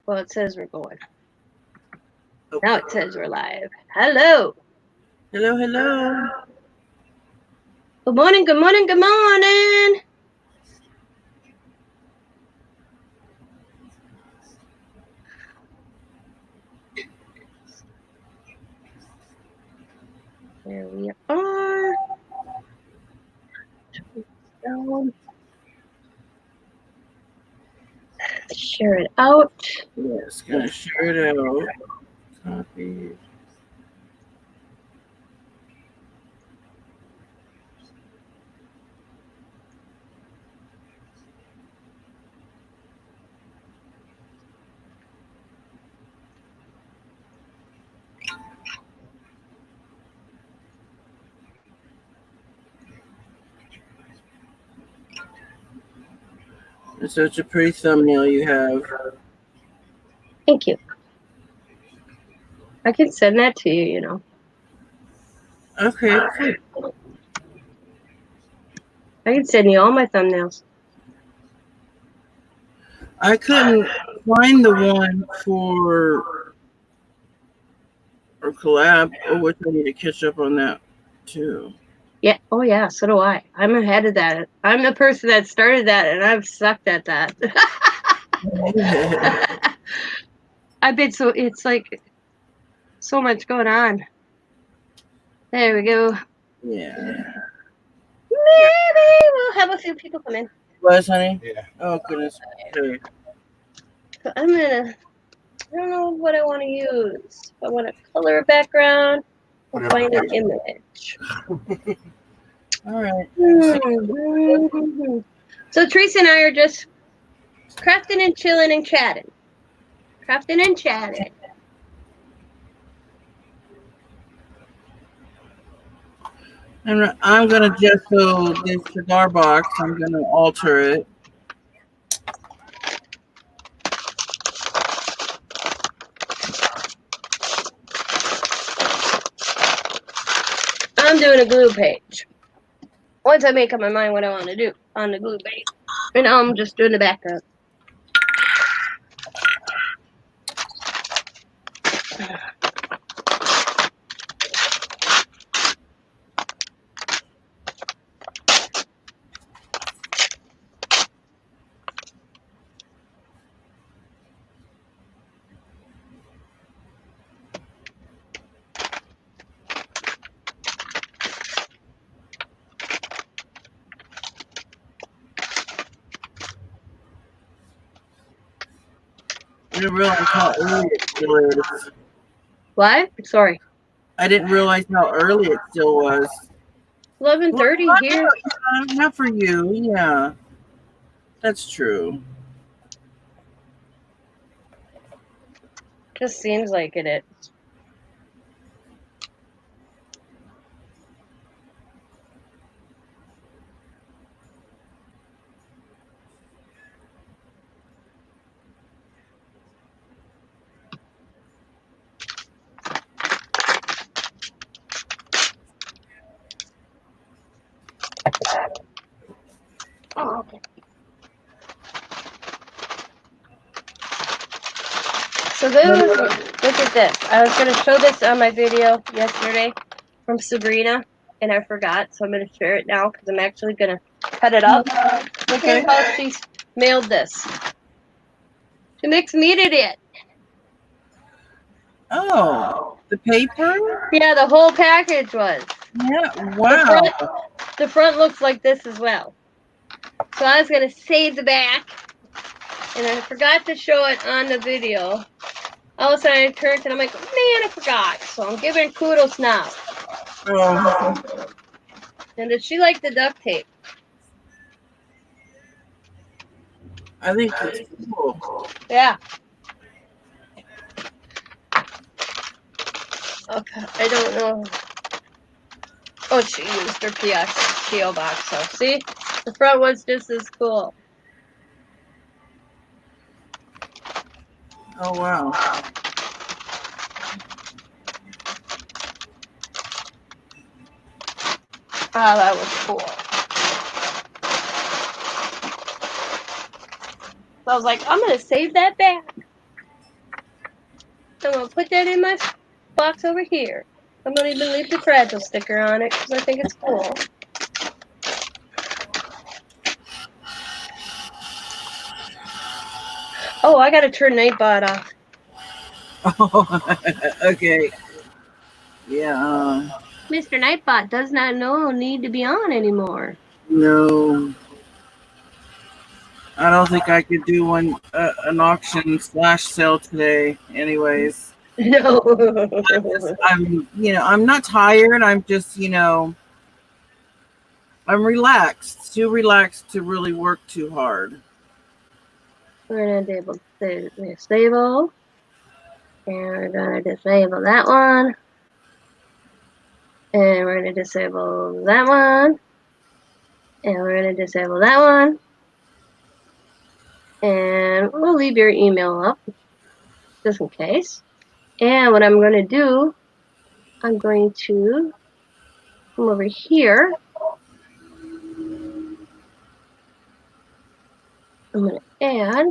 Well, it says we're going. Okay. Now it says we're live. Hello. Hello, hello. Good morning, good morning, good morning. There we are. Down. Share it out. Yes, gonna share it out. Copy. It's such a pretty thumbnail you have. Thank you. I can send that to you, you know. Okay, cool. I can send you all my thumbnails. I couldn't find the one for or collab, which I need to catch up on that too. Yeah. Oh, yeah. So do I. I'm ahead of that. I'm the person that started that, and I've sucked at that. I've been so. It's like so much going on. There we go. Yeah. Maybe we'll have a few people come in. Was honey? Yeah. Oh goodness. Okay. So I'm gonna. I don't know what I want to use. If I want to color a background, I'll find an image. All right. So Teresa and I are just crafting and chilling and chatting. Crafting and chatting. And I'm gonna just so this cigar box. I'm gonna alter it. I'm doing a glue page. Once I make up my mind what I want to do on the glue page. And now I'm just doing the background. I didn't realize how early it still is. What? Sorry. I didn't realize how early it still was. 11:30 here. Not for you. Yeah, that's true. Just seems like it is. Oh, okay. So look at this. I was going to show this on my video yesterday from Sabrina, and I forgot, so I'm going to share it now because I'm actually going to cut it up. Look at how she mailed this. She mixed meated it. Oh, the paper? Yeah, the whole package was. Yeah. Wow. The front looks like this as well. So I was going to save the back, and I forgot to show it on the video. All of a sudden I turned and I'm like, man, I forgot. So I'm giving kudos now. Oh. And does she like the duct tape? I think it's cool. Yeah. Okay, I don't know. Oh, she used her PO box. So see, the front one's just as cool. Oh wow. Ah, that was cool. So I was like, I'm gonna save that back. I'm gonna put that in my box over here. I'm gonna even leave the fragile sticker on it because I think it's cool. Oh, I gotta turn Nightbot off. Oh, okay. Yeah. Mr. Nightbot does not need to be on anymore. No, I don't think I could do an auction slash sale today. Anyways, No. I'm not tired. I'm just, I'm relaxed. Too relaxed to really work too hard. We're gonna disable, and we're gonna disable that one, and we're gonna disable that one, and we're gonna disable that one, and we'll leave your email up just in case. And what I'm gonna do, I'm going to come over here. I'm gonna add.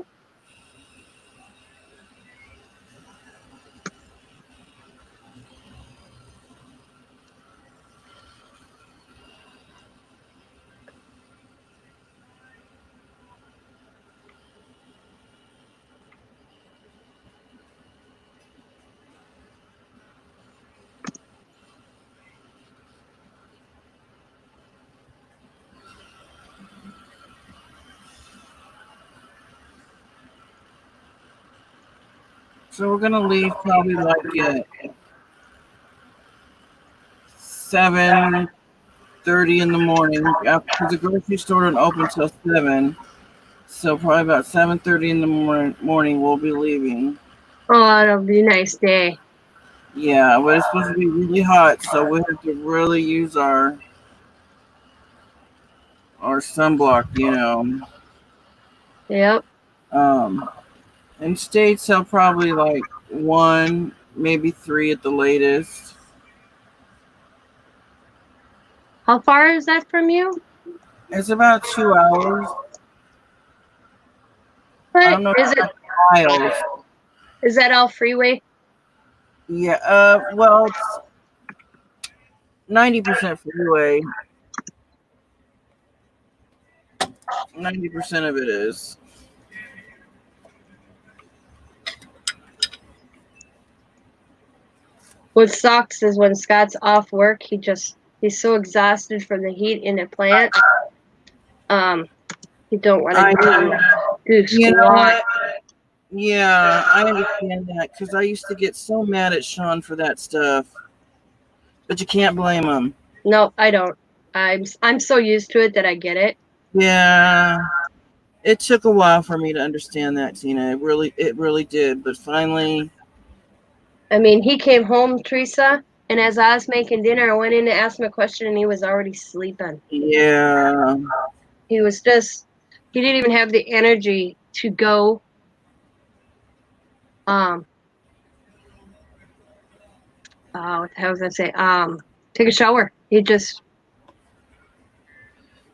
So we're gonna leave probably like at 7:30 in the morning because the grocery store don't open till 7. So probably about 7:30 in the morning we'll be leaving. Oh, it'll be a nice day. Yeah, but it's supposed to be really hot, so we have to really use our sunblock. Yep. In states, I'll probably like 1, maybe 3 at the latest. How far is that from you? It's about 2 hours. I don't know Is it? miles. Is that all freeway? Yeah. Well, it's 90% freeway. 90% of it is. What sucks is when Scott's off work, he's so exhausted from the heat in the plant. He don't want to do You know squat. what? Yeah, I understand that because I used to get so mad at Sean for that stuff, but you can't blame him. No, I don't. I'm so used to it that I get it. Yeah, it took a while for me to understand that, Tina. It really did. But finally, I mean, he came home, Teresa, and as I was making dinner, I went in to ask him a question, and he was already sleeping. yeah. He didn't even have the energy to go. What the hell was I say? Take a shower. He just.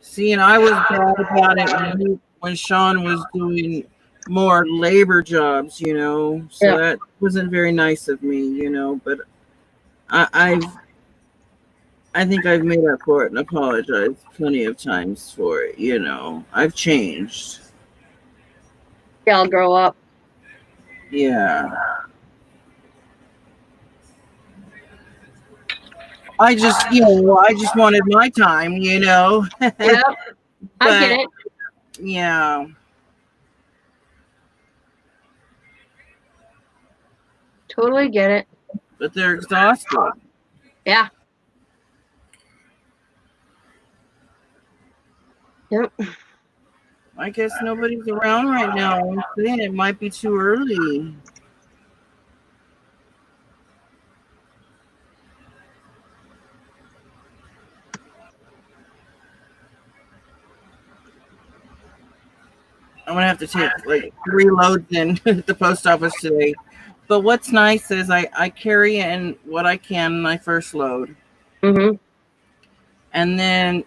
See, and I was bad about it when Sean was doing more labor jobs, So Yeah. that wasn't very nice of me. But I, I've I think I've made up for it and apologized plenty of times for it. I've changed. I'll grow up. Yeah. I just wanted my time. Yeah, I get it. Yeah. Totally get it. But they're exhausted. Yeah. Yep. I guess nobody's around right now. I'm saying it might be too early. I'm gonna have to take like 3 loads in at the post office today. But what's nice is I carry in what I can my first load. Mhm. And then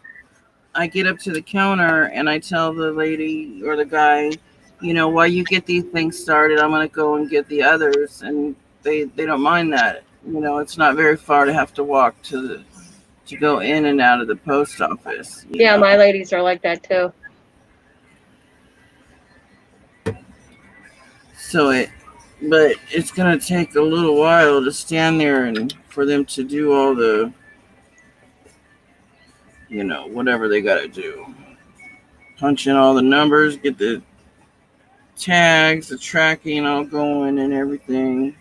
I get up to the counter and I tell the lady or the guy, while you get these things started, I'm gonna go and get the others. And they don't mind that. It's not very far to have to walk to go in and out of the post office. Yeah, my ladies are like that too. So but it's gonna take a little while to stand there and for them to do all the, whatever they gotta do. Punch in all the numbers, get the tags, the tracking all going and everything.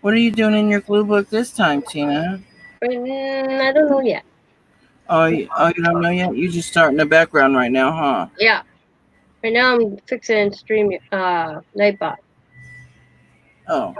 What are you doing in your glue book this time, Tina? I don't know yet. You don't know yet? You just starting the background right now, huh? Yeah. Right now I'm fixing stream Nightbot. Oh.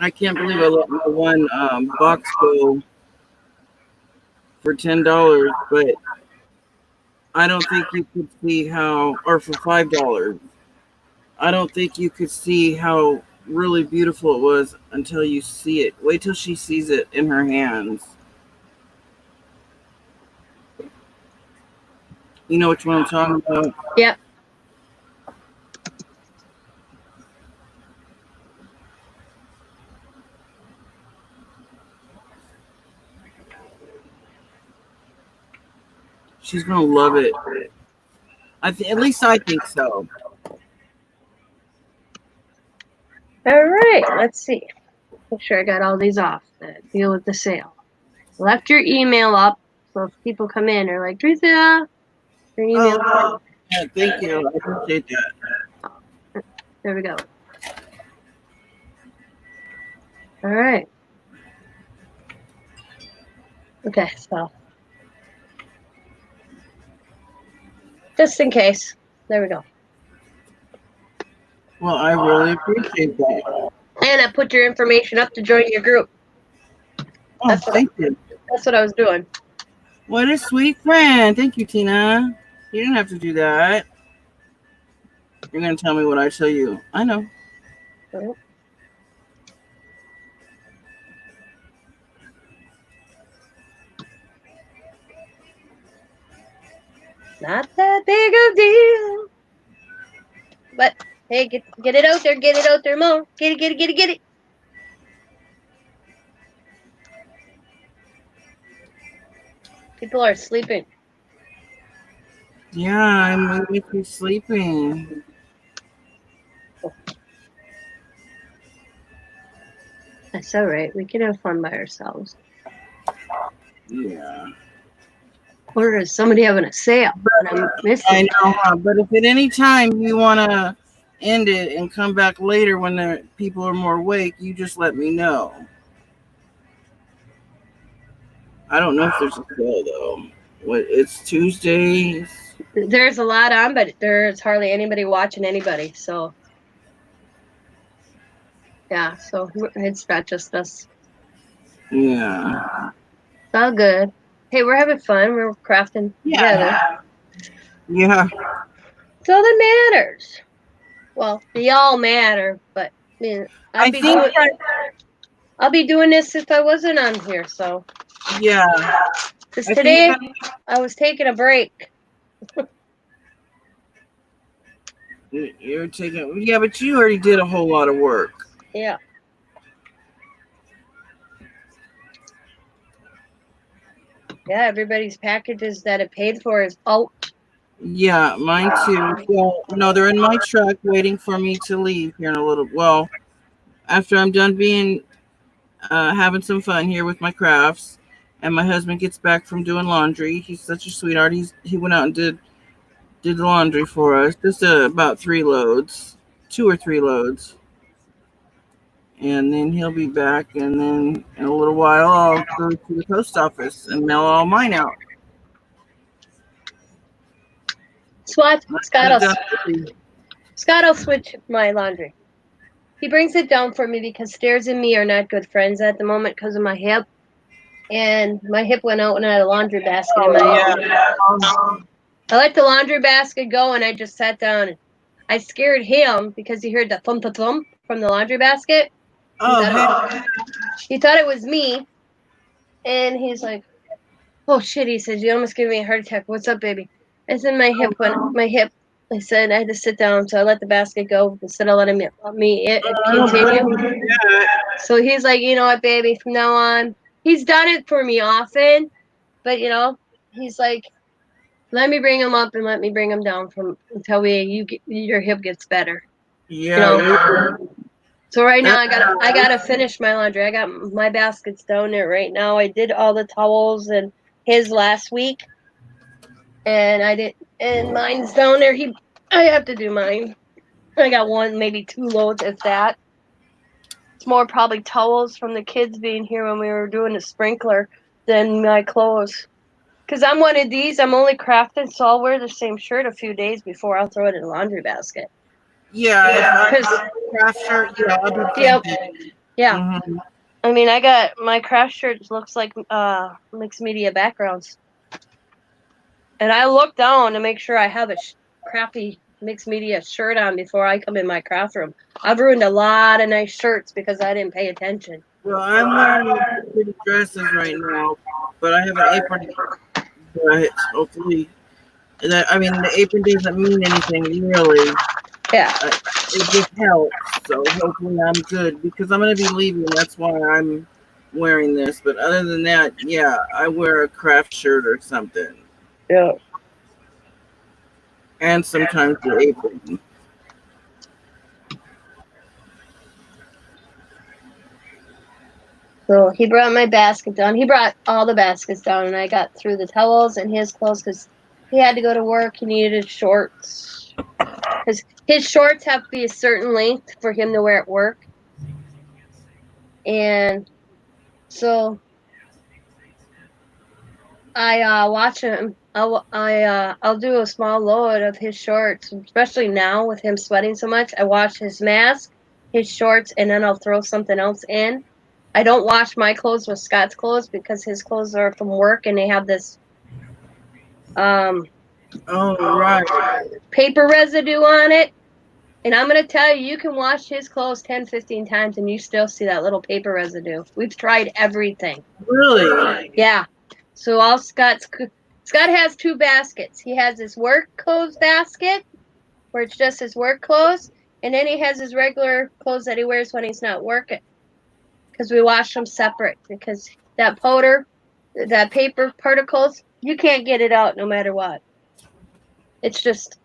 I can't believe I let my one box go for $10, but I don't think you could see how, or for $5. I don't think you could see how really beautiful it was until you see it. Wait till she sees it in her hands. You know which one I'm talking about? Yep. She's gonna love it. At least I think so. All right, let's see. Make sure I got all these off that deal with the sale. Left your email up, so if people come in, they're like, Tereasa, your email. Oh, yeah, thank you. I appreciate that. There we go. All right. Okay, so just in case, there we go. Well, I really appreciate that. And I put your information up to join your group. Oh, thank you. That's what I was doing. What a sweet friend. Thank you, Tina. You didn't have to do that. You're going to tell me what I tell you. I know. Not that big a deal. But hey, get it out there, get it out there more. Get it, get it, get it, get it. People are sleeping. Yeah, I'm maybe too sleeping. That's all right. We can have fun by ourselves. Yeah. Or is somebody having a sale? And I'm missing. I know, but if at any time you want to end it and come back later when the people are more awake, you just let me know. I don't know if there's a sale though. It's Tuesdays. There's a lot on, but there's hardly anybody watching anybody. So yeah, so it's not just us. Yeah. It's all good. Hey, we're having fun. We're crafting together. Yeah. It's all that matters. Well, they all matter, but I'll be doing this if I wasn't on here. So yeah. Because today I was taking a break. You're taking, yeah, but you already did a whole lot of work. Yeah. Yeah, everybody's packages that it paid for is out. Yeah, mine too. Well, no, they're in my truck waiting for me to leave here in a little. Well, after I'm done being having some fun here with my crafts. And my husband gets back from doing laundry. He's such a sweetheart. He went out and did the laundry for us. Just about 3 loads, 2 or 3 loads. And then he'll be back. And then in a little while, I'll go to the post office and mail all mine out. Scott will switch my laundry. He brings it down for me because Stairs and me are not good friends at the moment because of my hip. And my hip went out when I had a laundry basket in my hand. I let the laundry basket go and I just sat down. And I scared him because he heard the thump thump from the laundry basket. He thought it was me. And he's like, oh shit, he says, you almost gave me a heart attack. What's up, baby? I said, my hip. I said, I had to sit down, so I let the basket go instead of letting me continue. So he's like, you know what, baby, from now on, he's done it for me often, but he's like, let me bring him up and let me bring him down until your hip gets better. Yeah. So right now I gotta finish my laundry. I got my baskets down there right now. I did all the towels and his last week, and mine's down there. I have to do mine. I got one, maybe 2 loads, if that. It's more probably towels from the kids being here when we were doing the sprinkler than my clothes. Because I'm one of these, I'm only crafting, so I'll wear the same shirt a few days before I'll throw it in the laundry basket. Yeah, if I craft shirt, I'll do the same thing. Yeah. Mm-hmm. I mean, I got my craft shirt looks like mixed media backgrounds. And I look down to make sure I have a crappy mixed media shirt on before I come in my craft room. I've ruined a lot of nice shirts because I didn't pay attention. Well, I'm wearing pretty dresses right now, but I have an apron. But hopefully, the apron doesn't mean anything really. Yeah. It just helps. So hopefully I'm good because I'm going to be leaving. That's why I'm wearing this. But other than that, yeah, I wear a craft shirt or something. Yeah. And sometimes the apron. So he brought my basket down. He brought all the baskets down, and I got through the towels and his clothes because he had to go to work. He needed his shorts. Because his shorts have to be a certain length for him to wear at work. And so I watch him. I'll do a small load of his shorts, especially now with him sweating so much. I wash his mask, his shorts, and then I'll throw something else in. I don't wash my clothes with Scott's clothes because his clothes are from work and they have this paper residue on it. And I'm going to tell you, you can wash his clothes 10, 15 times and you still see that little paper residue. We've tried everything. Really? Yeah. So Scott has 2 baskets. He has his work clothes basket where it's just his work clothes. And then he has his regular clothes that he wears when he's not working. Because we wash them separate. Because that powder, that paper particles, you can't get it out no matter what. It's just,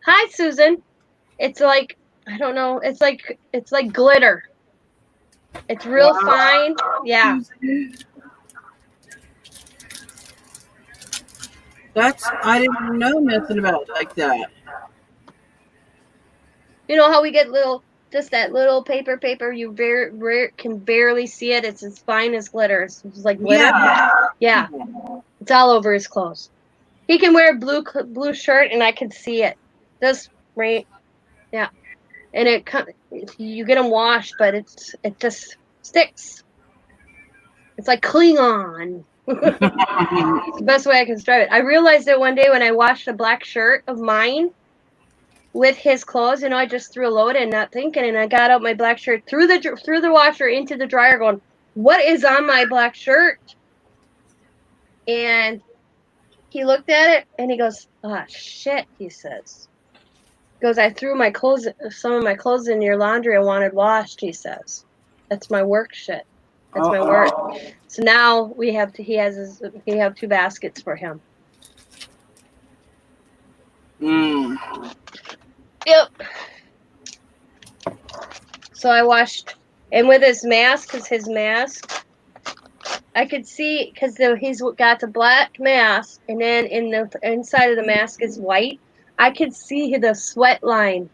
hi, Susan. It's like, I don't know, it's like glitter. It's real fine. Yeah. I didn't know nothing about it like that. You know how we get that little paper, you can barely see it. It's as fine as glitter. It's like glitter. Yeah. It's all over his clothes. He can wear a blue shirt and I can see it. Just right. Yeah. And you get them washed, but it just sticks. It's like Klingon. It's the best way I can describe it. I realized it one day when I washed a black shirt of mine with his clothes. I just threw a load in, not thinking, and I got out my black shirt, threw the washer into the dryer, going, "What is on my black shirt?" And he looked at it and he goes, "Ah, shit," he says. He goes, "I threw some of my clothes in your laundry I wanted washed," he says. "That's my work shit. That's my work." So now we have 2 baskets for him. Yep. So I washed And with his mask, because his mask, I could see, because he's got the black mask, and then in the inside of the mask is white. I could see the sweat line.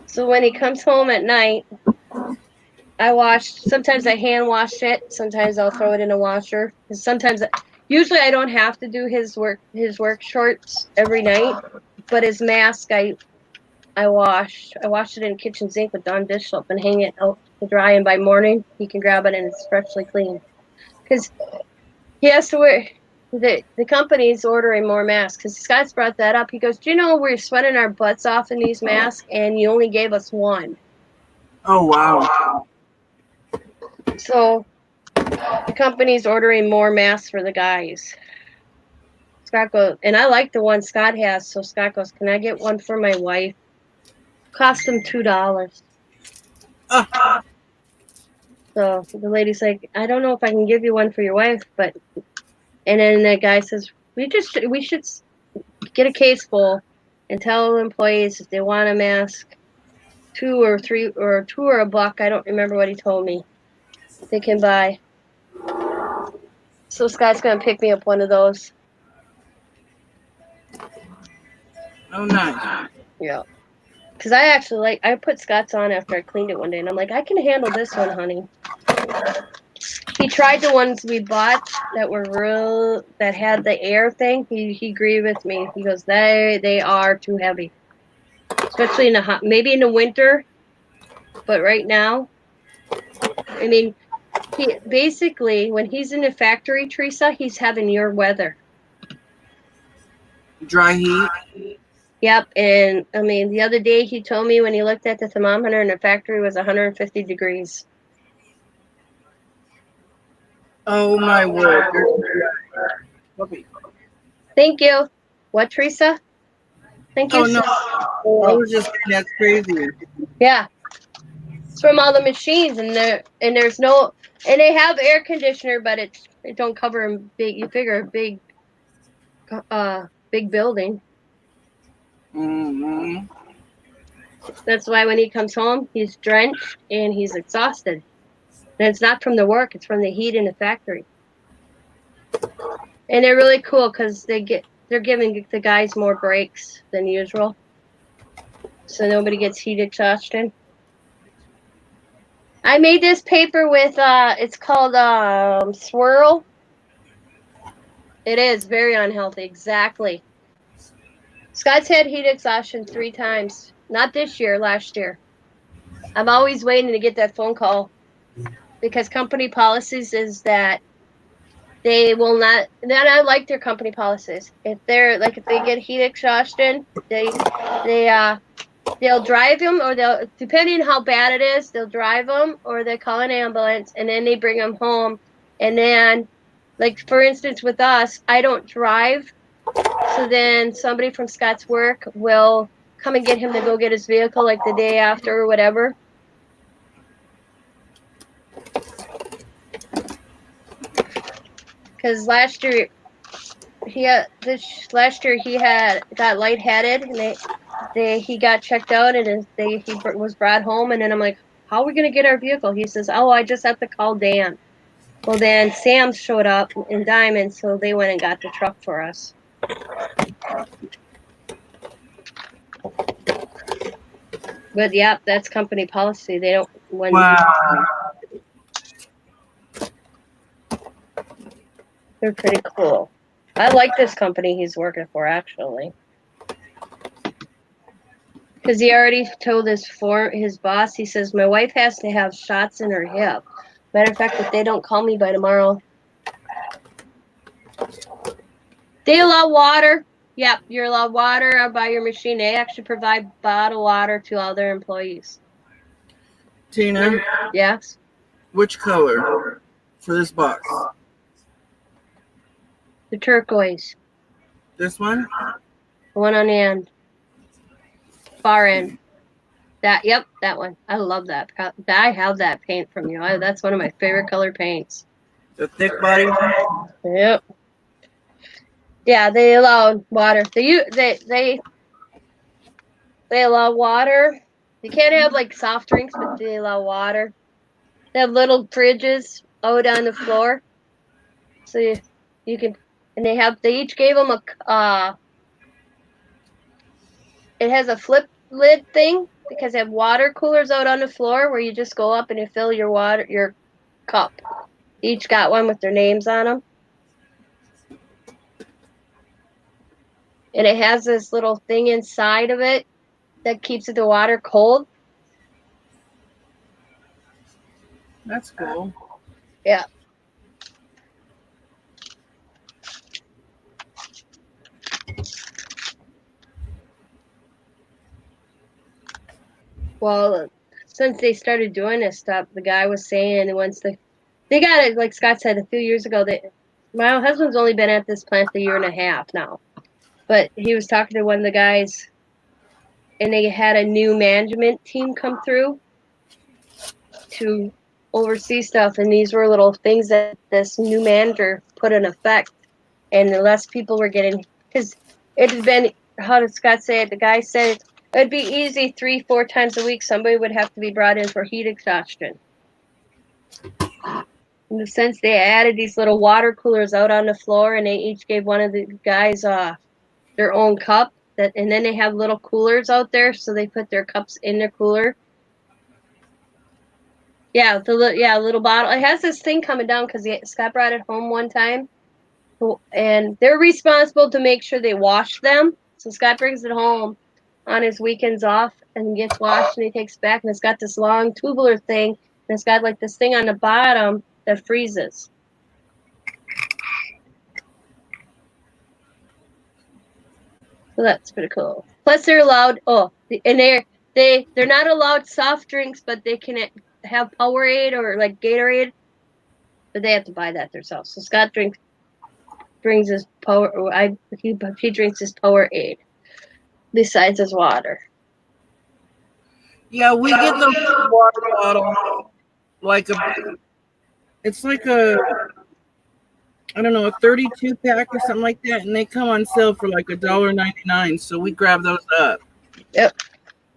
So when he comes home at night, sometimes I hand wash it, sometimes I'll throw it in a washer. Usually I don't have to do his work shorts every night, but his mask I washed it in the kitchen sink with Dawn dish soap and hang it out to dry, and by morning he can grab it and it's freshly clean. Because he has to wear, the company's ordering more masks, because Scott's brought that up. He goes, do you know we're sweating our butts off in these masks and you only gave us one? Oh, wow. So the company's ordering more masks for the guys. Scott goes, and I like the one Scott has, so Scott goes, can I get one for my wife? Cost him $2. So the lady's like, I don't know if I can give you one for your wife, but, and then the guy says, we should get a case full and tell employees if they want a mask, two or $1. I don't remember what he told me. They can buy. So Scott's gonna pick me up one of those. Oh, nice. Yeah. Because I put Scott's on after I cleaned it one day, and I'm like, I can handle this one, honey. He tried the ones we bought that had the air thing. He agreed with me. He goes, they are too heavy, especially maybe in the winter, but right now, I mean, he basically when he's in the factory, Teresa, he's having your weather. Dry heat. Yep, and I mean, the other day he told me when he looked at the thermometer in the factory, it was 150 degrees. Oh, my word. Thank you. What, Teresa? Thank you. Oh, no. I was just saying that's crazy. Yeah. It's from all the machines, and there's no, and they have air conditioner, but it don't cover a big. You figure a big building. Mm-hmm. That's why when he comes home, he's drenched and he's exhausted. And it's not from the work; it's from the heat in the factory. And they're really cool because they're giving the guys more breaks than usual, so nobody gets heat exhaustion. I made this paper with it's called swirl. It is very unhealthy, exactly. Scott's had heat exhaustion 3 times. Not this year, last year. I'm always waiting to get that phone call because company policies is that they will not. Then I like their company policies. If they get heat exhaustion, they'll drive them, or depending on how bad it is, they'll drive them, or they call an ambulance, and then they bring them home. And then, like for instance, with us, I don't drive, so then somebody from Scott's work will come and get him to go get his vehicle, like the day after or whatever. Because last year he got lightheaded, and he got checked out, and he was brought home, and then I'm like, how are we gonna get our vehicle? He says, oh, I just have to call Dan. Well, then Sam showed up in Diamond, so they went and got the truck for us. But yeah, that's company policy. They don't Wow. They're pretty cool. I like this company he's working for, actually. Because he already told his boss, he says, my wife has to have shots in her hip. Matter of fact, if they don't call me by tomorrow. They allow water. Yep, you're allowed water by your machine. They actually provide bottled water to all their employees. Tina? Yes? Which color for this box? The turquoise. This one? The one on the end. Far end. That one. I love that. I have that paint from you. That's one of my favorite color paints. The thick body? Yep. Yeah, they allow water. They allow water You can't have like soft drinks, but they allow water. They have little fridges out on the floor, so you can. And they each gave them a. It has a flip lid thing because they have water coolers out on the floor where you just go up and you fill your cup. Each got one with their names on them. And it has this little thing inside of it that keeps the water cold. That's cool. Yeah. Well, since they started doing this stuff, the guy was saying once they got it, like Scott said a few years ago, my husband's only been at this plant a year and a half now. But he was talking to one of the guys, and they had a new management team come through to oversee stuff, and these were little things that this new manager put in effect, and the less people were getting, because it had been, how did Scott say it? The guy said it'd be easy 3-4 times a week somebody would have to be brought in for heat exhaustion. In the sense they added these little water coolers out on the floor, and they each gave one of the guys their own cup, and then they have little coolers out there, so they put their cups in their cooler. Yeah, little bottle. It has this thing coming down because Scott brought it home one time, and they're responsible to make sure they wash them. So Scott brings it home on his weekends off and gets washed, and he takes it back, and it's got this long tubular thing, and it's got like this thing on the bottom that freezes. So that's pretty cool. Plus, they're allowed. And they're not allowed soft drinks, but they can have Powerade or like Gatorade, but they have to buy that themselves. So Scott brings his he drinks his Powerade besides his water. Yeah, we get the water bottle it's like I don't know, a 32 pack or something like that, and they come on sale for like $1.99. So we grab those up. Yep.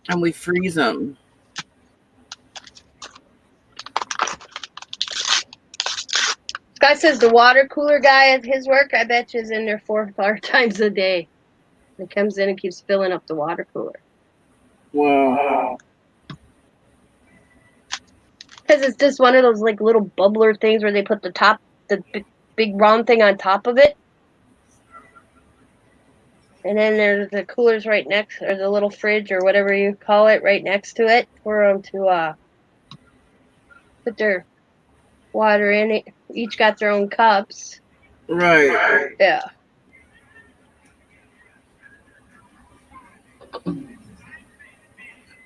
And we freeze them. Scott says the water cooler guy at his work, I bet you, is in there 4 or 5 times a day. He comes in and keeps filling up the water cooler. Wow. Because it's just one of those like little bubbler things where they put the big round thing on top of it. And then there's the coolers right next, or the little fridge or whatever you call it right next to it for them to put their water in it. Each got their own cups. Right. Yeah.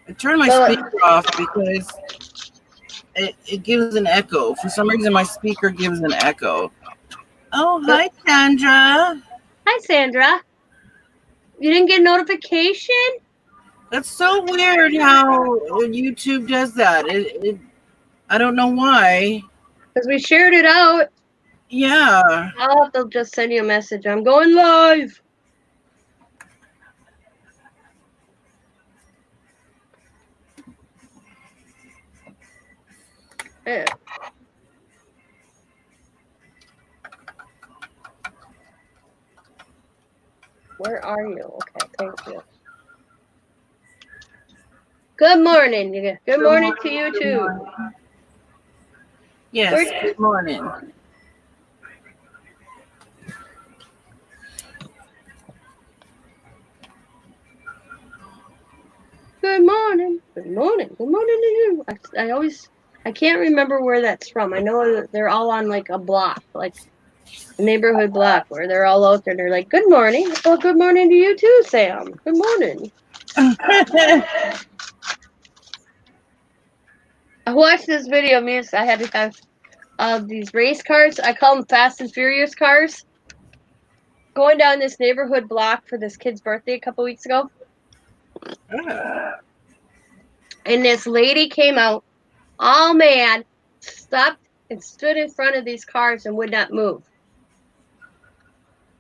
I turned my speaker off because it gives an echo. For some reason, my speaker gives an echo. Oh, hi, Sandra. Hi, Sandra. You didn't get a notification? That's so weird how YouTube does that. I don't know why. Because we shared it out. Yeah. I'll have to just send you a message. I'm going live. Yeah. Where are you? Okay, thank you. Good morning. Good morning to you too. Yes, good morning. Good morning. Good morning. Good morning to you. I can't remember where that's from. I know that they're all on like a block, like a neighborhood block where they're all out there and they're like, good morning. Well, good morning to you too, Sam. Good morning. I watched this video, I had to have these race cars. I call them Fast and Furious cars. Going down this neighborhood block for this kid's birthday a couple weeks ago. And this lady came out, all mad, stopped and stood in front of these cars and would not move.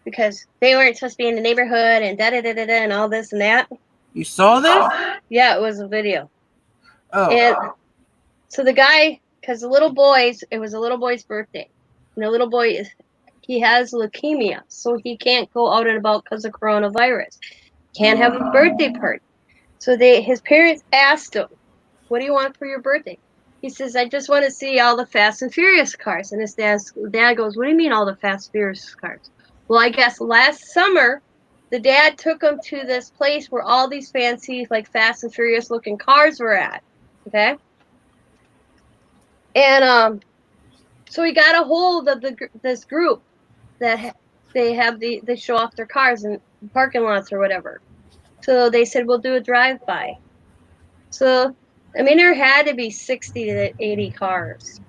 Because they weren't supposed to be in the neighborhood and da-da-da-da-da and all this and that. You saw this? Yeah, it was a video. Oh. And so the guy, because it was a little boy's birthday. And the little boy, he has leukemia, so he can't go out and about because of coronavirus. Can't have a birthday party. So his parents asked him, "What do you want for your birthday?" He says, "I just want to see all the Fast and Furious cars." And his dad goes, "What do you mean all the Fast and Furious cars?" Well, I guess last summer, the dad took him to this place where all these fancy, like Fast and Furious looking cars were at. Okay. And so he got a hold of this group that they show off their cars in parking lots or whatever. So they said, "We'll do a drive-by." So, I mean, there had to be 60 to 80 cars.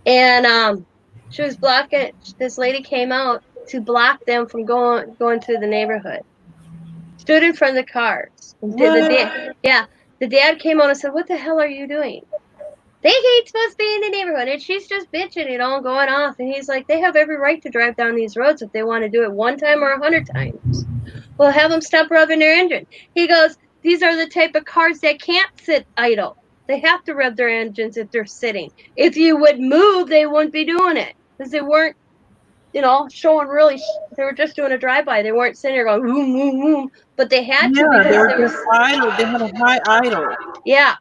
And she was blocking, this lady came out to block them from going through the neighborhood. Stood in front of the cars. The dad came out and said, "What the hell are you doing? They ain't supposed to be in the neighborhood." And she's just bitching, going off. And he's like, "They have every right to drive down these roads if they want to do it one time or 100 times. Well, have them stop revving their engine." He goes, "These are the type of cars that can't sit idle. They have to rev their engines if they're sitting. If you would move, they wouldn't be doing it because they weren't, showing really. They were just doing a drive-by. They weren't sitting there going boom, boom, boom. But they had to Yeah, they because were they just were. idle. They had a high idle. Yeah.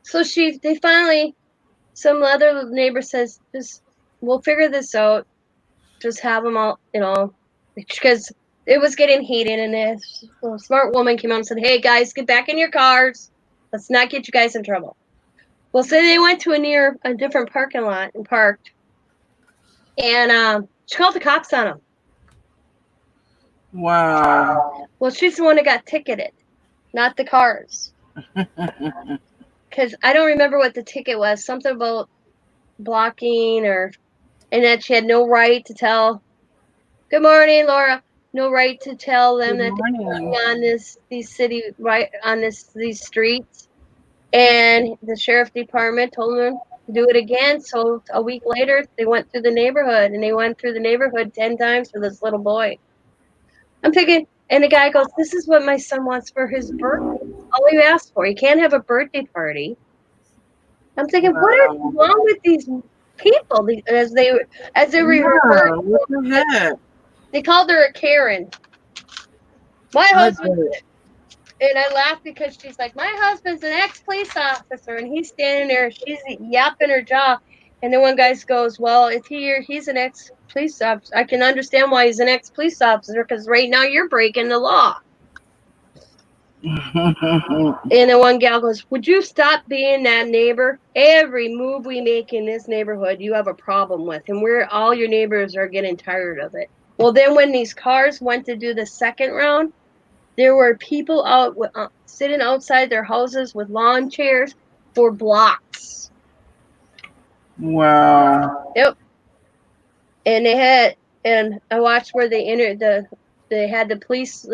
So they finally, some other neighbor says, "Just we'll figure this out. Just have them all, because it was getting heated, and this smart woman came out and said, 'Hey guys, get back in your cars. Let's not get you guys in trouble.'" Well, so they went to a different parking lot and parked, and she called the cops on them. Wow. Well, she's the one that got ticketed, not the cars, because I don't remember what the ticket was. Something about blocking, and that she had no right to tell. Good morning, Laura. No right to tell them Good that they were morning. on these streets. And the sheriff department told them to do it again. So a week later, they went through the neighborhood, and they went through the neighborhood 10 times for this little boy. I'm thinking, and the guy goes, "This is what my son wants for his birthday. All he asked for. He can't have a birthday party." I'm thinking, what is Wow. wrong with these people? As they were referred Yeah, what the heck? they called her a Karen. My I husband, bet. and I laughed because she's like, "My husband's an ex-police officer," and he's standing there, she's yapping her jaw, and then one guy goes, "Well, if he's an ex-police officer, I can understand why he's an ex-police officer because right now you're breaking the law." And then one gal goes, "Would you stop being that neighbor? Every move we make in this neighborhood, you have a problem with, and all your neighbors are getting tired of it." Well, then when these cars went to do the second round, there were people out sitting outside their houses with lawn chairs for blocks. Wow. Yep. And I watched where they entered they had the police,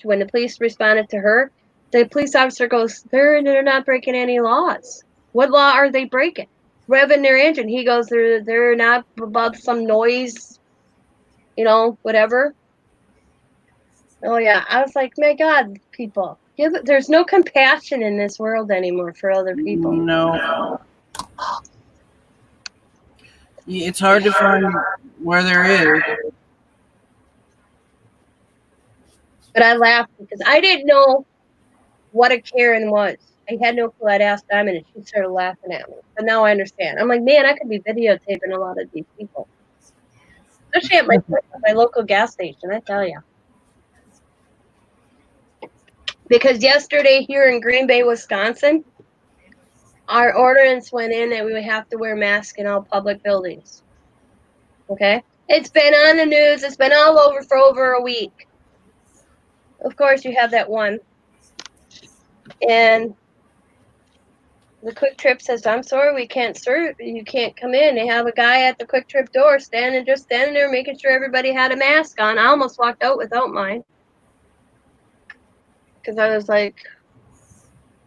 when the police responded to her, the police officer goes, they're not breaking any laws. What law are they breaking? Revving their engine. He goes, they're not above some noise, whatever. Oh yeah, I was like, my God, people, there's no compassion in this world anymore for other people. No. It's hard to find where there is. But I laughed because I didn't know what a Karen was. I had no clue. I'd asked Diamond, and she started laughing at me. But now I understand. I'm like, man, I could be videotaping a lot of these people, especially at my local gas station. I tell you, because yesterday here in Green Bay, Wisconsin, our ordinance went in that we would have to wear masks in all public buildings. Okay, it's been on the news. It's been all over for over a week. Of course, you have that one, and the Quick Trip says, "I'm sorry, we can't serve. You can't come in." They have a guy at the Quick Trip door standing there, making sure everybody had a mask on. I almost walked out without mine because I was like,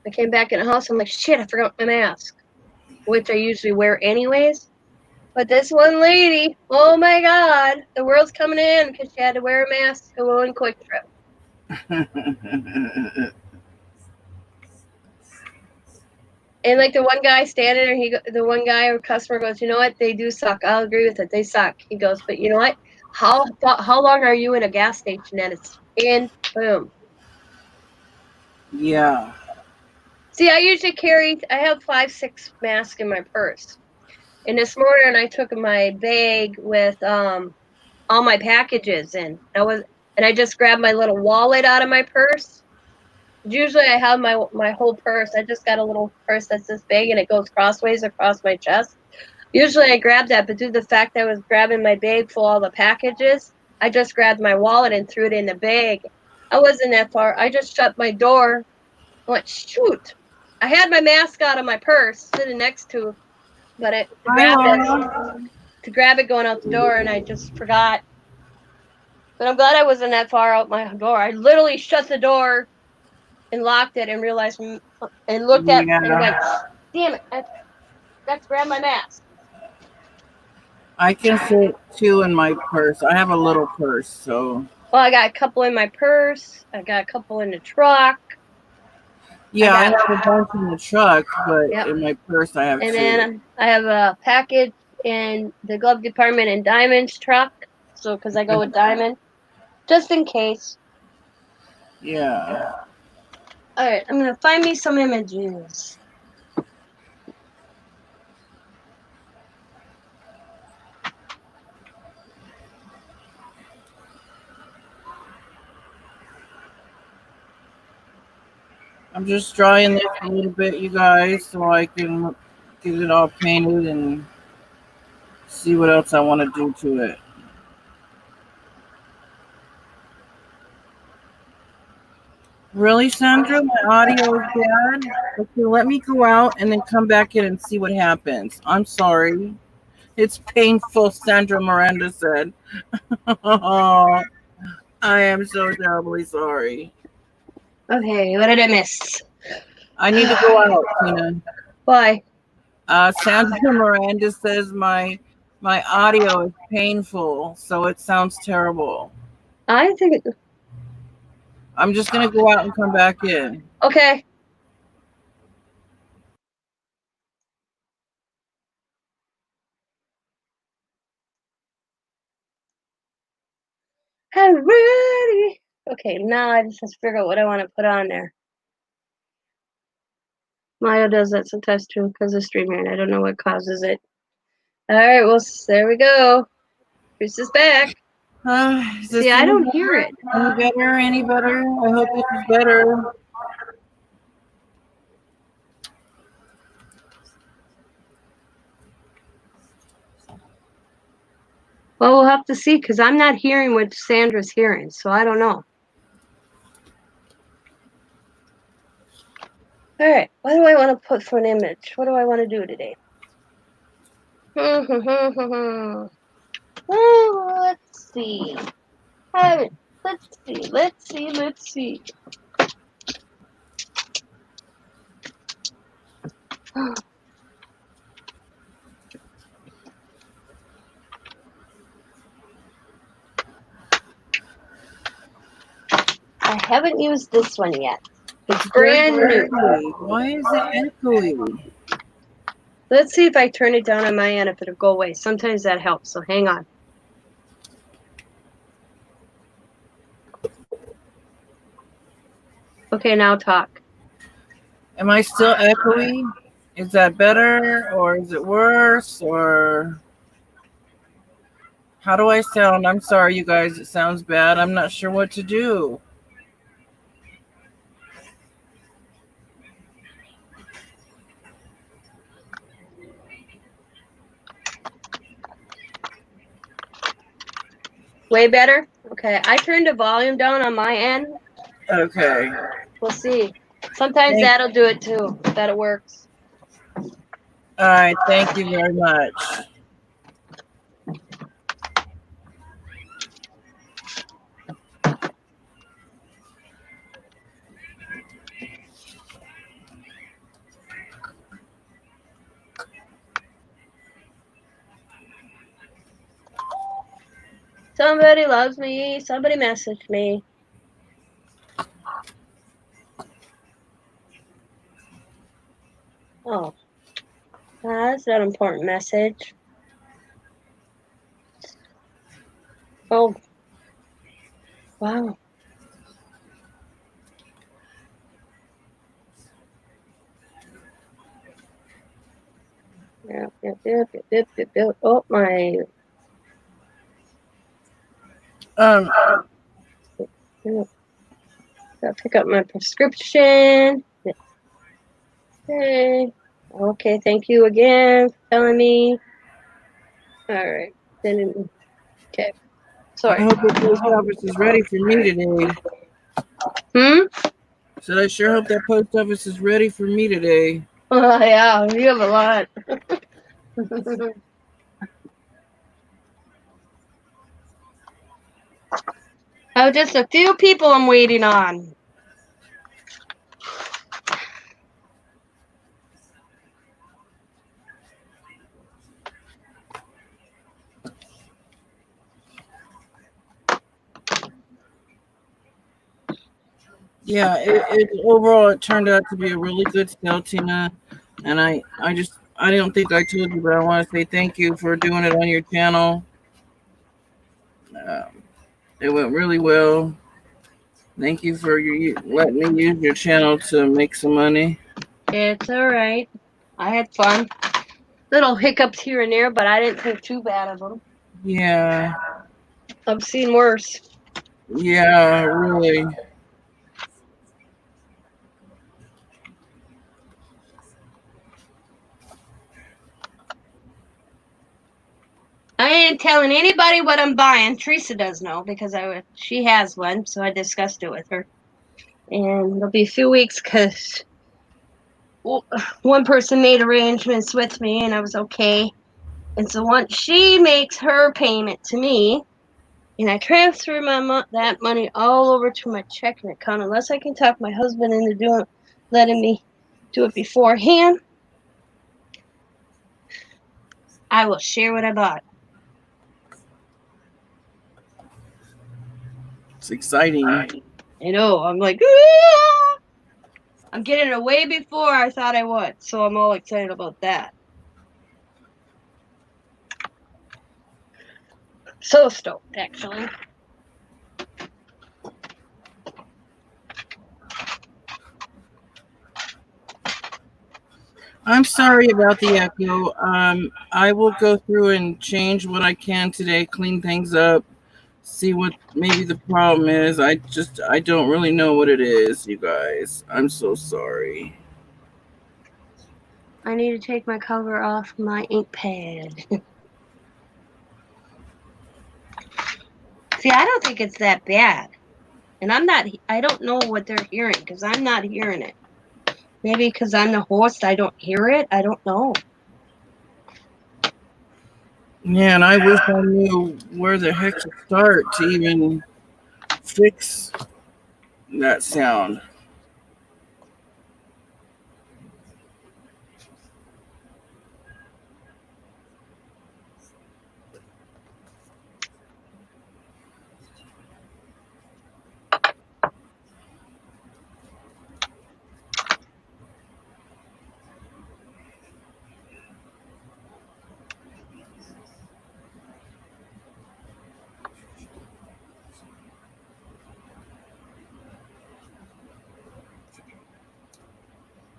I came back in the house. I'm like, shit, I forgot my mask, which I usually wear anyways. But this one lady, oh my God, the world's coming in because she had to wear a mask to go in Quick Trip. And like the one guy standing there, the one guy or customer goes, you know what? They do suck. I'll agree with it. They suck. He goes, but you know what? How long are you in a gas station? And it's in boom. Yeah. See, I have 5, 6 masks in my purse. And this morning I took my bag with all my packages in. I just grabbed my little wallet out of my purse. Usually I have my whole purse. I just got a little purse that's this big and it goes crossways across my chest. Usually I grab that, but due to the fact that I was grabbing my bag full of all the packages, I just grabbed my wallet and threw it in the bag. I wasn't that far. I just shut my door. I went, shoot. I had my mask out of my purse sitting next to, but Hi, Laura. to grab it going out the door, and I just forgot. But I'm glad I wasn't that far out my door. I literally shut the door and locked it and realized and looked at and went, Yeah. damn it, I got to grab my mask. I can fit 2 in my purse. I have a little purse, so. Well, I got a couple in my purse. I got a couple in the truck. Yeah, I have a bunch in the truck, but Yep. in my purse I have And 2. then I have a package in the glove department in Diamond's truck. So, because I go with Diamond, just in case. Yeah. All right, I'm gonna find me some images. I'm just drying this a little bit, you guys, so I can get it all painted and see what else I want to do to it. Really, Sandra? My audio is bad? Okay, let me go out and then come back in and see what happens. I'm sorry. It's painful, Sandra Miranda said. Oh, I am so terribly sorry. Okay, what did I miss? I need to go out, Tina. Why? Sandra Miranda says my audio is painful, so it sounds terrible. I think. I'm just gonna go out and come back in. Okay. I'm ready. Okay, now I just have to figure out what I want to put on there. Maya does that sometimes too because of streaming. I don't know what causes it. All right, well, there we go. Chris is back. Is this See, I any don't better? hear it. Any better? Any better? I hope this is better. Well, we'll have to see because I'm not hearing what Sandra's hearing, so I don't know. All right, what do I want to put for an image? What do I want to do today? Well, let's see. Let's see. I haven't used this one yet. It's brand new. Why is it echoey? Let's see if I turn it down on my end, if it'll go away. Sometimes that helps, so hang on. Okay, now talk. Am I still echoey? Is that better or is it worse or how do I sound? I'm sorry, you guys. It sounds bad. I'm not sure what to do. Way better? Okay, I turned the volume down on my end. Okay. We'll see. Sometimes that'll do it too. That it works. All right. Thank you very much. Somebody loves me. Somebody messaged me. Oh, that's not an important message. Oh, wow. Yep. Oh, my. Um, Gotta pick up my prescription. Okay, thank you again for telling me. All right. Okay. I Sorry. hope the post office is ready for me today. So I sure hope that post office is ready for me today. Yeah, you have a lot. I have just a few people I'm waiting on. Yeah, overall it turned out to be a really good sale, Tina. And I don't think I told you, but I want to say thank you for doing it on your channel. Um, it went really well. Thank you for letting me use your channel to make some money. It's all right. I had fun. Little hiccups here and there, but I didn't think too bad of them. Yeah, I've seen worse. yeah, really. I ain't telling anybody what I'm buying. Teresa does know because she has one, so I discussed it with her. And it'll be a few weeks because one person made arrangements with me, and I was okay. And so once she makes her payment to me, and I transfer that money all over to my checking account, unless I can talk my husband into letting me do it beforehand, I will share what I bought. It's exciting. I know. I'm like, "Ah!" I'm getting it way before I thought I would, so I'm all excited about that. So stoked, actually. I'm sorry about the echo. I will go through and change what I can today, clean things up, see what maybe the problem is. I don't really know what it is, you guys. I'm so sorry. I need to take my cover off my ink pad. See, I don't think it's that bad. And I don't know what they're hearing because I'm not hearing it. Maybe because I'm the host, I don't hear it. I don't know. Yeah, and I wish I knew where the heck to start to even fix that sound.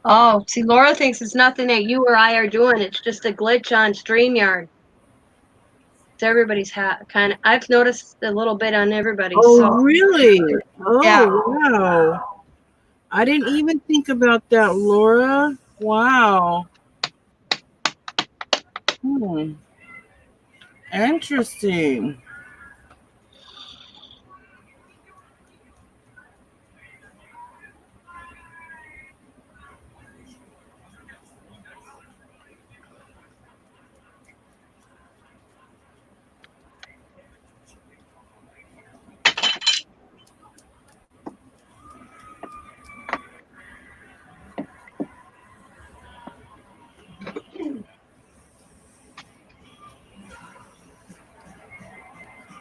Oh, see, Laura thinks it's nothing that you or I are doing. It's just a glitch on StreamYard. It's everybody's kind of. I've noticed a little bit on everybody. Oh, So really? yeah. Oh, wow. I didn't even think about that, Laura. Wow. Hmm. Interesting.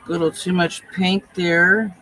A little too much paint there.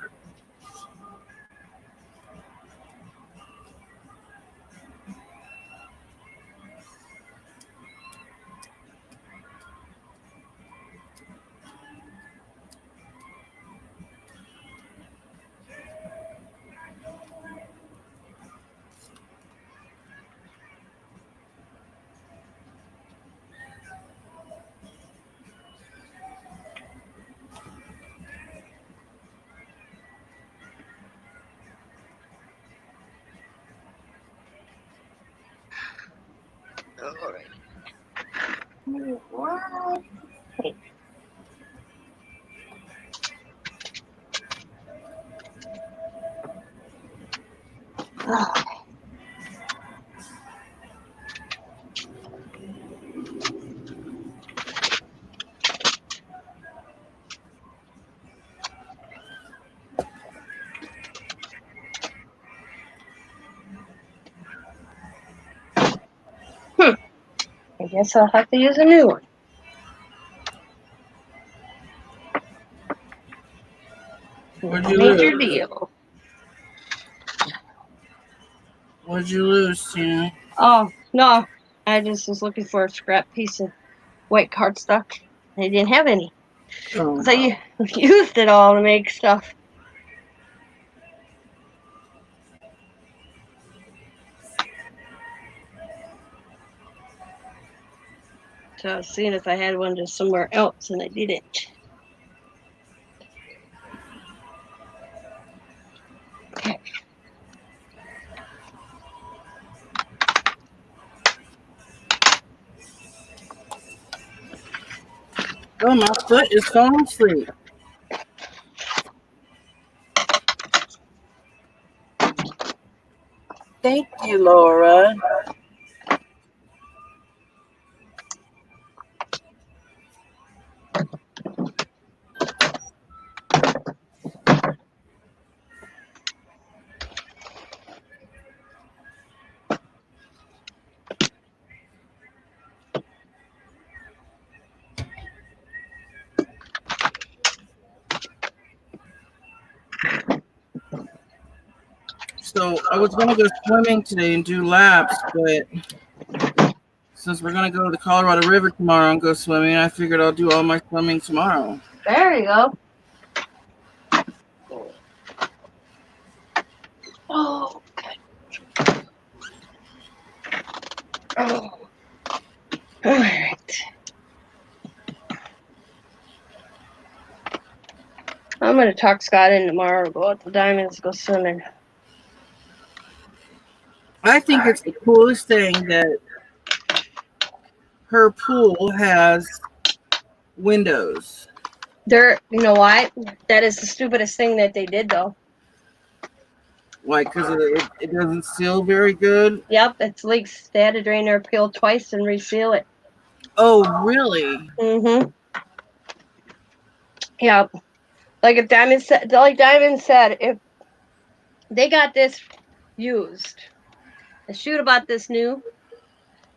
Alright. What? Oh. I guess I'll have to use a new one. What'd you Major lose? deal. What'd you lose, Tina? Oh, no. I just was looking for a scrap piece of white cardstock. They didn't have any. Oh. So I used it all to make stuff. So I was seeing if I had one just somewhere else, and I didn't. Okay. Oh, my foot is falling asleep. Thank you, Laura. So I was going to go swimming today and do laps, but since we're going to go to the Colorado River tomorrow and go swimming, I figured I'll do all my swimming tomorrow. There you go. Oh, okay. Oh. All right. I'm going to talk Scott in tomorrow. Go out to Diamonds, go swimming. I think it's the coolest thing that her pool has windows. You know why? That is the stupidest thing that they did, though. Like, because it doesn't seal very good. Yep, it's leaks. They had to drain their peel twice and reseal it. Oh, really? Mm-hmm. Yep. Like Diamond said, if they got this used, if she would have bought this new,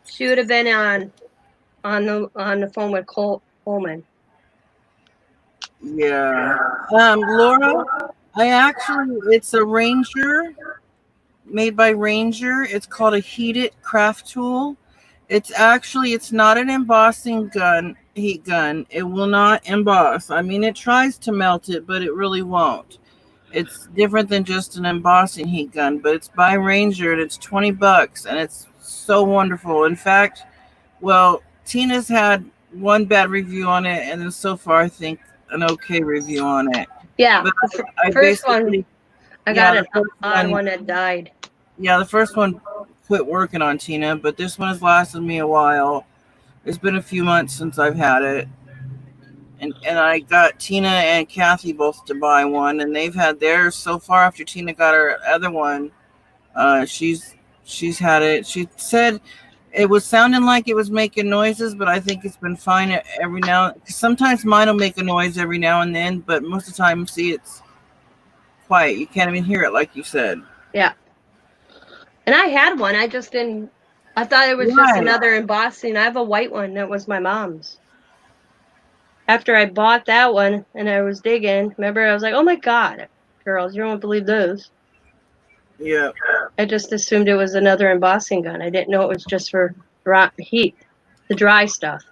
she would have been on the phone with Coleman. Yeah. Laura, it's a Ranger, made by Ranger. It's called a heated craft tool. It's not an heat gun. It will not emboss. I mean, it tries to melt it, but it really won't. It's different than just an embossing heat gun, but it's by Ranger and it's $20 and it's so wonderful. In fact, well, Tina's had one bad review on it, and then so far I think an okay review on it. Yeah, But I first one, basically, I got an odd one that died. Yeah, the first one quit working on Tina, but this one has lasted me a while. It's been a few months since I've had it. And I got Tina and Kathy both to buy one, and they've had theirs so far after Tina got her other one. She's had it. She said it was sounding like it was making noises, but I think it's been fine every now. Sometimes mine will make a noise every now and then, but most of the time, see, it's quiet. You can't even hear it, like you said. Yeah. And I had one. I just didn't. I thought it was just another embossing. I have a white one that was my mom's. After I bought that one and I was digging, remember I was like, "Oh my God, girls, you won't believe those." Yeah. I just assumed it was another embossing gun. I didn't know it was just for heat, the dry stuff.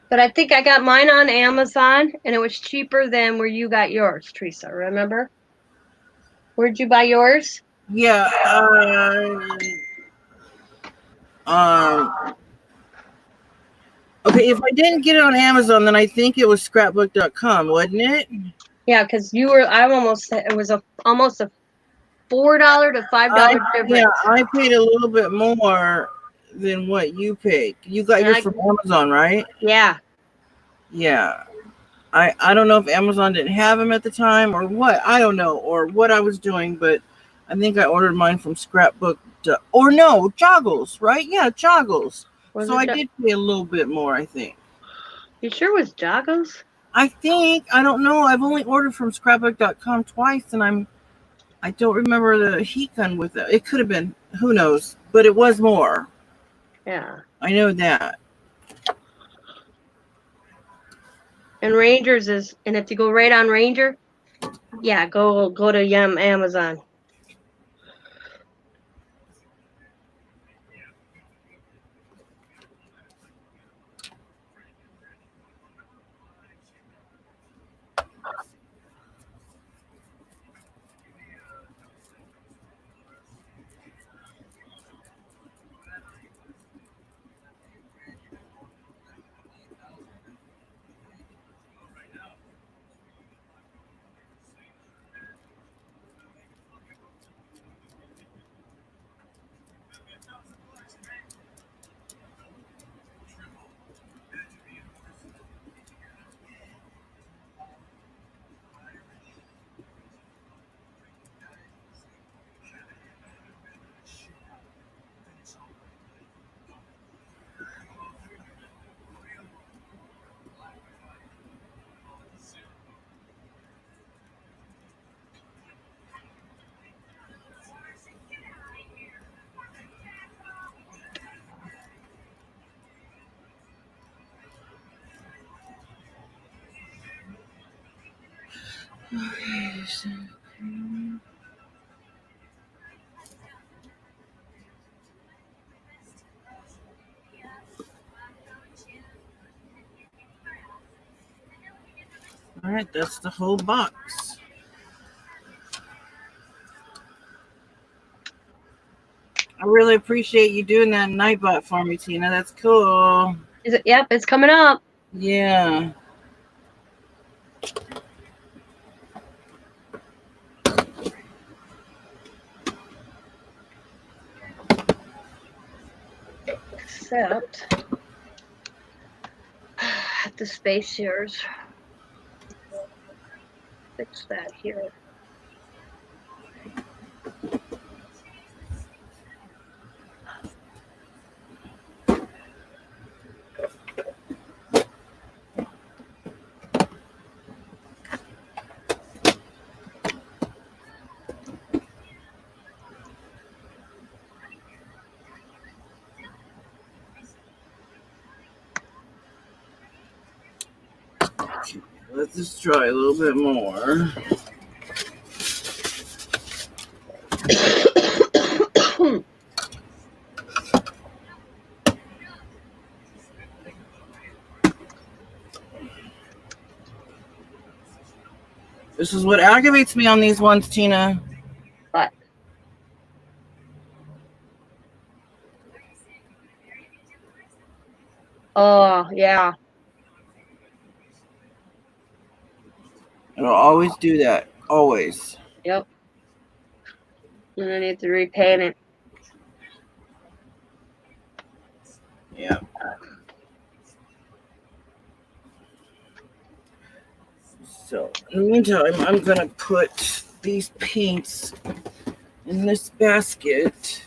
But I think I got mine on Amazon, and it was cheaper than where you got yours, Teresa. Remember? Where'd you buy yours? Yeah. Okay, if I didn't get it on Amazon, then I think it was scrapbook.com, wasn't it? Yeah, because you were. I almost. It was almost a $4 to $5 difference. I paid a little bit more than what you paid. You got yours from Amazon, right? Yeah. Yeah. I don't know if Amazon didn't have them at the time or what. I don't know, or what I was doing, but I think I ordered mine from Scrapbook. Or no, Joggles, right? Yeah, Joggles. So I did pay a little bit more, I think. You sure it was Joggles? I think. I don't know. I've only ordered from scrapbook.com twice, and I don't remember the heat gun with it. It could have been. Who knows? But it was more. Yeah. I know that. And Rangers is, and if you go right on Ranger, yeah, go to Amazon. All right, that's the whole box. I really appreciate you doing that Nightbot for me, Tina. That's cool. Is it? Yep, it's coming up. Yeah. Except the space here's fix that here. Let's just try a little bit more. This is what aggravates me on these ones, Tina. What? Oh, yeah. It'll always do that. Always. Yep. And I need to repaint it. Yeah. So, in the meantime, I'm going to put these paints in this basket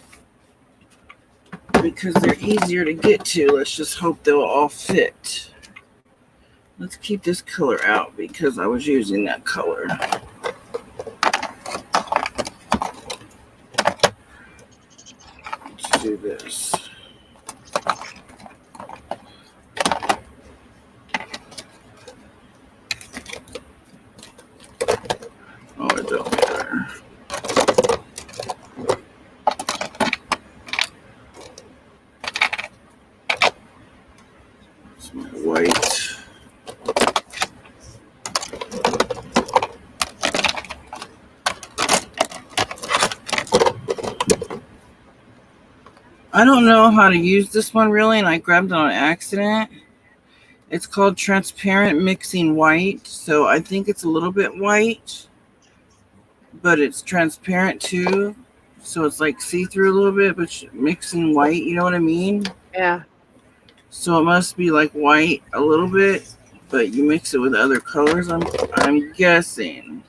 because they're easier to get to. Let's just hope they'll all fit. Let's keep this color out because I was using that color. Let's do this. Oh, it don't matter. It's my white. I don't know how to use this one really, and I grabbed it on accident. It's called Transparent Mixing White, so I think it's a little bit white, but it's transparent too. So it's like see-through a little bit, but mixing white, you know what I mean? Yeah. So it must be like white a little bit, but you mix it with other colors, I'm guessing.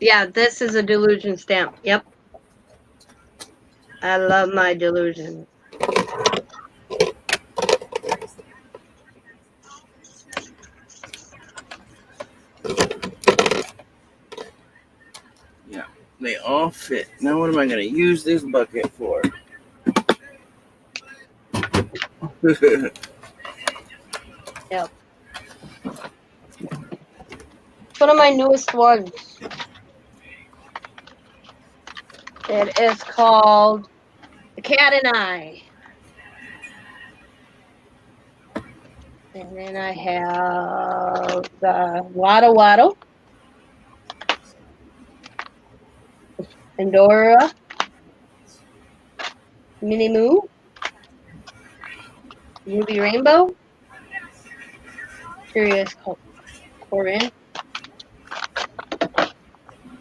Yeah, this is a delusion stamp. Yep. I love my delusion. Yeah, they all fit. Now what am I going to use this bucket for? Yep. One of my newest ones. It is called The Cat and I. And then I have the Wado Wado, Pandora, Mini Moo, Ruby Rainbow, Curious Corin.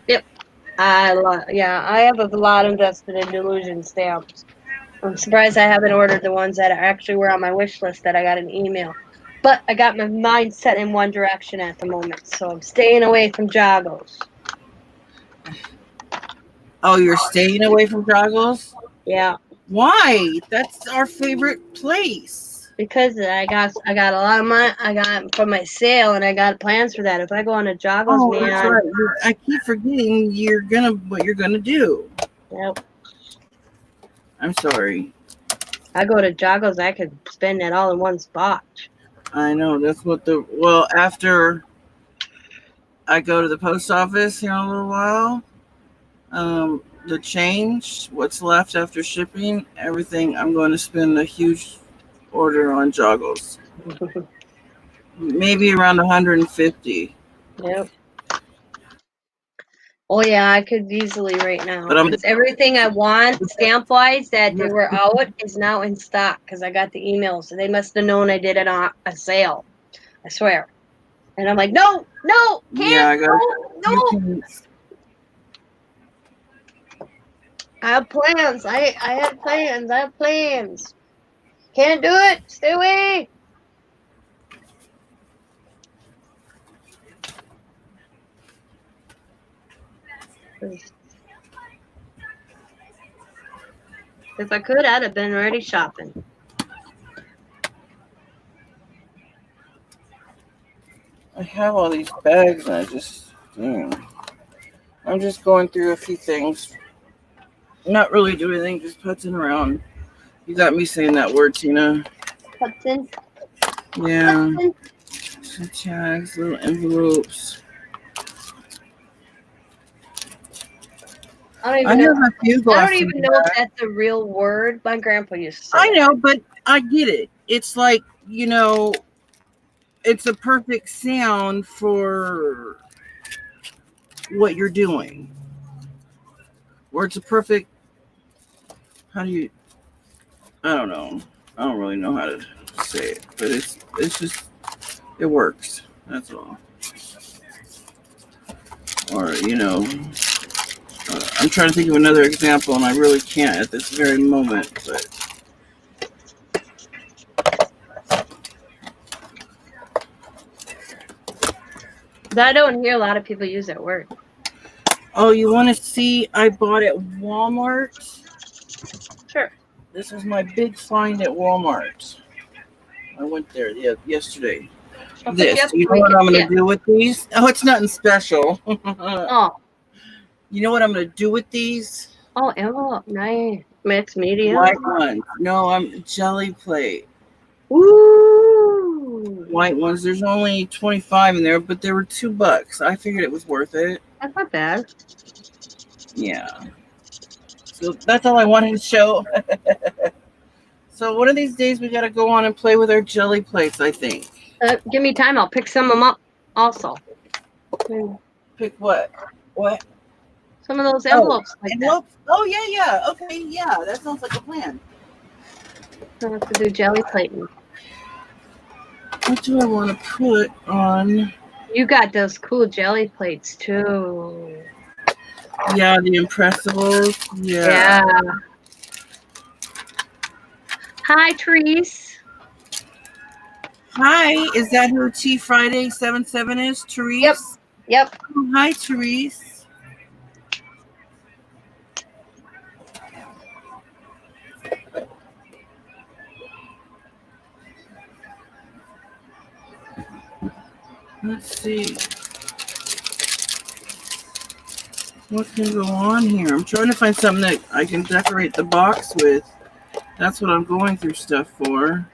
Yep. I have a lot invested in delusion stamps. I'm surprised I haven't ordered the ones that actually were on my wish list that I got an email. But I got my mind set in one direction at the moment, so I'm staying away from joggles. Oh, you're staying away from Joggles? Yeah. Why? That's our favorite place. Because I got a lot of money I got from my sale, and I got plans for that. If I go on a joggles, Oh, man, that's right. I keep forgetting what you're gonna do. yep. I'm sorry. I go to joggles, I could spend it all in one spot. I know that's what after I go to the post office here in a little while, the change, what's left after shipping, everything, I'm going to spend a huge order on Joggles. Maybe around 150. Yep. Oh yeah, I could easily right now. But Because everything I want stamp wise that they were out is now in stock because I got the emails. So they must have known I did it on a sale. I swear. And I'm like, no, can't, yeah, I got no. I have plans. I have plans. I have plans. Can't do it. Stay away. If I could, I'd have been already shopping. I have all these bags and I'm just going through a few things. Not really doing anything, just putzing around. You got me saying that word, Tina. Hudson. Yeah. Some tags, little envelopes. I don't even know bags. if that's a real word. My grandpa used to say I know, but I get it. It's like, it's a perfect sound for what you're doing. Or it's a perfect, I don't know. I don't really know how to say it, but it's just, it works. That's all. Or, I'm trying to think of another example, and I really can't at this very moment, but. I don't hear a lot of people use that word. Oh, you want to see? I bought at Walmart. Sure. This was my big find at Walmart. I went there yesterday. This. You know what I'm going to do with these? Oh, it's nothing special. Oh. You know what I'm going to do with these? Oh, envelope. Nice. Mixed media. White ones. No, I'm jelly plate. Ooh. White ones. There's only 25 in there, but they were $2. I figured it was worth it. That's not bad. Yeah. So that's all I wanted to show. So one of these days we got to go on and play with our jelly plates, I think. Give me time. I'll pick some of them up also. Pick what? What? Some of those envelopes like envelopes? Oh, yeah. Okay, yeah. That sounds like a plan. that. I have to do jelly plating. What do I want to put on? You got those cool jelly plates too. Yeah, the impressibles. Yeah. Hi, Therese. Hi, is that who T Friday 77 is? Therese? Yep. Oh, hi, Therese. Let's see. What can go on here? I'm trying to find something that I can decorate the box with. That's what I'm going through stuff for.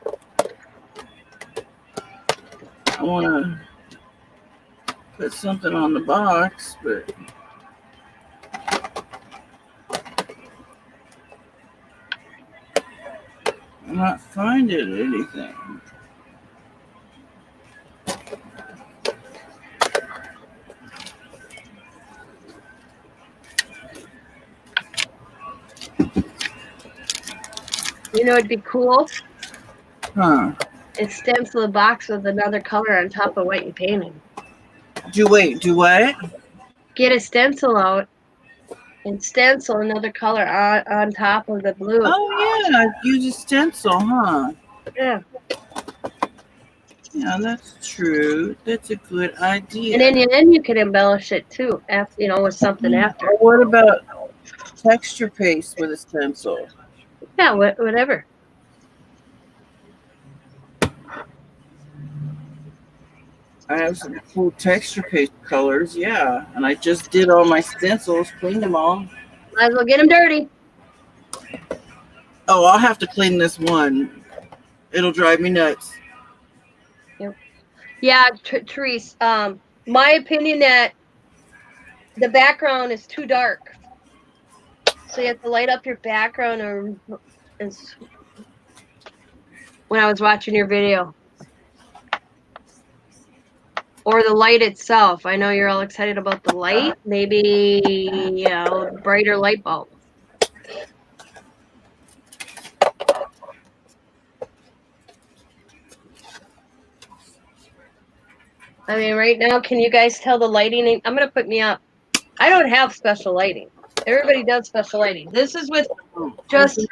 I want to put something on the box, but I'm not finding anything. You know, it'd be cool. Huh. It stencil the box with another color on top of what you painted. Do what? Get a stencil out and stencil another color on top of the blue. Oh, yeah. Use a stencil, huh? Yeah. Yeah, that's true. That's a good idea. And then you can embellish it too, after with something after. Or what about texture paste with a stencil? Yeah, whatever. I have some cool texture paste colors, yeah. And I just did all my stencils, cleaned them all. Might as well get them dirty. Oh, I'll have to clean this one. It'll drive me nuts. Yep. Yeah, Therese. My opinion that the background is too dark, so you have to light up your background. When I was watching your video, or the light itself. I know you're all excited about the light. Maybe a brighter light bulb. I mean, right now, can you guys tell the lighting? I'm going to put me up. I don't have special lighting. Everybody does special lighting. This is with just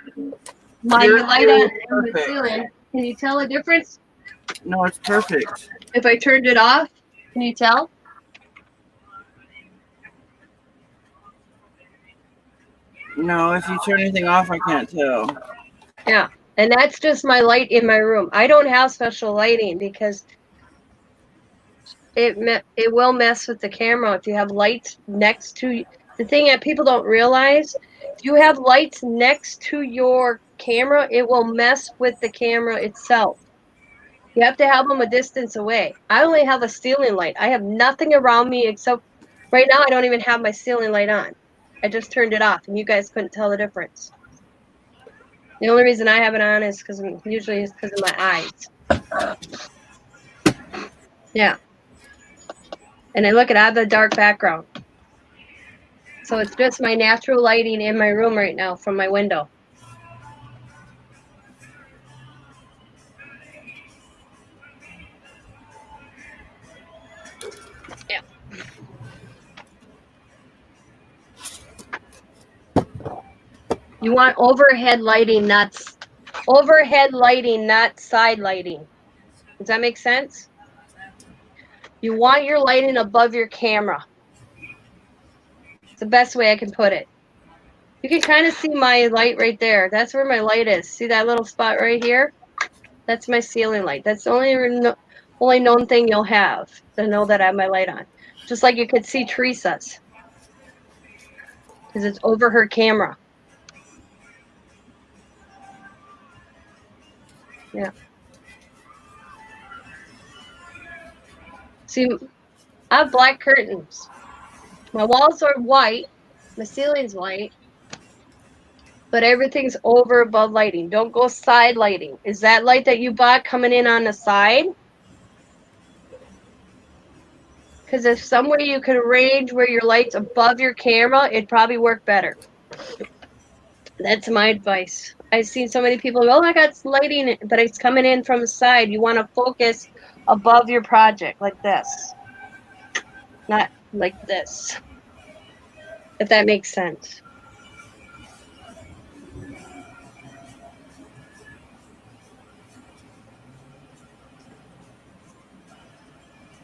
my light on and the ceiling. Can you tell a difference? No, it's perfect. If I turned it off, can you tell? No, if you turn anything off, I can't tell. Yeah, and that's just my light in my room. I don't have special lighting because it will mess with the camera if you have lights next to the thing that people don't realize. If you have lights next to your camera, it will mess with the camera itself. You have to have them a distance away. I only have a ceiling light. I have nothing around me except right now I don't even have my ceiling light on. I just turned it off and you guys couldn't tell the difference. The only reason I have it on is because of my eyes. Yeah. And I look at I have the dark background. So it's just my natural lighting in my room right now from my window. Yeah. You want overhead lighting, not side lighting. Does that make sense? You want your lighting above your camera. It's the best way I can put it. You can kind of see my light right there. That's where my light is. See that little spot right here? That's my ceiling light. That's the only known thing you'll have to know that I have my light on. Just like you could see Teresa's. Because it's over her camera. Yeah. See, I have black curtains. My walls are white. My ceiling's white. But everything's over above lighting. Don't go side lighting. Is that light that you bought coming in on the side? Because if some way you could arrange where your light's above your camera, it'd probably work better. That's my advice. I've seen so many people go, oh, I got lighting, but it's coming in from the side. You want to focus above your project like this, not like this, if that makes sense.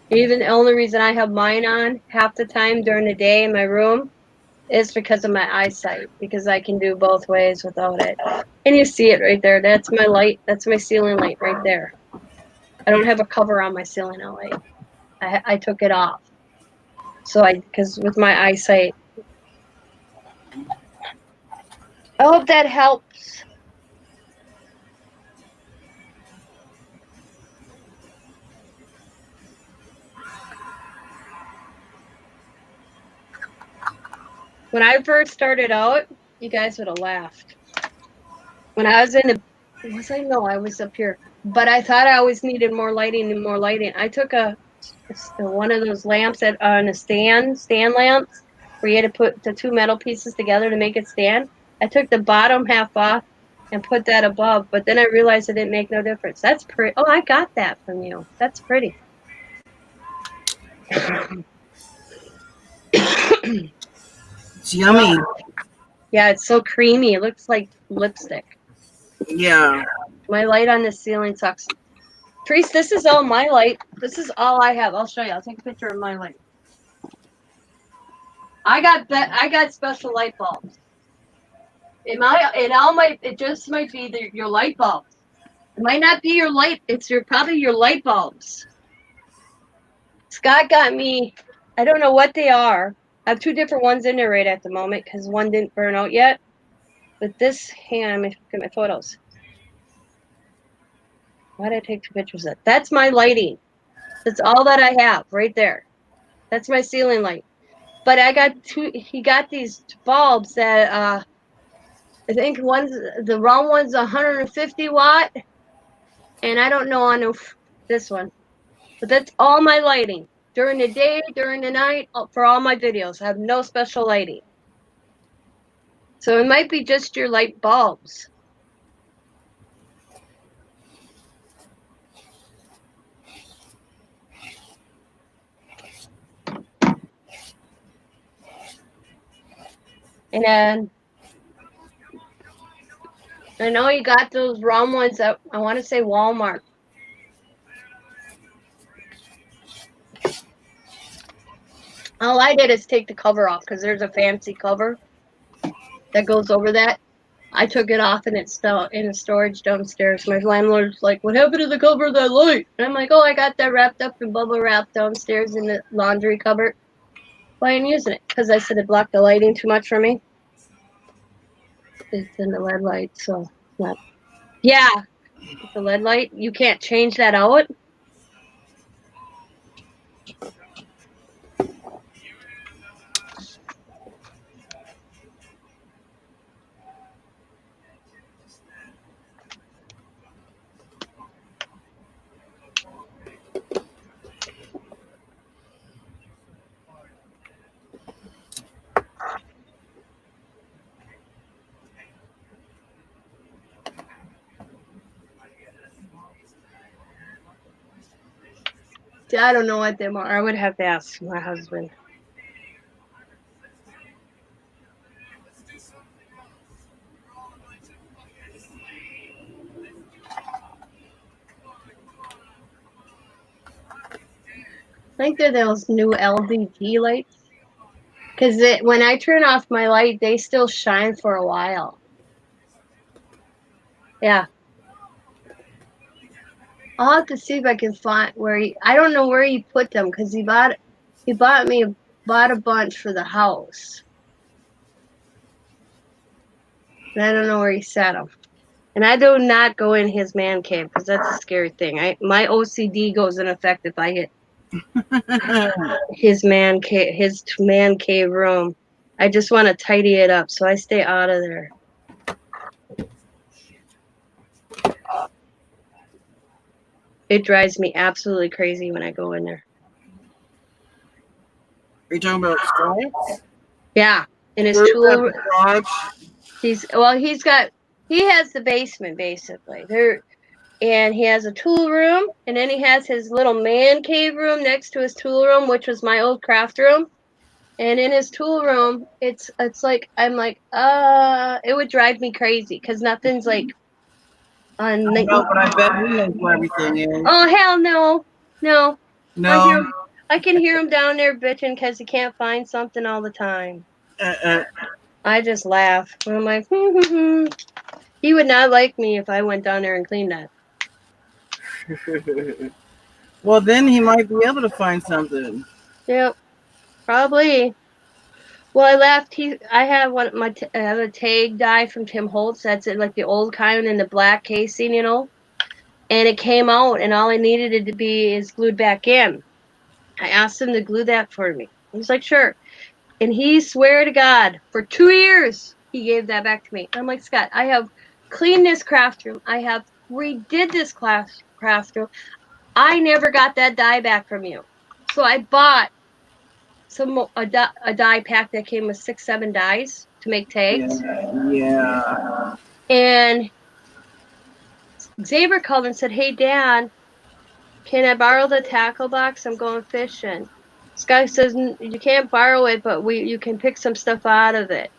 Even the only reason I have mine on half the time during the day in my room is because of my eyesight, because I can do both ways without it. And you see it right there. That's my light. That's my ceiling light right there. I don't have a cover on my ceiling light. I took it off. So because with my eyesight, I hope that helps. When I first started out, you guys would have laughed. When I was in the, was I? No, I was up here. But I thought I always needed more lighting and more lighting. I took one of those lamps on a stand lamps, where you had to put the two metal pieces together to make it stand. I took the bottom half off and put that above, but then I realized it didn't make no difference. That's pretty. Oh, I got that from you. That's pretty. It's yummy. Yeah, it's so creamy. It looks like lipstick. Yeah. My light on the ceiling sucks. Trees, this is all my light. This is all I have. I'll show you. I'll take a picture of my light. I got special light bulbs. It just might be your light bulbs. It might not be your light. It's probably your light bulbs. Scott got me. I don't know what they are. I have two different ones in there right at the moment because one didn't burn out yet. But this, hang on, let me look at my photos. Why did I take two pictures of that? That's my lighting. That's all that I have right there. That's my ceiling light. But he got these bulbs that I think the round one's 150 watt, and I don't know on this one. But that's all my lighting. During the day, during the night, for all my videos. I have no special lighting. So it might be just your light bulbs. And then I know you got those round ones at, I want to say Walmart. All I did is take the cover off because there's a fancy cover that goes over that. I took it off and it's still in the storage downstairs. My landlord's like, what happened to the cover of that light? And I'm like, oh, I got that wrapped up in bubble wrap downstairs in the laundry cupboard. Why ain't using it? Because I said it blocked the lighting too much for me. It's in the LED light, so it's not. Yeah, it's a LED light. You can't change that out. See, I don't know what them are. I would have to ask my husband. I think they're those new LED lights. Because when I turn off my light, they still shine for a while. Yeah. I'll have to see if I can find where I don't know where he put them because he bought a bunch for the house. And I don't know where he set them. And I do not go in his man cave because that's a scary thing. My OCD goes in effect if I hit his man cave room. I just want to tidy it up, so I stay out of there. It drives me absolutely crazy when I go in there. Are you talking about Scott's? Yeah, in his Where's tool. that garage? He has the basement basically there, and he has a tool room, and then he has his little man cave room next to his tool room, which was my old craft room. And in his tool room, it's like I'm like, it would drive me crazy because nothing's like on. I know, but I bet he knows where everything is. Oh hell no, no! I No. hear, I can hear him down there bitching because he can't find something all the time. Uh, I just laugh. I'm like, he would not like me if I went down there and cleaned that. Well, then he might be able to find something. Yep, probably. Well, I left. I have I have a tag die from Tim Holtz. That's it, like the old kind in the black casing, And it came out, and all I needed it to be is glued back in. I asked him to glue that for me. He's like, sure. And he swear to God, for 2 years he gave that back to me. I'm like, Scott, I have cleaned this craft room. I have redid this craft room. I never got that die back from you. So I bought a die pack that came with 6-7 dies to make tags. Yeah. And Xavier called and said, hey, Dad, can I borrow the tackle box? I'm going fishing. Scott says, you can't borrow it, but you can pick some stuff out of it.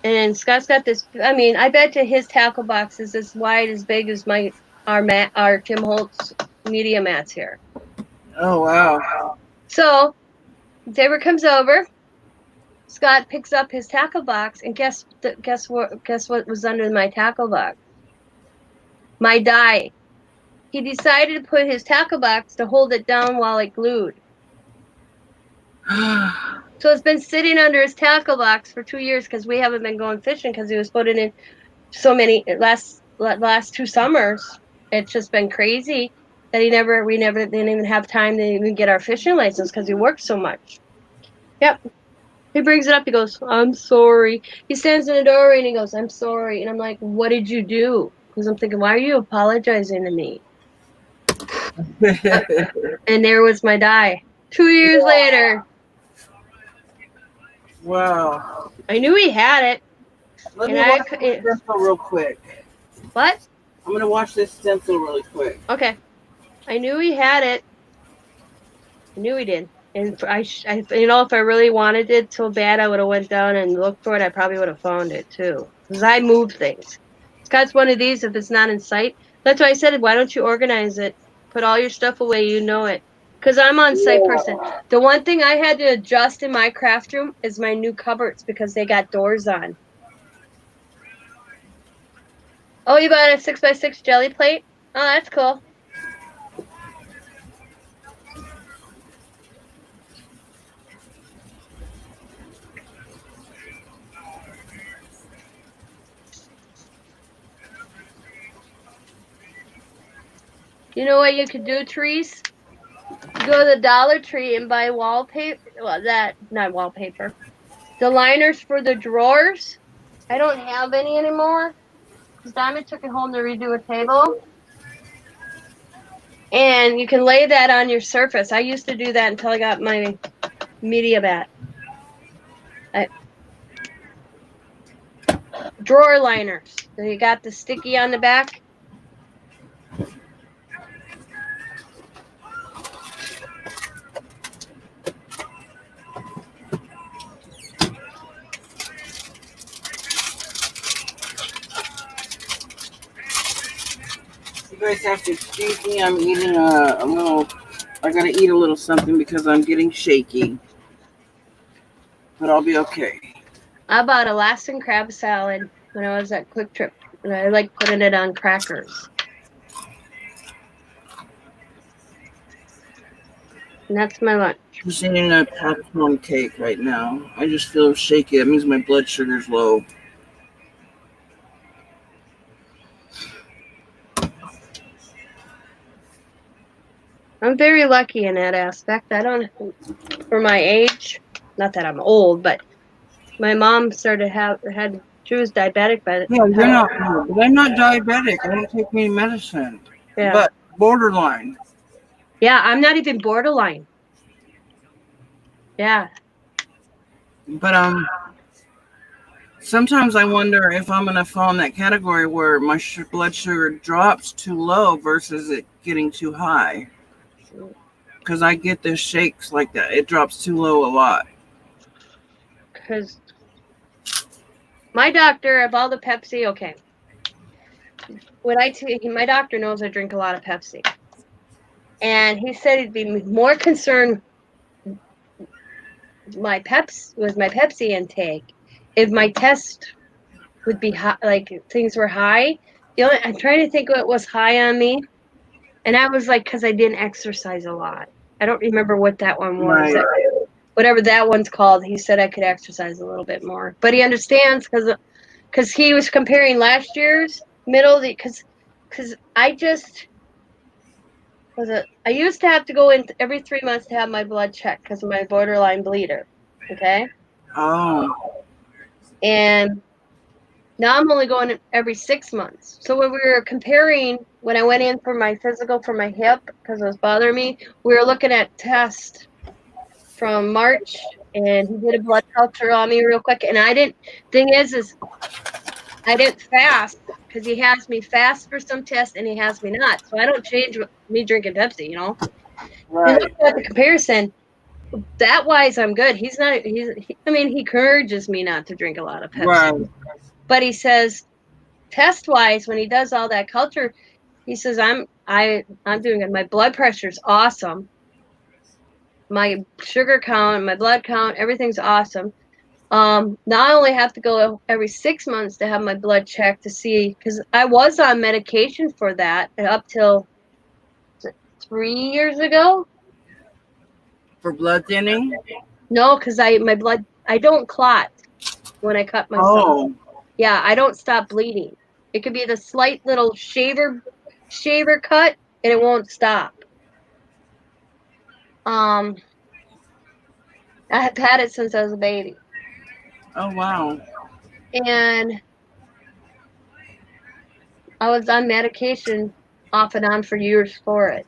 And Scott's got this, I mean, I bet you his tackle box is as wide, as big as our Tim Holtz media mats here. Oh, wow. So Xavier comes over. Scott picks up his tackle box, and guess what was under my tackle box? My die. He decided to put his tackle box to hold it down while it glued. So it's been sitting under his tackle box for 2 years because we haven't been going fishing because he was putting in so many last 2 summers. It's just been crazy that we never didn't even have time to even get our fishing license because he worked so much. Yep. He brings it up. He goes, I'm sorry. He stands in the doorway and he goes, I'm sorry. And I'm like, what did you do? Because I'm thinking, why are you apologizing to me? And there was my die. 2 years later. Wow. I knew he had it. Let me watch this stencil real quick. What? I'm going to watch this stencil really quick. Okay. I knew he had it. I knew he did. And if I really wanted it so bad, I would have went down and looked for it. I probably would have found it too, because I move things. Scott's one of these. If it's not in sight, that's why I said, why don't you organize it? Put all your stuff away. You know it. Because I'm on site person. The one thing I had to adjust in my craft room is my new cupboards because they got doors on. Oh, you bought a 6x6 jelly plate? Oh, that's cool. You know what you could do, Therese? Go to the Dollar Tree and buy wallpaper. Well, not wallpaper. The liners for the drawers. I don't have any anymore because Diamond took it home to redo a table. And you can lay that on your surface. I used to do that until I got my media bat. Drawer liners. So you got the sticky on the back. You guys have to excuse me. I'm eating a little. I gotta eat a little something because I'm getting shaky. But I'll be okay. I bought Alaskan crab salad when I was at Quick Trip, and I like putting it on crackers. And that's my lunch. I'm just eating a popcorn cake right now. I just feel shaky. That means my blood sugar's low. I'm very lucky in that aspect. I don't, for my age, not that I'm old, but my mom she was diabetic by the Yeah, you're not old, but I'm not diabetic. I don't take any medicine. Yeah. But borderline. Yeah, I'm not even borderline. Yeah. But sometimes I wonder if I'm gonna fall in that category where my blood sugar drops too low versus it getting too high. Because I get the shakes like that. It drops too low a lot. Because my doctor, of all the Pepsi, okay. My doctor knows I drink a lot of Pepsi. And he said he'd be more concerned with my Pepsi intake if my test would be high, like things were high. I'm trying to think what was high on me. And I was like, because I didn't exercise a lot. I don't remember what that one was. Right. Whatever that one's called, he said I could exercise a little bit more. But he understands because he was comparing last year's because I just I used to have to go in every 3 months to have my blood checked because of my borderline bleeder. Okay. Oh. And now I'm only going every 6 months. So when we were comparing, when I went in for my physical for my hip because it was bothering me, we were looking at tests from March, and he did a blood culture on me real quick. And thing is I didn't fast because he has me fast for some tests and he has me not. So I don't change me drinking Pepsi, you know. You Right. look at the comparison. That wise, I'm good. I mean, he encourages me not to drink a lot of Pepsi. Right. But he says, test wise, when he does all that culture, he says, I'm doing it. My blood pressure's awesome. My sugar count, my blood count, everything's awesome. Now I only have to go every 6 months to have my blood checked to see, because I was on medication for that up till 3 years ago. For blood thinning? No, because I don't clot when I cut myself. Oh. Yeah, I don't stop bleeding. It could be the slight little shaver cut, and it won't stop. I have had it since I was a baby. Oh, wow. And I was on medication off and on for years for it.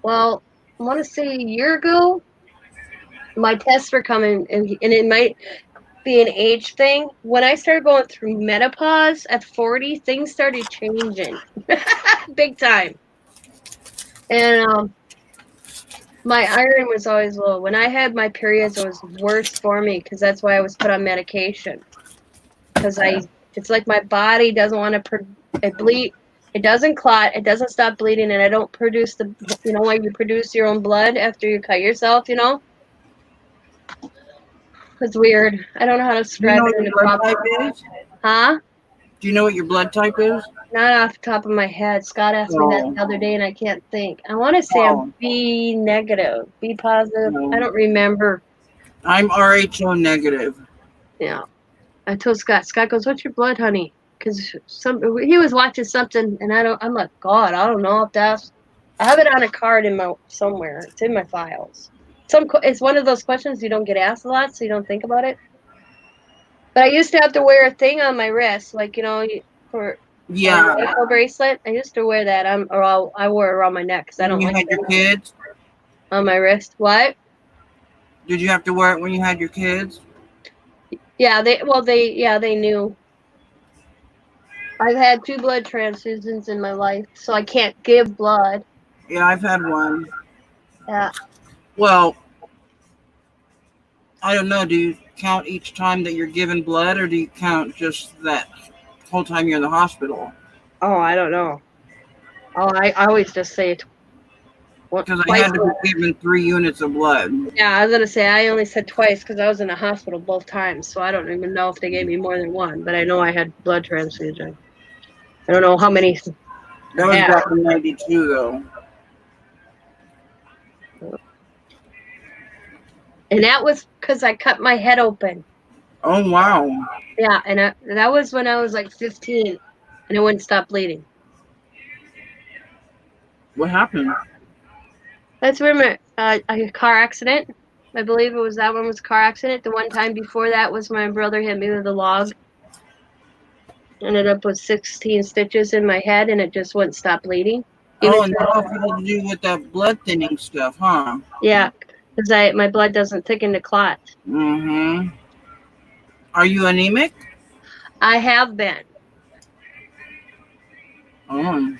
Well, I want to say a year ago, my tests were coming, and it might be an age thing. When I started going through menopause at 40, things started changing big time. And my iron was always low. When I had my periods, it was worse for me because that's why I was put on medication. Because it's like my body doesn't want to bleed. It doesn't clot. It doesn't stop bleeding, and I don't produce when you produce your own blood after you cut yourself. It's weird. I don't know how to Do you describe know it what in your the blood proper. type is? Huh? Do you know what your blood type is? Not off the top of my head. Scott asked me that the other day, and I can't think. I want to say I'm B negative, B positive. No. I don't remember. I'm RHO negative. Yeah. I told Scott. Scott goes, "What's your blood, honey?" Because he was watching something, and I'm like, God, I don't know if that's. I have it on a card somewhere. It's in my files. It's one of those questions you don't get asked a lot, so you don't think about it. But I used to have to wear a thing on my wrist, like for Yeah. an ankle bracelet. I used to wear that. I wore it around my neck because I don't When you like had your kids? on my wrist. What? Did you have to wear it when you had your kids? Yeah, they knew. I've had 2 blood transfusions in my life, so I can't give blood. Yeah, I've had one. Yeah. Well, I don't know. Do you count each time that you're given blood, or do you count just that whole time you're in the hospital? Oh, I don't know. Oh, I always just say it Because I twice. had to be given 3 units of blood. Yeah, I was gonna say I only said twice because I was in the hospital both times, so I don't even know if they gave me more than one. But I know I had blood transfusion. I don't know how many. That was back in '92, though. And that was because I cut my head open. Oh, wow. Yeah, and that was when I was like 15, and it wouldn't stop bleeding. What happened? That's remember a car accident. I believe that one was a car accident. The one time before that was my brother hit me with a log. Ended up with 16 stitches in my head, and it just wouldn't stop bleeding. Oh, and that had to do with that blood thinning stuff, huh? Yeah, because my blood doesn't thicken to clot. Mm-hmm. Are you anemic? I have been. Oh.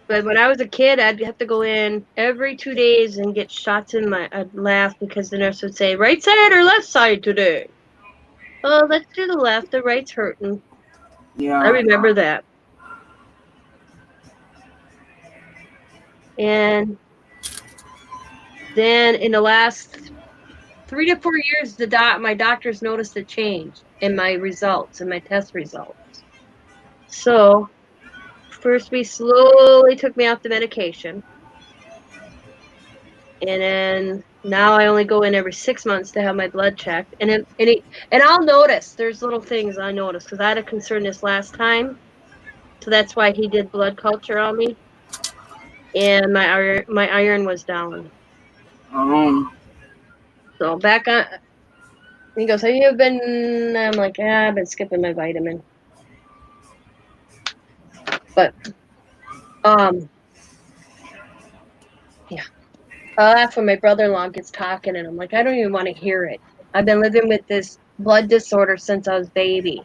But when I was a kid, I'd have to go in every 2 days and get shots in my. I'd laugh because the nurse would say, "Right side or left side today?" Oh, let's do the left. The right's hurting. Yeah. I remember that. And then in the last 3 to 4 years, my doctors noticed a change in my results, in my test results. So first, we slowly took me off the medication. And then now I only go in every 6 months to have my blood checked. And I'll notice there's little things I notice because I had a concern this last time. So that's why he did blood culture on me. And my iron was down. Oh. So back on. He goes, "Have you been?" I'm like, "Yeah, I've been skipping my vitamin." But yeah. That's when my brother-in-law gets talking, and I'm like, I don't even want to hear it. I've been living with this blood disorder since I was baby.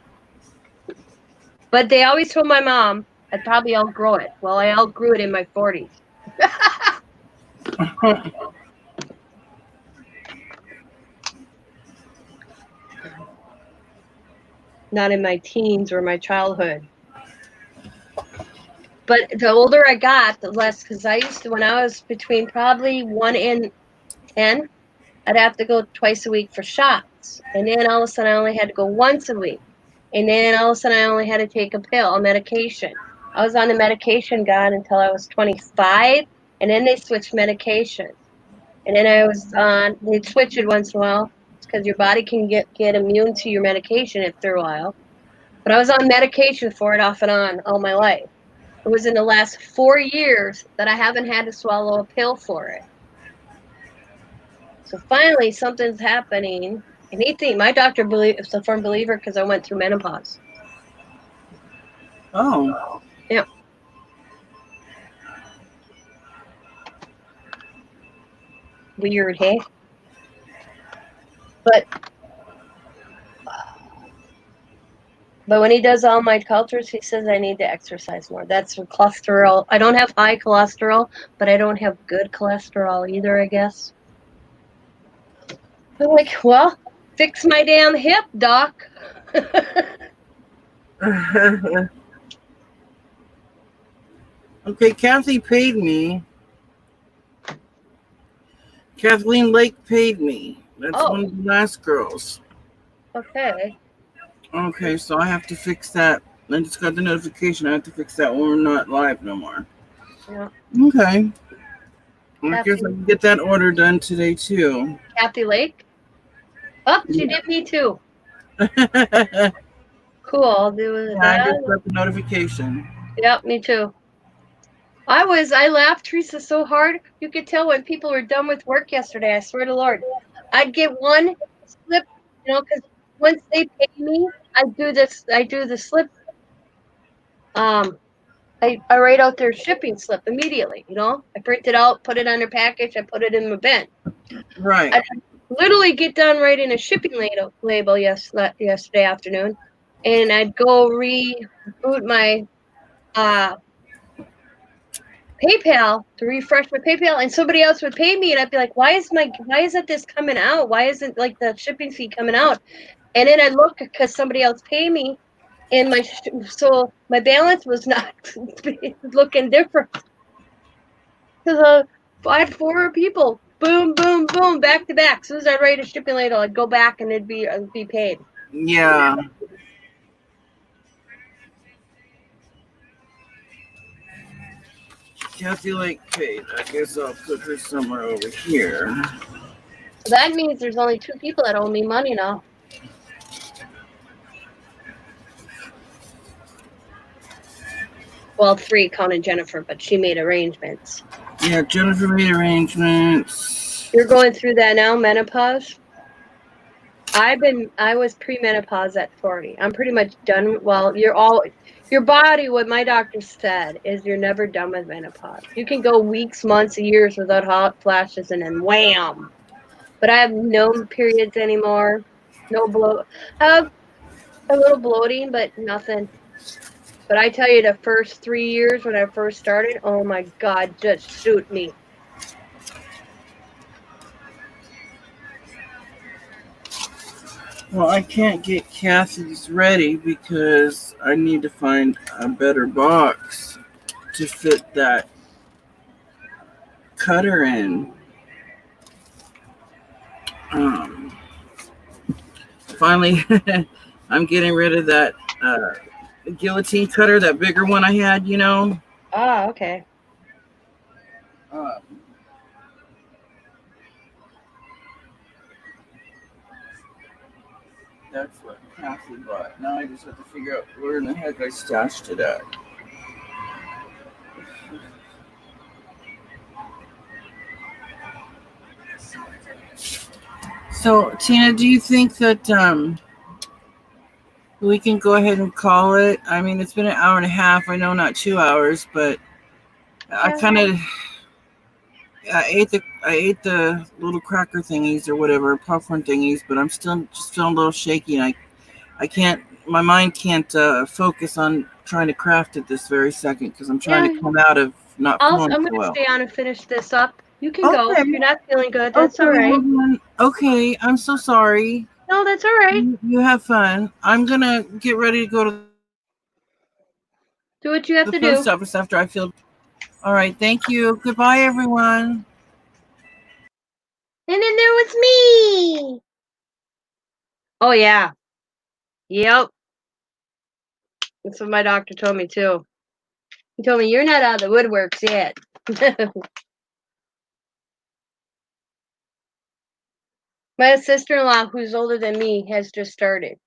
But they always told my mom I'd probably outgrow it. Well, I outgrew it in my 40s. Not in my teens or my childhood. But the older I got, the less, because I used to, when I was between probably 1 and 10, I'd have to go twice a week for shots. And then all of a sudden I only had to go once a week. And then all of a sudden I only had to take a pill, a medication. I was on the medication, God, until I was 25. And then they switched medication. And then they'd switch it once in a while because your body can get immune to your medication after a while. But I was on medication for it off and on all my life. It was in the last 4 years that I haven't had to swallow a pill for it. So finally, something's happening. And my doctor is a firm believer because I went through menopause. Oh. Yeah. Weird, hey? But when he does all my cultures, he says I need to exercise more. That's for cholesterol. I don't have high cholesterol, but I don't have good cholesterol either, I guess. I'm like, well, fix my damn hip, doc. Okay, Kathy paid me. Kathleen Lake paid me. That's one of the last girls. Okay. Okay, so I have to fix that. I just got the notification. I have to fix that when we're not live no more. Yeah. Okay. I guess I can get that order done today too. Kathy Lake? Oh, she did me too. Cool. I'll do that. I just got the notification. Yep, me too. I laughed, Teresa, so hard. You could tell when people were done with work yesterday. I swear to Lord. I'd get one slip, because once they pay me, I do the slip. I write out their shipping slip immediately, I print it out, put it on their package, I put it in my bin. Right. I literally get done writing a shipping label yesterday afternoon, and I'd go reboot my PayPal to refresh my PayPal, and somebody else would pay me, and I'd be like, why isn't this coming out? Why isn't like the shipping fee coming out? And then I look because somebody else paid me, and so my balance was not looking different. Because I had 4 people, boom, boom, boom, back to back. As soon as I write a shipping label, I'd go back and it'd be paid. Yeah. Kathy Lake paid. I guess I'll put her somewhere over here. So that means there's only 2 people that owe me money now. Well, 3 counting Jennifer, but she made arrangements. Yeah, Jennifer made arrangements. You're going through that now, menopause? I was premenopause at 40. I'm pretty much done. Well, Your body, what my doctor said, is you're never done with menopause. You can go weeks, months, years without hot flashes, and then wham. But I have no periods anymore. No bloat. I have a little bloating, but nothing. But I tell you, the first 3 years when I first started, oh my God, just shoot me. Well, I can't get Kathy's ready because I need to find a better box to fit that cutter in. Um, Finally, I'm getting rid of that guillotine cutter, that bigger one I had, you know. Ah, okay. Uh, that's what Kathy bought. Now I just have to figure out where in the heck I stashed it at. So, Tina, do you think that we can go ahead and call it? I mean, it's been an hour and a half. I know not 2 hours, but I Yeah. kind of I ate the little cracker thingies or whatever popcorn thingies, but I'm still just feeling a little shaky. And I can't. My mind can't focus on trying to craft it this very second because I'm trying Yeah. to come out of not feeling I'm so gonna well. stay on and finish this up. You can go Okay. if you're not feeling good. That's all Okay. right. Well then. Okay. I'm so sorry. No, that's all right. You have fun. I'm gonna get ready to go to the post office after I feel. Do what you have to All do. right. Thank you. Goodbye, everyone. And then there was me. Oh yeah. Yep. That's what my doctor told me too. He told me you're not out of the woodworks yet. My sister-in-law, who's older than me, has just started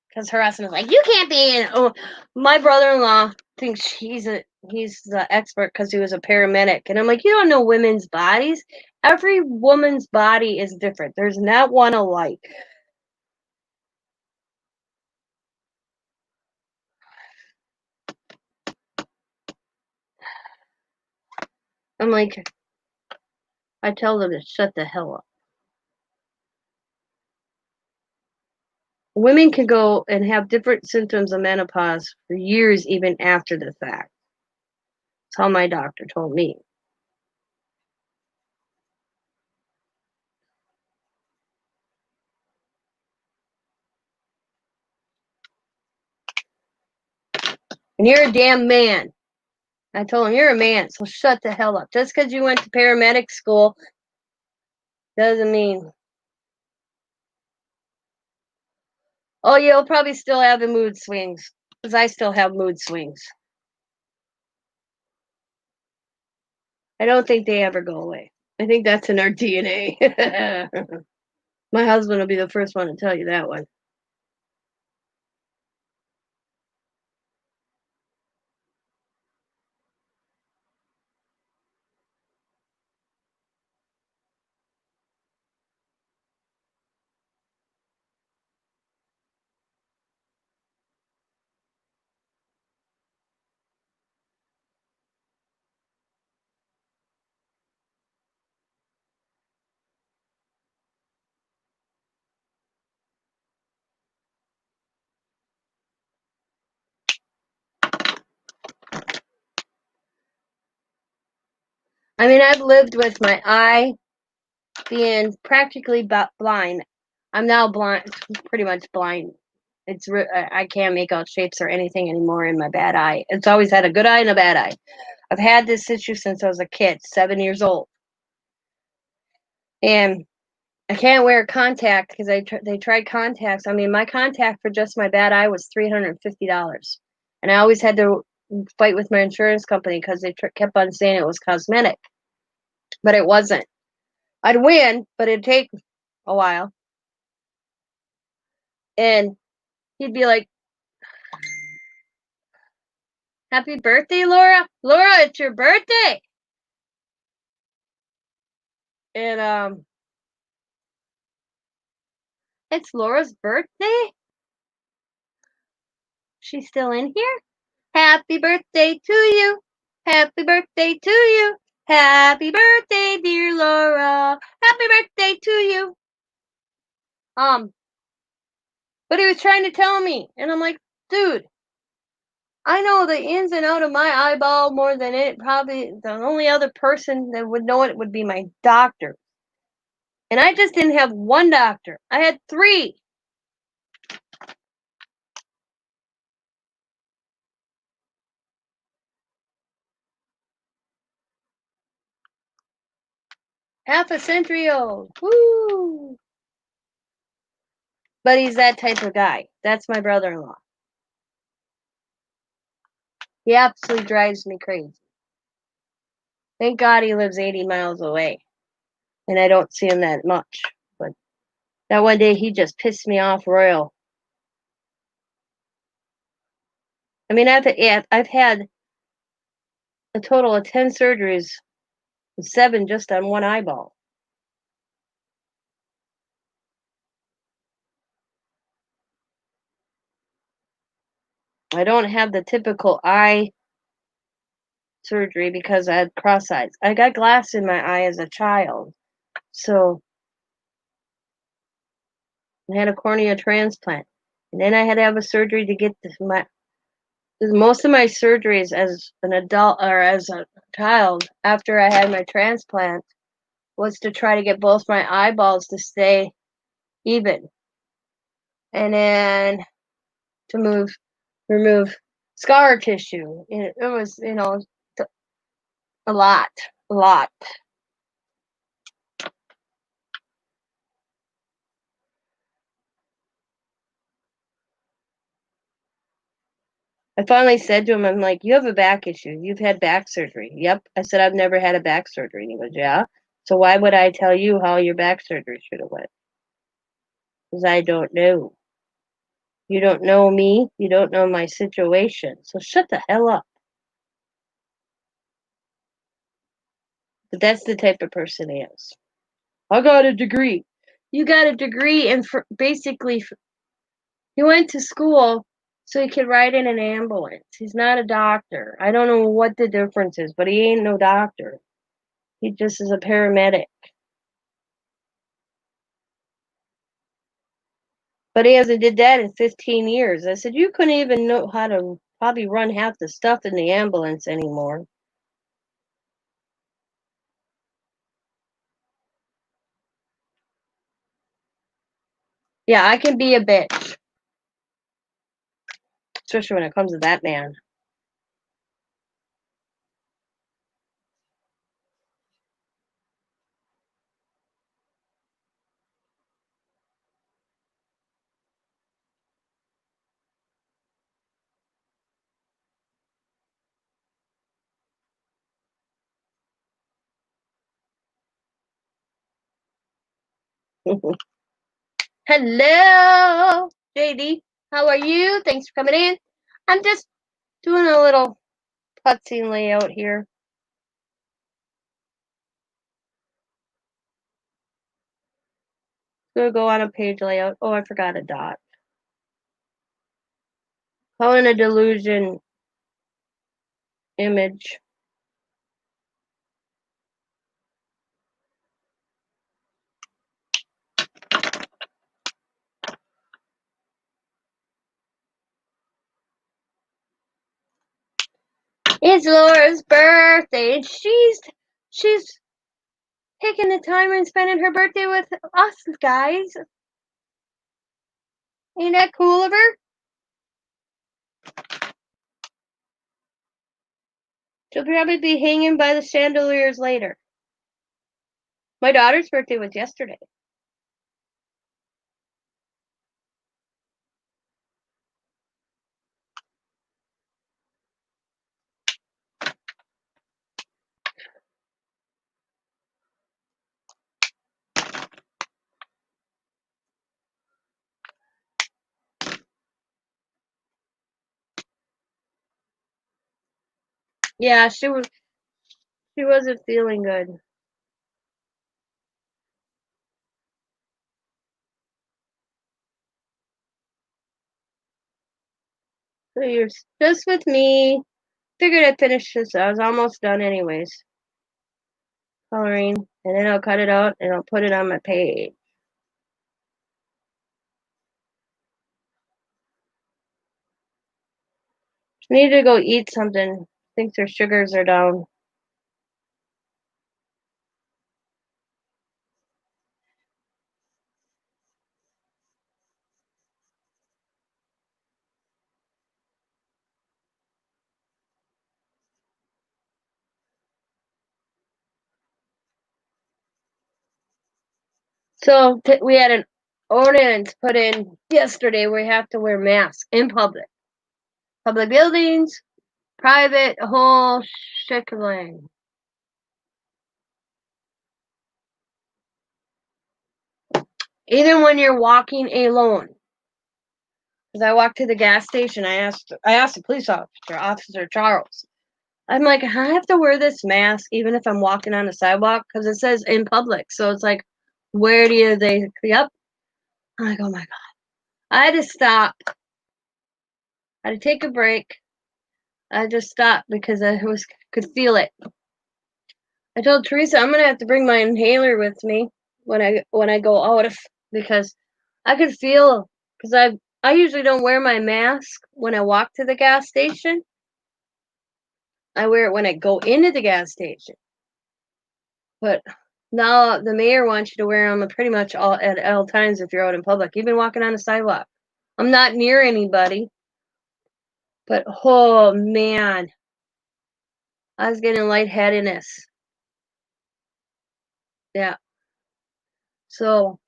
because her husband was like, "You can't be in." Oh, my brother-in-law thinks he's the expert because he was a paramedic, and I'm like, "You don't know women's bodies. Every woman's body is different. There's not one alike." I'm like, I tell them to shut the hell up. Women can go and have different symptoms of menopause for years, even after the fact. That's how my doctor told me. And you're a damn man. I told him, you're a man, so shut the hell up. Just because you went to paramedic school doesn't mean. Oh, you'll probably still have the mood swings. Because I still have mood swings. I don't think they ever go away. I think that's in our DNA. My husband will be the first one to tell you that one. I mean, I've lived with my eye being practically blind. I'm now blind, pretty much blind. I can't make out shapes or anything anymore in my bad eye. It's always had a good eye and a bad eye. I've had this issue since I was a kid, 7 years old, and I can't wear contact because they tried contacts. I mean, my contact for just my bad eye was $350, and I always had to fight with my insurance company because they kept on saying it was cosmetic, but it wasn't. I'd win, but it'd take a while, and he'd be like, "Happy birthday, Laura! Laura, it's your birthday!" And it's Laura's birthday. She's still in here? Happy birthday to you. Happy birthday to you. Happy birthday, dear Laura. Happy birthday to you. But he was trying to tell me, and I'm like, dude, I know the ins and out of my eyeball more than it. Probably the only other person that would know it would be my doctor. And I just didn't have one doctor. I had 3. Half a century old. Woo! But he's that type of guy. That's my brother-in-law. He absolutely drives me crazy. Thank God he lives 80 miles away. And I don't see him that much. But that one day he just pissed me off royal. I mean, I've had a total of 10 surgeries, 7 just on one eyeball. I don't have the typical eye surgery because I had cross eyes. I got glass in my eye as a child. So I had a cornea transplant. And then I had to have a surgery to get most of my surgeries as an adult or as a child after I had my transplant was to try to get both my eyeballs to stay even. And then to remove scar tissue. It was, a lot, a lot. I finally said to him, I'm like, you have a back issue. You've had back surgery. Yep. I said, I've never had a back surgery. And he goes, yeah. So why would I tell you how your back surgery should have went? Because I don't know. You don't know me. You don't know my situation. So shut the hell up. But that's the type of person he is. I got a degree. You got a degree, and basically, he went to school so he could ride in an ambulance. He's not a doctor. I don't know what the difference is, but he ain't no doctor. He just is a paramedic. But he hasn't did that in 15 years. I said, you couldn't even know how to probably run half the stuff in the ambulance anymore. Yeah, I can be a bitch. Especially when it comes to that man. Hello, JD. How are you? Thanks for coming in. I'm just doing a little putzing layout here. Gonna go on a page layout. Oh, I forgot a dot. Calling a delusion image. It's Laura's birthday, and she's taking the time and spending her birthday with us guys. Ain't that cool of her? She'll probably be hanging by the chandeliers later. My daughter's birthday was yesterday. Yeah, she wasn't feeling good. So you're just with me. Figured I'd finish this. I was almost done anyways. Coloring. And then I'll cut it out and I'll put it on my page. Need to go eat something. Think their sugars are down. So we had an ordinance put in yesterday where we have to wear masks in public buildings, private, a whole shikling. Even when you're walking alone. Because I walked to the gas station, I asked the police officer, Officer Charles. I'm like, I have to wear this mask even if I'm walking on the sidewalk because it says in public. So it's like, where do they? Yep. I'm like, oh my god. I had to stop. I had to take a break. I just stopped because I could feel it. I told Teresa I'm gonna have to bring my inhaler with me when I go out because I could feel because I usually don't wear my mask when I walk to the gas station. I wear it when I go into the gas station. But now the mayor wants you to wear them pretty much at all times if you're out in public, even walking on the sidewalk. I'm not near anybody, but oh man, I was getting lightheadedness. Yeah. So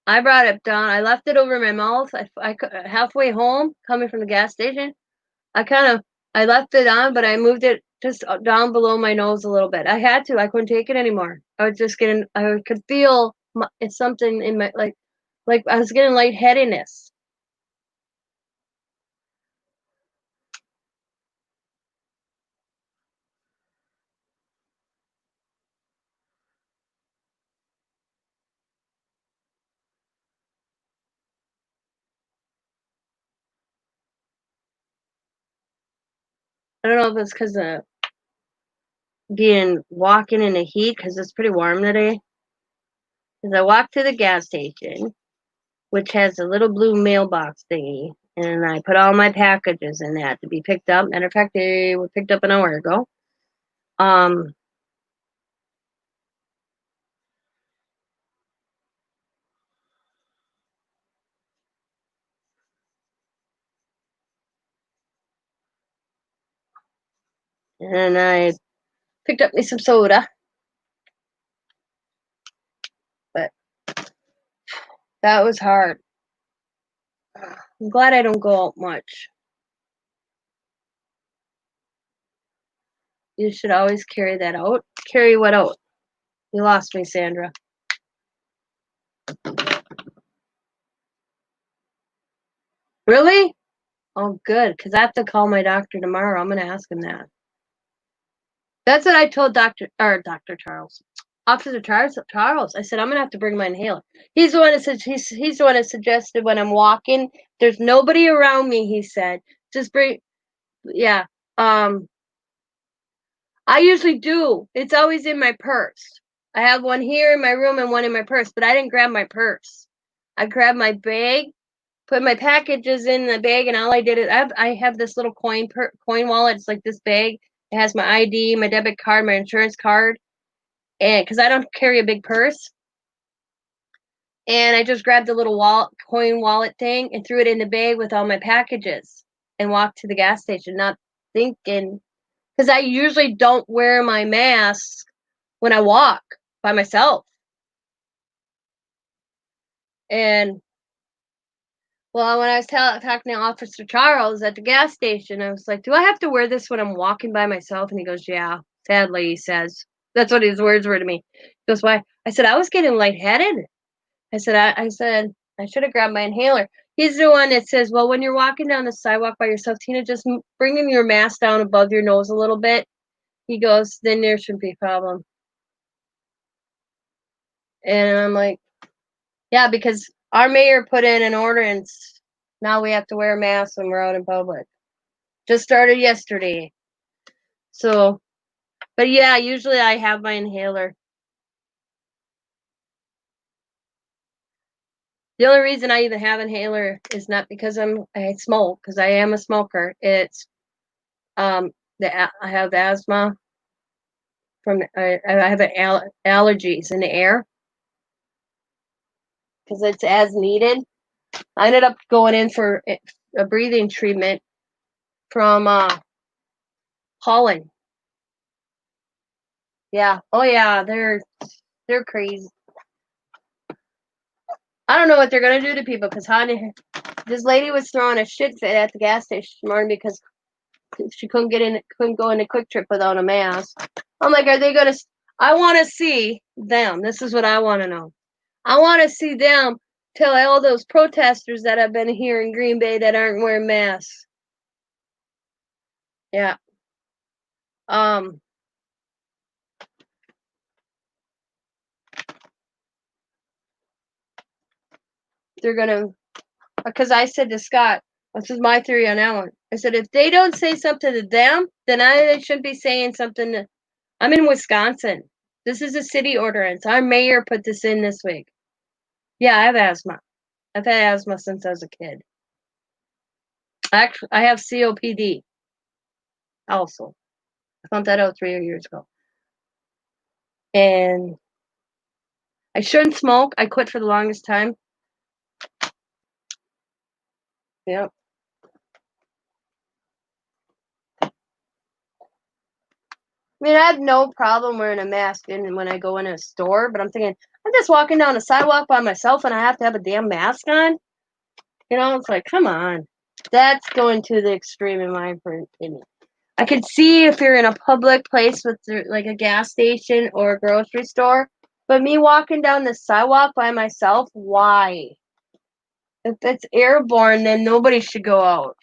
I brought it down. I left it over my mouth. I halfway home, coming from the gas station, I left it on, but I moved it just down below my nose a little bit. I had to. I couldn't take it anymore. I was just getting. I could feel it's something in my like I was getting lightheadedness. I don't know if it's because of being walking in the heat because it's pretty warm today. Because I walked to the gas station, which has a little blue mailbox thingy, and I put all my packages in that to be picked up. Matter of fact, they were picked up an hour ago. Um, and I picked up me some soda, but that was hard. I'm glad I don't go out much. You should always carry that out. Carry what out? You lost me, Sandra. Really? Oh, good, because I have to call my doctor tomorrow. I'm going to ask him that. That's what I told Dr. Charles. Officer Charles. I said I'm gonna have to bring my inhaler. He's the one that said he's the one that suggested when I'm walking. There's nobody around me. He said just bring. Yeah. Um. I usually do. It's always in my purse. I have one here in my room and one in my purse, but I didn't grab my purse. I grabbed my bag, put my packages in the bag, and all I did is I have this little coin wallet. It's like this bag. It has my ID, my debit card, my insurance card, and because I don't carry a big purse, and I just grabbed a little coin wallet thing and threw it in the bag with all my packages and walked to the gas station, not thinking because I usually don't wear my mask when I walk by myself. And well, when I was talking to Officer Charles at the gas station, I was like, "Do I have to wear this when I'm walking by myself?" And he goes, "Yeah." Sadly, he says that's what his words were to me. He goes, "Why?" I said, "I was getting lightheaded." I said, I should have grabbed my inhaler. He's the one that says, well, when you're walking down the sidewalk by yourself, Tina, just bringing your mask down above your nose a little bit. He goes, then there shouldn't be a problem. And I'm like, yeah, because our mayor put in an ordinance. Now we have to wear masks when we're out in public. Just started yesterday. So, but yeah, usually I have my inhaler. The only reason I even have inhaler is not because I smoke, because I am a smoker. It's I have asthma from I have allergies in the air because it's as needed. I ended up going in for a breathing treatment from Holland. Yeah. Oh yeah, they're crazy. I don't know what they're gonna do to people because this lady was throwing a shit fit at the gas station this morning because she couldn't go into Quick Trip without a mask. I'm like, are they gonna? I want to see them. This is what I want to know. I want to see them tell all those protesters that have been here in Green Bay that aren't wearing masks. Yeah. Um. They're gonna, because I said to Scott, this is my theory on that one. I said if they don't say something to them, then they shouldn't be saying something to. I'm in Wisconsin. This is a city ordinance. Our mayor put this in this week. Yeah, I have asthma. I've had asthma since I was a kid. Actually, I have COPD also. I found that out 3 years ago. And I shouldn't smoke. I quit for the longest time. Yep. I mean, I have no problem wearing a mask when I go in a store, but I'm thinking, I'm just walking down the sidewalk by myself and I have to have a damn mask on? You know, it's like, come on. That's going to the extreme in my opinion. I could see if you're in a public place with like a gas station or a grocery store, but me walking down the sidewalk by myself, why? If it's airborne, then nobody should go out.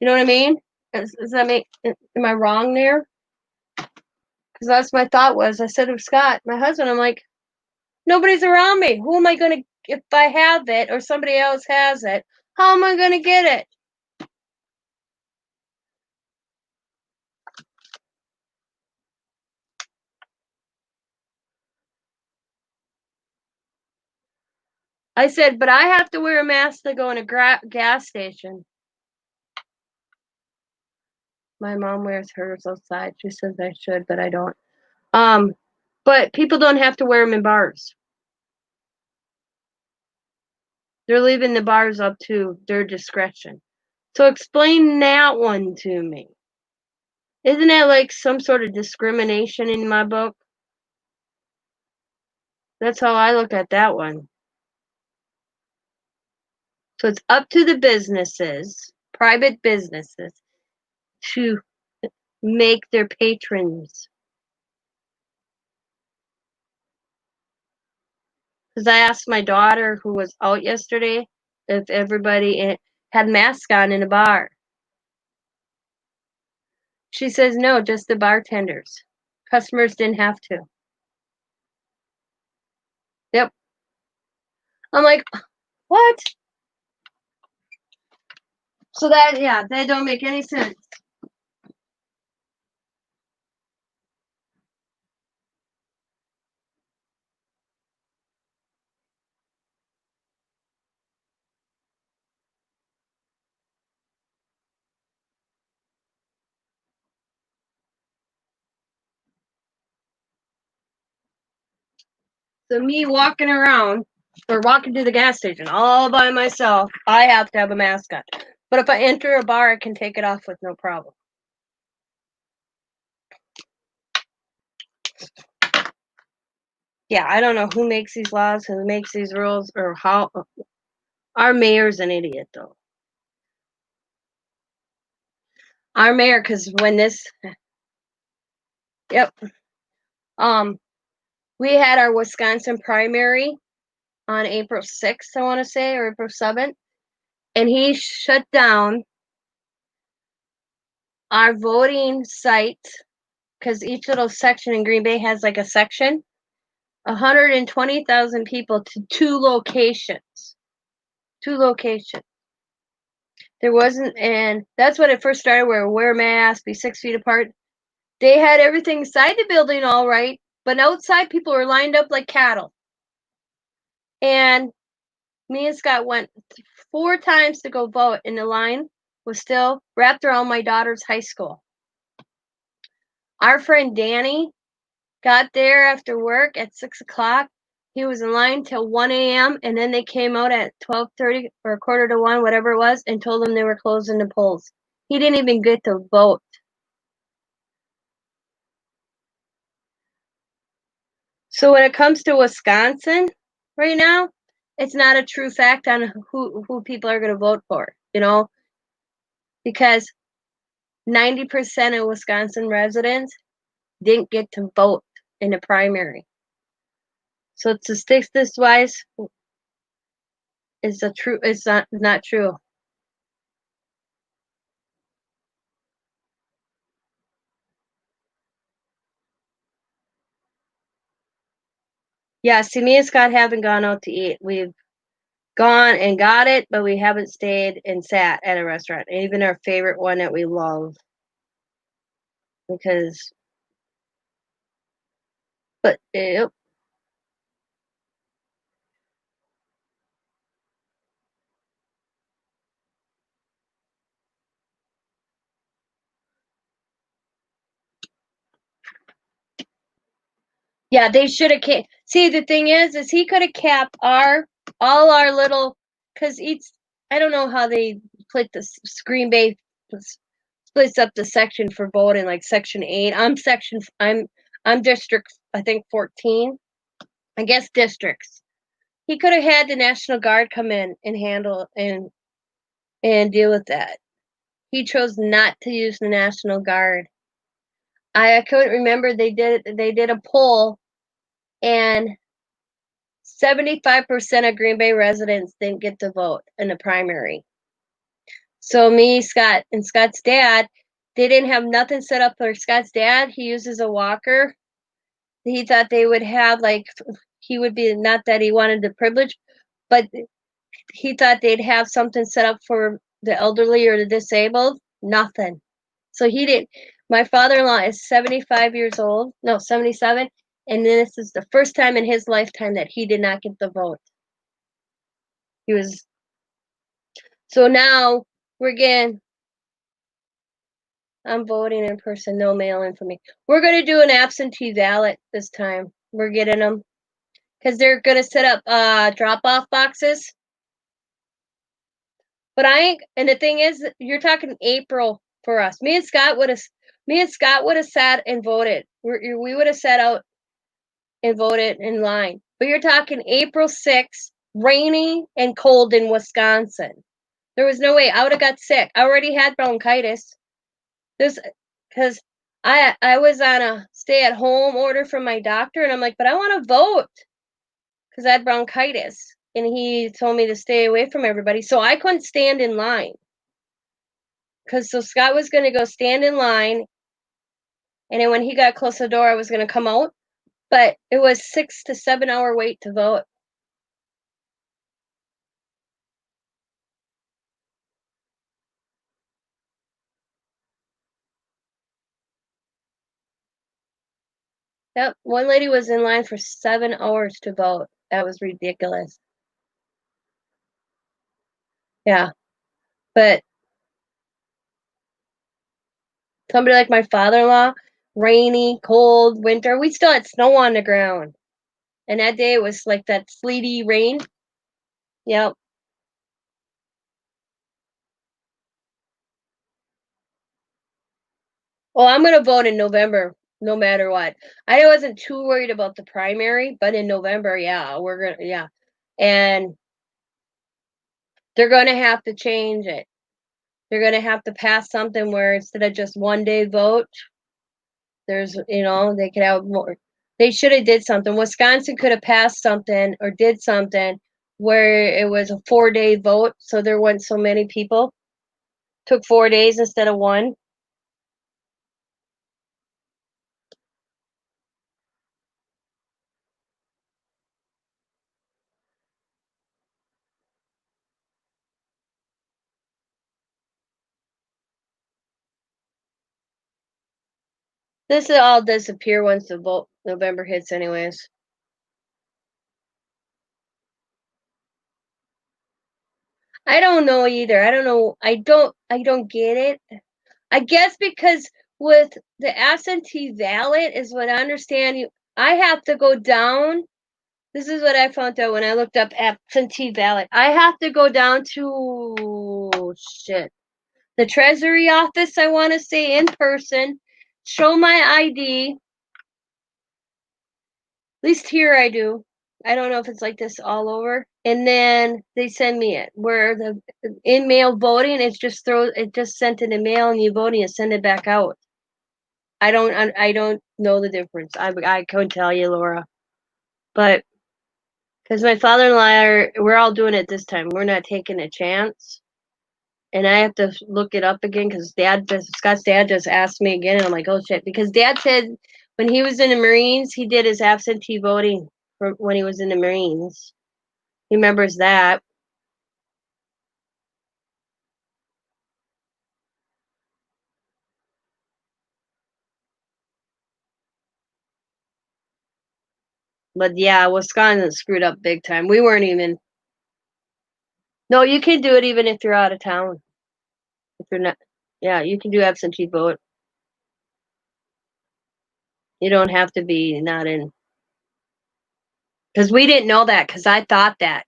You know what I mean? Does that make? Am I wrong there? Because that's my thought was. I said to Scott, my husband, I'm like, nobody's around me. Who am I gonna? If I have it or somebody else has it, how am I gonna get it? I said, but I have to wear a mask to go in a gas station. My mom wears hers outside. She says I should, but I don't. But people don't have to wear them in bars. They're leaving the bars up to their discretion. So explain that one to me. Isn't that like some sort of discrimination in my book? That's how I look at that one. So it's up to the businesses, private businesses, to make their patrons. Because I asked my daughter who was out yesterday if everybody had masks on in a bar. She says no, just the bartenders. Customers didn't have to. Yep. I'm like, what? So that don't make any sense. So me walking around or walking to the gas station all by myself, I have to have a mask on. But if I enter a bar, I can take it off with no problem. Yeah, I don't know who makes these laws, who makes these rules, or how. Our mayor's an idiot, though. Our mayor, because when this, yep, we had our Wisconsin primary on April 6th, I want to say, or April 7th, and he shut down our voting site because each little section in Green Bay has like a section. 120,000 people to two locations. There wasn't, and that's when it first started where wear masks, be 6 feet apart. They had everything inside the building all right, but outside people were lined up like cattle. And me and Scott went 4 times to go vote, and the line was still wrapped around my daughter's high school. Our friend Danny got there after work at 6 o'clock. He was in line till 1 a.m. and then they came out at 12:30 or 1:45, whatever it was, and told him they were closing the polls. He didn't even get to vote. So when it comes to Wisconsin right now, it's not a true fact on who people are going to vote for, because 90% of Wisconsin residents didn't get to vote in the primary. So statistics wise, it's not true. Yeah, see, me and Scott haven't gone out to eat. We've gone and got it, but we haven't stayed and sat at a restaurant, even our favorite one that we love. Because, but yeah, they should have kept. See, the thing is he could have kept all our little, because each, I don't know how they split the Green Bay splits up the section for voting, like section 8. I'm district, I think 14. I guess districts. He could have had the National Guard come in and handle and deal with that. He chose not to use the National Guard. I couldn't remember they did a poll, and 75% of Green Bay residents didn't get to vote in the primary. So me, Scott, and Scott's dad, they didn't have nothing set up for Scott's dad. He uses a walker. He thought they would have, like, he would be, not that he wanted the privilege, but he thought they'd have something set up for the elderly or the disabled. Nothing. So he didn't. My father-in-law is 75 years old. No, 77. And this is the first time in his lifetime that he did not get the vote. He was. So now we're getting. I'm voting in person, no mail-in for me. We're going to do an absentee ballot this time. We're getting them because they're going to set up drop-off boxes. But and the thing is, you're talking April for us. Me and Scott would have sat and voted. We would have sat out and voted in line. But you're talking April 6th, rainy and cold in Wisconsin. There was no way. I would have got sick. I already had bronchitis. This because I was on a stay-at-home order from my doctor, and I'm like, but I want to vote because I had bronchitis, and he told me to stay away from everybody, so I couldn't stand in line. So Scott was going to go stand in line, and then when he got close to the door, I was going to come out, but it was 6 to 7 hour wait to vote. Yep, one lady was in line for 7 hours to vote. That was ridiculous. Yeah, but somebody like my father-in-law, rainy, cold, winter, we still had snow on the ground. And that day it was like that sleety rain. Yep. Well, I'm gonna vote in November, no matter what. I wasn't too worried about the primary, but in November, yeah, yeah. And they're gonna have to change it. They're gonna have to pass something where instead of just 1 day vote, there's, they could have more. They should have did something. Wisconsin could have passed something or did something where it was a 4 day vote, so there weren't so many people. Took 4 days instead of one. This will all disappear once the vote November hits, anyways. I don't know either. I don't know. I don't get it. I guess because with the absentee ballot is what I understand. I have to go down. This is what I found out when I looked up absentee ballot. I have to go down to the Treasury office. I want to say in person, show my ID. At least here I do. I don't know if it's like this all over. And then they send me it. Where the in mail voting, it just sent in the mail and you vote and you send it back out. I don't know the difference. I couldn't tell you, Laura. But because my father-in-law we're all doing it this time. We're not taking a chance. And I have to look it up again because Scott's dad just asked me again, and I'm like, oh shit, because Dad said when he was in the Marines, he did his absentee voting from when he was in the Marines. He remembers that. But yeah, Wisconsin screwed up big time. We weren't even. No, you can do it even if you're out of town. If you're not, yeah, you can do absentee vote. You don't have to be not in. Because we didn't know that. Because I thought that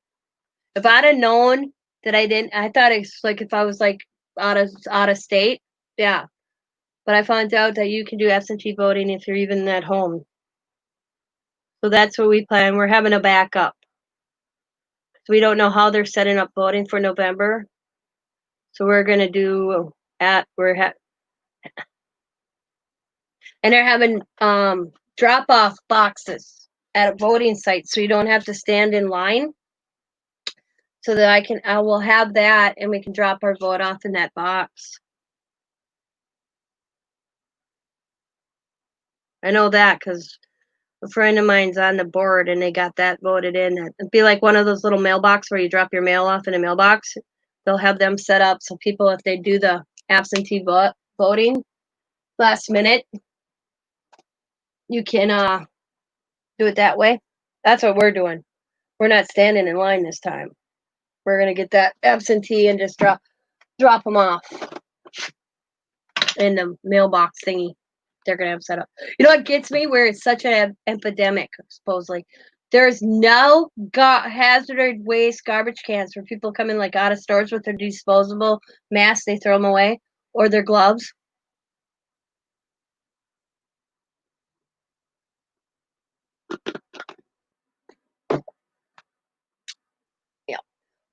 if I'd have known that I didn't, I thought it's like if I was like out of state, yeah. But I found out that you can do absentee voting if you're even at home. So that's what we plan. We're having a backup. So we don't know how they're setting up voting for November. So we're gonna do and they're having drop off boxes at a voting site, so you don't have to stand in line. So that I will have that, and we can drop our vote off in that box. I know that because a friend of mine's on the board, and they got that voted in. It'd be like one of those little mailbox where you drop your mail off in a mailbox. They'll have them set up so people, if they do the absentee voting last minute, you can do it that way. That's what we're doing. We're not standing in line this time. We're gonna get that absentee and just drop them off in the mailbox thingy. They're gonna have set up. You know what gets me? Where it's such an epidemic, supposedly. There's no hazardous waste garbage cans for people coming like out of stores with their disposable masks. They throw them away or their gloves. Yeah.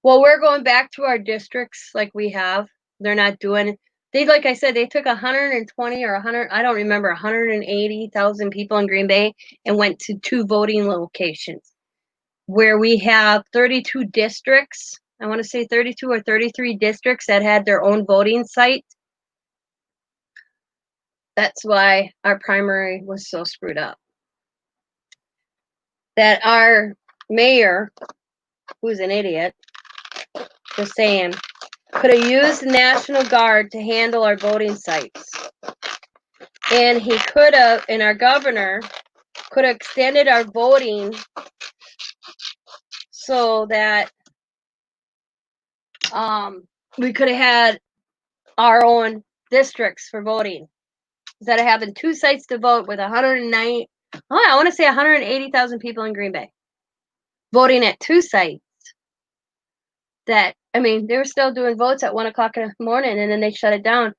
Well, we're going back to our districts like we have. They're not doing. They like I said, they took 120 or 100. I don't remember 180,000 people in Green Bay and went to 2 voting locations where we have 32 districts. I want to say 32 or 33 districts that had their own voting site. That's why our primary was so screwed up. That our mayor, who's an idiot, just saying, could have used the National Guard to handle our voting sites. And he could have, and our governor could have extended our voting so that we could have had our own districts for voting. Instead of having 2 sites to vote with 190, I want to say 180,000 people in Green Bay voting at 2 sites. That, I mean, they were still doing votes at 1:00 in the morning, and then they shut it down.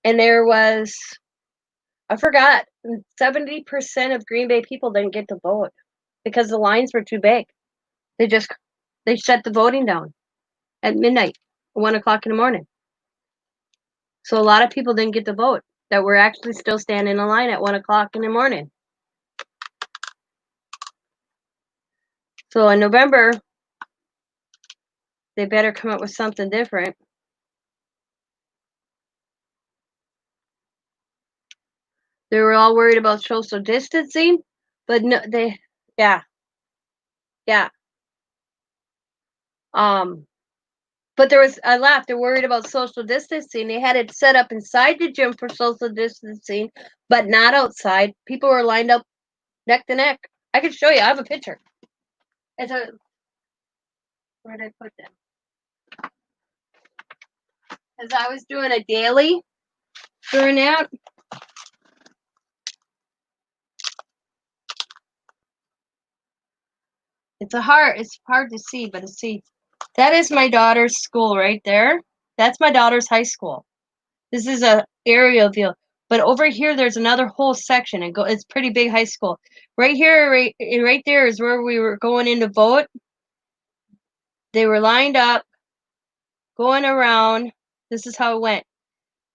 And there was, I forgot, 70% of Green Bay people didn't get to vote because the lines were too big. They shut the voting down at midnight, 1:00 in the morning. So a lot of people didn't get to vote that were actually still standing in line at 1:00 in the morning. So in November, they better come up with something different. They were all worried about social distancing, but no, yeah. Um, But I laughed. They're worried about social distancing. They had it set up inside the gym for social distancing, but not outside. People were lined up neck to neck. I could show you. I have a picture. Where did I put them? As I was doing a daily during that. It's hard to see, but see. That is my daughter's school right there. That's my daughter's high school. This is a aerial view. But over here, there's another whole section. It's pretty big high school. Right here, right there is where we were going in to vote. They were lined up, going around. This is how it went.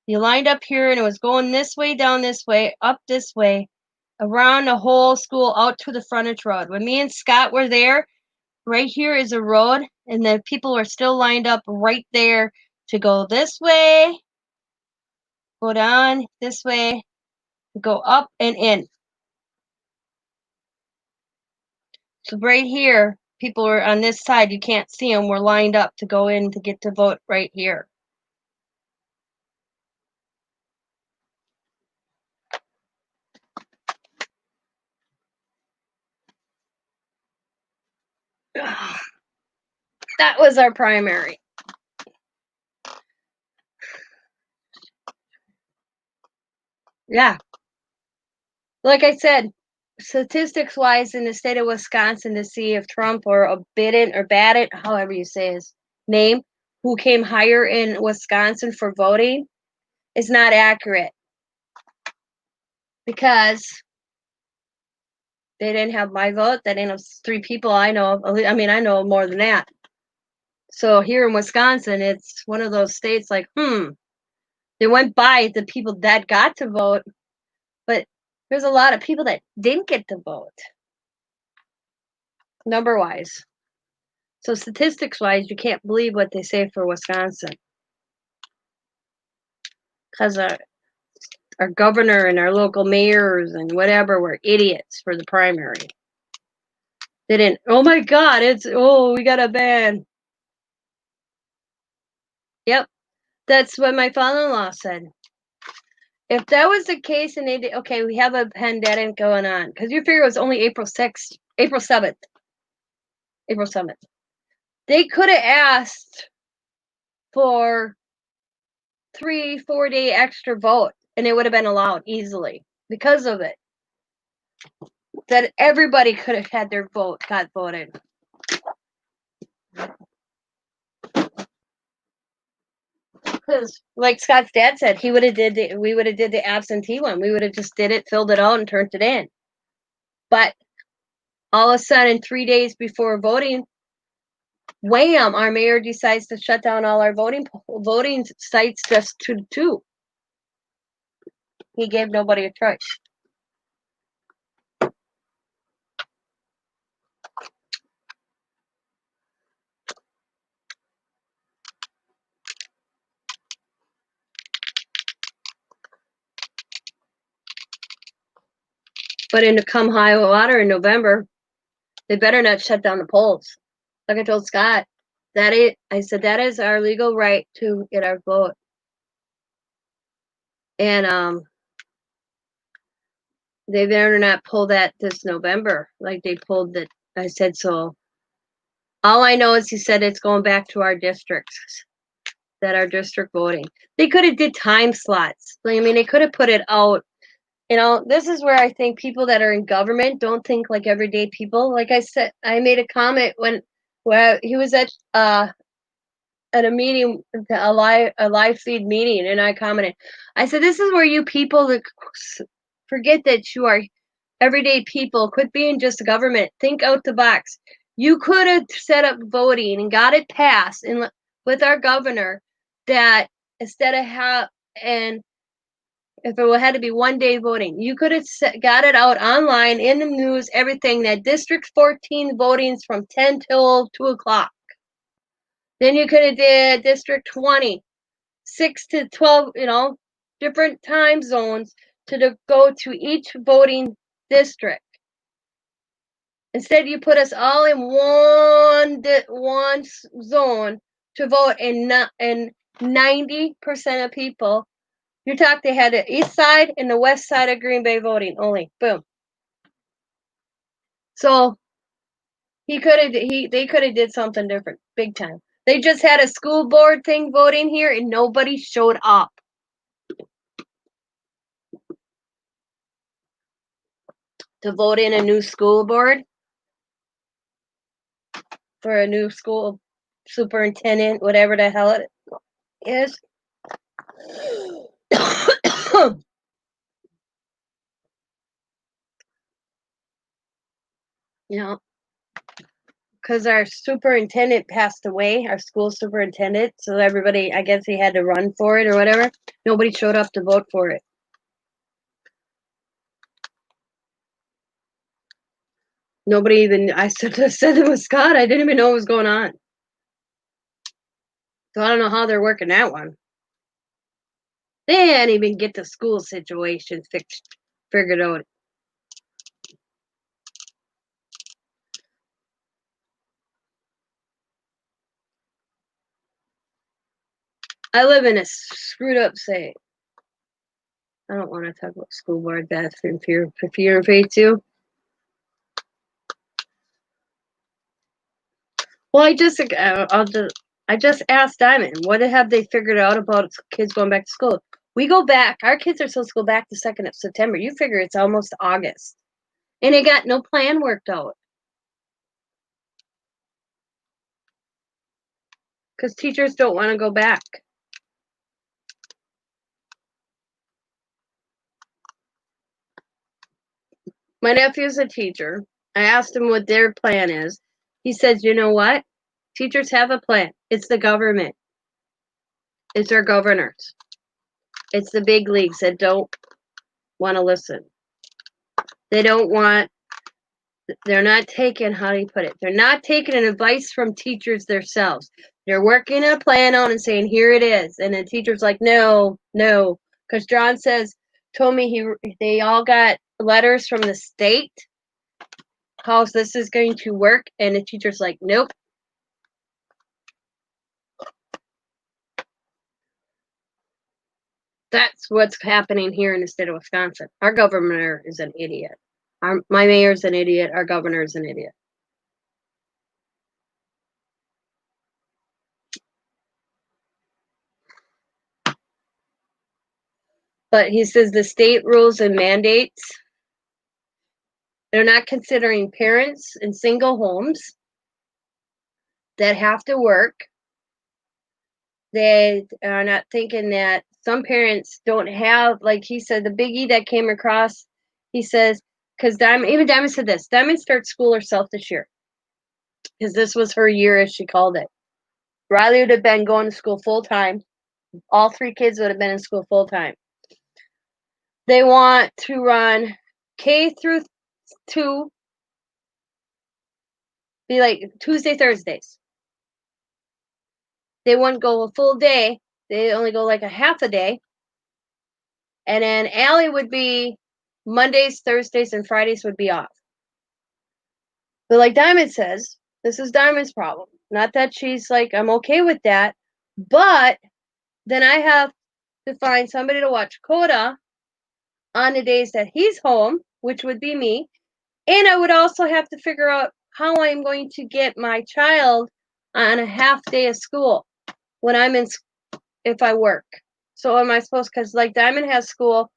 You lined up here, and it was going this way, down this way, up this way, around the whole school, out to the frontage road. When me and Scott were there, right here is a road, and the people are still lined up right there to go this way, go down this way, go up and in. So right here, people are on this side. You can't see them. We're lined up to go in to get to vote right here. That was our primary. Yeah. Like I said, statistics wise in the state of Wisconsin to see if Trump or Babbitt, however you say his name, who came higher in Wisconsin for voting, is not accurate. Because they didn't have my vote. They didn't have 3 people I know of. I mean, I know more than that. So here in Wisconsin, it's one of those states like, they went by the people that got to vote, but there's a lot of people that didn't get to vote, number wise. So statistics wise, you can't believe what they say for Wisconsin. Because our governor and our local mayors and whatever were idiots for the primary. They didn't, oh my God, we got a ban. Yep, that's what my father-in-law said. If that was the case and they did, okay, we have a pandemic going on, because you figure it was only April 6th, April 7th. They could have asked for 3-4 day extra vote and it would have been allowed easily because of it. That everybody could have had their vote got voted. Because, like Scott's dad said, we would have did the absentee one. We would have just did it, filled it out, and turned it in. But all of a sudden, 3 days before voting, wham! Our mayor decides to shut down all our voting sites just to 2. He gave nobody a choice. But in the come high water in November, they better not shut down the polls. Like I told Scott, I said that is our legal right to get our vote. And they better not pull that this November like they pulled it. I said so. All I know is he said it's going back to our districts, that our district voting. They could have did time slots. I mean, they could have put it out. This is where I think people that are in government don't think like everyday people. Like I said, I made a comment where he was at a meeting, a live feed meeting, and I commented. I said, "This is where you people that forget that you are everyday people. Quit being just government. Think out the box. You could have set up voting and got it passed with our governor that instead of and if it had to be 1 day voting, you could have got it out online in the news, everything, that District 14 voting's from 10 till 2 o'clock. Then you could have did District 20, 6 to 12, different time zones to go to each voting district. Instead, you put us all in one zone to vote, and 90% of people, you talk, they had the east side and the west side of Green Bay voting only. Boom. So they could have did something different, big time. They just had a school board thing voting here, and nobody showed up to vote in a new school board for a new school superintendent, whatever the hell it is. You know, because our superintendent passed away, our school superintendent, so everybody, I guess he had to run for it or whatever. Nobody showed up to vote for it. Nobody even, I said it was Scott. I didn't even know what was going on. So I don't know how they're working that one. They didn't even get the school situation figured out. I live in a screwed up state. I don't want to talk about school board. That's if you're afraid to. Well, I just asked Diamond, what have they figured out about kids going back to school? We go back. Our kids are supposed to go back the 2nd of September. You figure it's almost August, and they got no plan worked out because teachers don't want to go back. My nephew's a teacher. I asked him what their plan is. He says, you know what? Teachers have a plan. It's the government. It's our governors. It's the big leagues that don't want to listen. They don't want, they're not taking, how do you put it? They're not taking an advice from teachers themselves. They're working a plan on and saying, here it is. And the teacher's like, no. Because John told me they all got letters from the state how this is going to work. And the teacher's like, nope. That's what's happening here in the state of Wisconsin. Our governor is an idiot. My mayor's an idiot. Our governor is an idiot. But he says the state rules and mandates, they're not considering parents in single homes that have to work. They are not thinking that some parents don't have, like he said, the biggie that came across, he says, because Diamond said this, Diamond starts school herself this year. Because this was her year, as she called it. Riley would have been going to school full time. All 3 kids would have been in school full time. They want to run K through 2, be like Tuesday, Thursdays. They wouldn't go a full day. They only go like a half a day. And then Allie would be Mondays, Thursdays, and Fridays would be off. But like Diamond says, this is Diamond's problem. Not that she's like, I'm okay with that. But then I have to find somebody to watch Coda on the days that he's home, which would be me. And I would also have to figure out how I'm going to get my child on a half day of school when if I work. So am I supposed, because like Diamond has school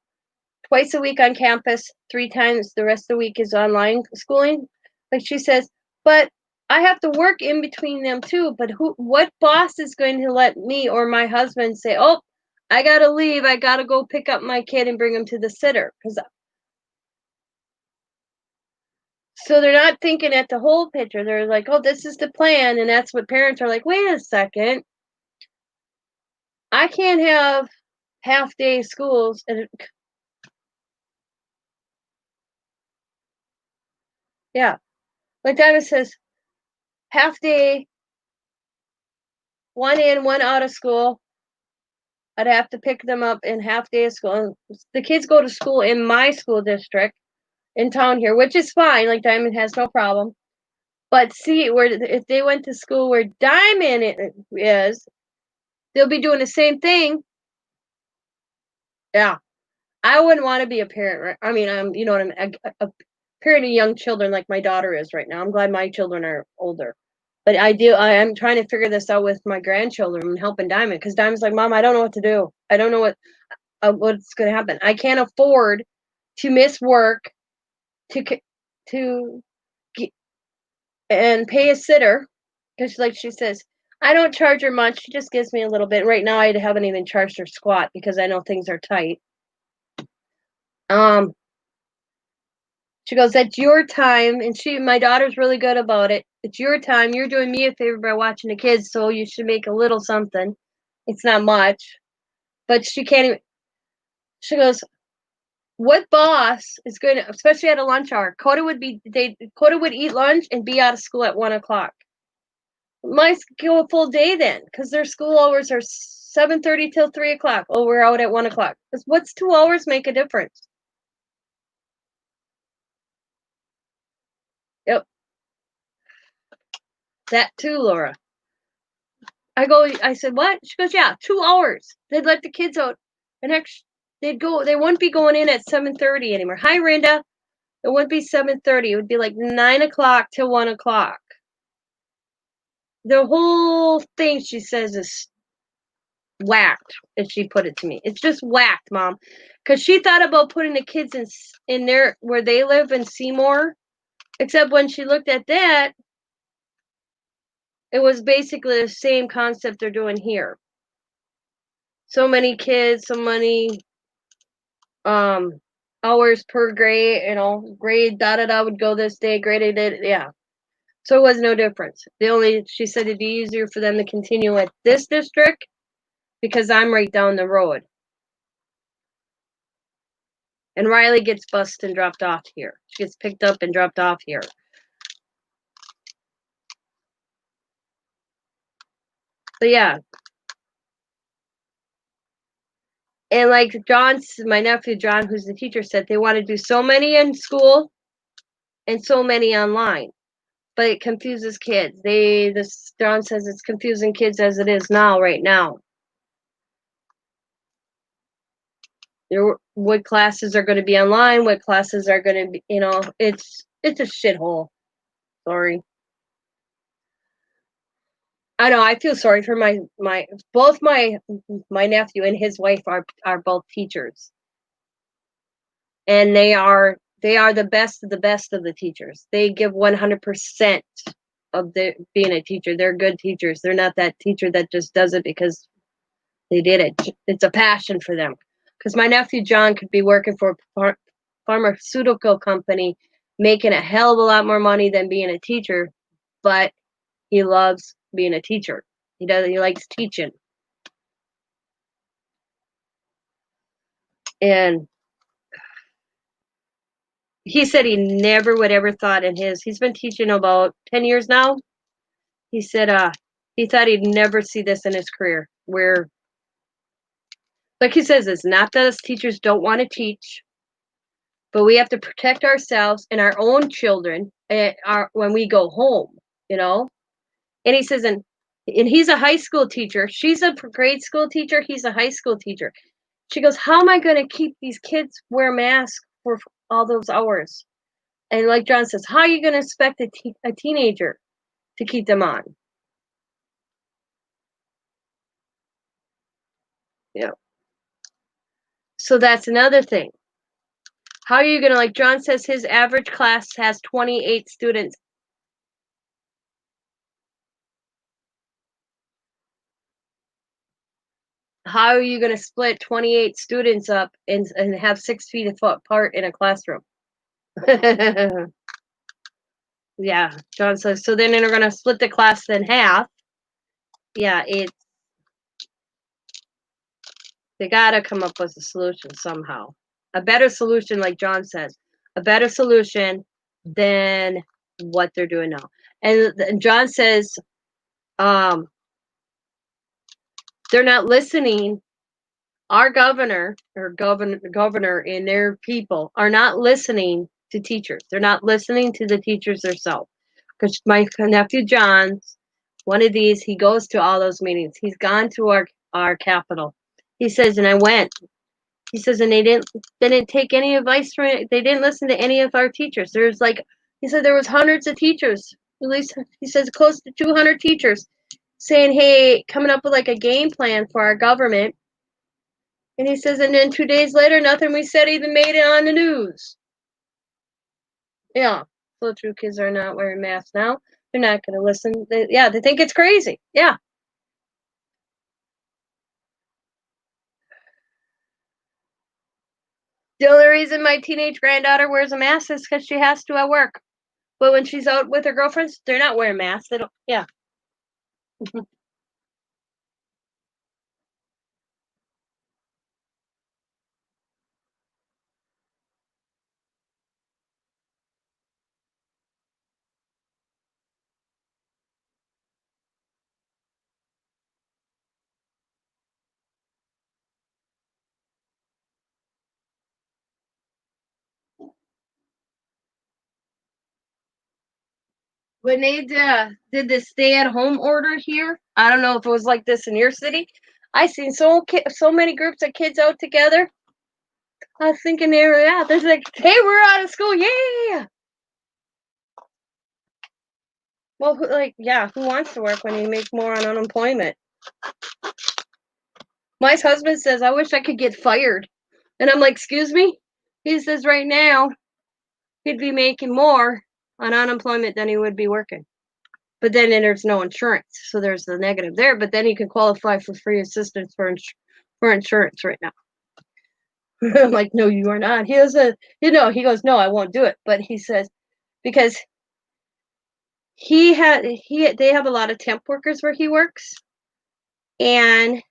twice a week on campus, 3 times the rest of the week is online schooling. Like she says, but I have to work in between them too. But what boss is going to let me or my husband say, oh, I got to leave. I got to go pick up my kid and bring him to the sitter? So they're not thinking at the whole picture. They're like, oh, this is the plan. And that's what parents are like, wait a second. I can't have half day schools. Yeah. Like Diamond says, half day, 1 in, 1 out of school. I'd have to pick them up in half day of school. The kids go to school in my school district in town here, which is fine. Like Diamond has no problem. But see, where if they went to school where Diamond is, they'll be doing the same thing. Yeah, I wouldn't want to be a parent. Right? I mean, I'm, you know what I'm, a parent of young children like my daughter is right now. I'm glad my children are older. But I'm trying to figure this out with my grandchildren and helping Diamond because Diamond's like, Mom, I don't know what to do. I don't know what's going to happen. I can't afford to miss work to to and pay a sitter because, like she says, I don't charge her much. She just gives me a little bit. Right now, I haven't even charged her squat because I know things are tight. Um, she goes, "That's your time," and my daughter's really good about it. It's your time. You're doing me a favor by watching the kids, so you should make a little something. It's not much, but she can't even. She goes, "What boss is going to, especially at a lunch hour? Coda would eat lunch and be out of school at 1 o'clock. My go a full day then, because their school hours are 7:30 till 3 o'clock. Oh, we're out at 1 o'clock. What's 2 hours make a difference? Yep, that too, Laura. I said, what? She goes, yeah, 2 hours. They'd let the kids out, and actually, they wouldn't be going in at 7:30 anymore. Hi, Rinda. It wouldn't be 7:30. It would be like 9 o'clock till 1 o'clock. The whole thing, she says, is whacked, as she put it to me. It's just whacked, Mom, because she thought about putting the kids in there where they live in Seymour. Except when she looked at that, it was basically the same concept they're doing here. So many kids, so many um hours per grade. Grade da da da would go this day. Grade did yeah. So it was no difference. She said it'd be easier for them to continue at this district because I'm right down the road. And Riley gets bused and dropped off here. She gets picked up and dropped off here. But yeah. And like my nephew John, who's the teacher, said they want to do so many in school and so many online. But it confuses kids. John says it's confusing kids as it is right now. What classes are going to be online, what classes are going to be, it's a shithole. Sorry. I know, I feel sorry for both my nephew and his wife are both teachers. And they are the best of the teachers. They give 100% of being a teacher. They're good teachers. They're not that teacher that just does it because they did it. It's a passion for them. Because my nephew John could be working for a pharmaceutical company, making a hell of a lot more money than being a teacher, but he loves being a teacher. He likes teaching. And he said he never would ever thought he's been teaching about 10 years now. He said he thought he'd never see this in his career where, like he says, it's not that us teachers don't want to teach, but we have to protect ourselves and our own children when we go home, you know? And he says, and he's a high school teacher. She's a grade school teacher. He's a high school teacher. She goes, how am I going to keep these kids wear masks for all those hours? And like John says, how are you going to expect a teenager to keep them on? Yeah. So that's another thing. How are you going to, like John says, his average class has 28 students. How are you going to split 28 students up and have 6 feet apart in a classroom? Yeah, John says, so then they're going to split the class in half. Yeah, they got to come up with a solution somehow. A better solution, like John says, a better solution than what they're doing now. And John says, they're not listening. Our governor and their people are not listening to teachers. They're not listening to the teachers themselves. because my nephew John's one of these. He goes to all those meetings. He's gone to our capital. He says, and I went. He says, and they didn't take any advice from it. They didn't listen to any of our teachers. There's like, he said there was hundreds of teachers. At least he says close to 200 teachers saying, hey, coming up with like a game plan for our government. And he says, and then 2 days later, nothing we said even made it on the news. Yeah. So true, kids are not wearing masks now. They're not going to listen. They think it's crazy. Yeah. The only reason my teenage granddaughter wears a mask is because she has to at work. But when she's out with her girlfriends, they're not wearing masks. They don't. Yeah. When they did the stay-at-home order here, I don't know if it was like this in your city. I seen so many groups of kids out together. I was thinking they're like, hey, we're out of school, yeah. Well, who wants to work when you make more on unemployment? My husband says, I wish I could get fired. And I'm like, excuse me? He says right now he'd be making more on unemployment than he would be working. But then there's no insurance. So there's the negative there. But then he can qualify for free assistance for insurance right now. I'm like, no, you are not. He doesn't, he goes, no, I won't do it. But he says, because they have a lot of temp workers where he works. And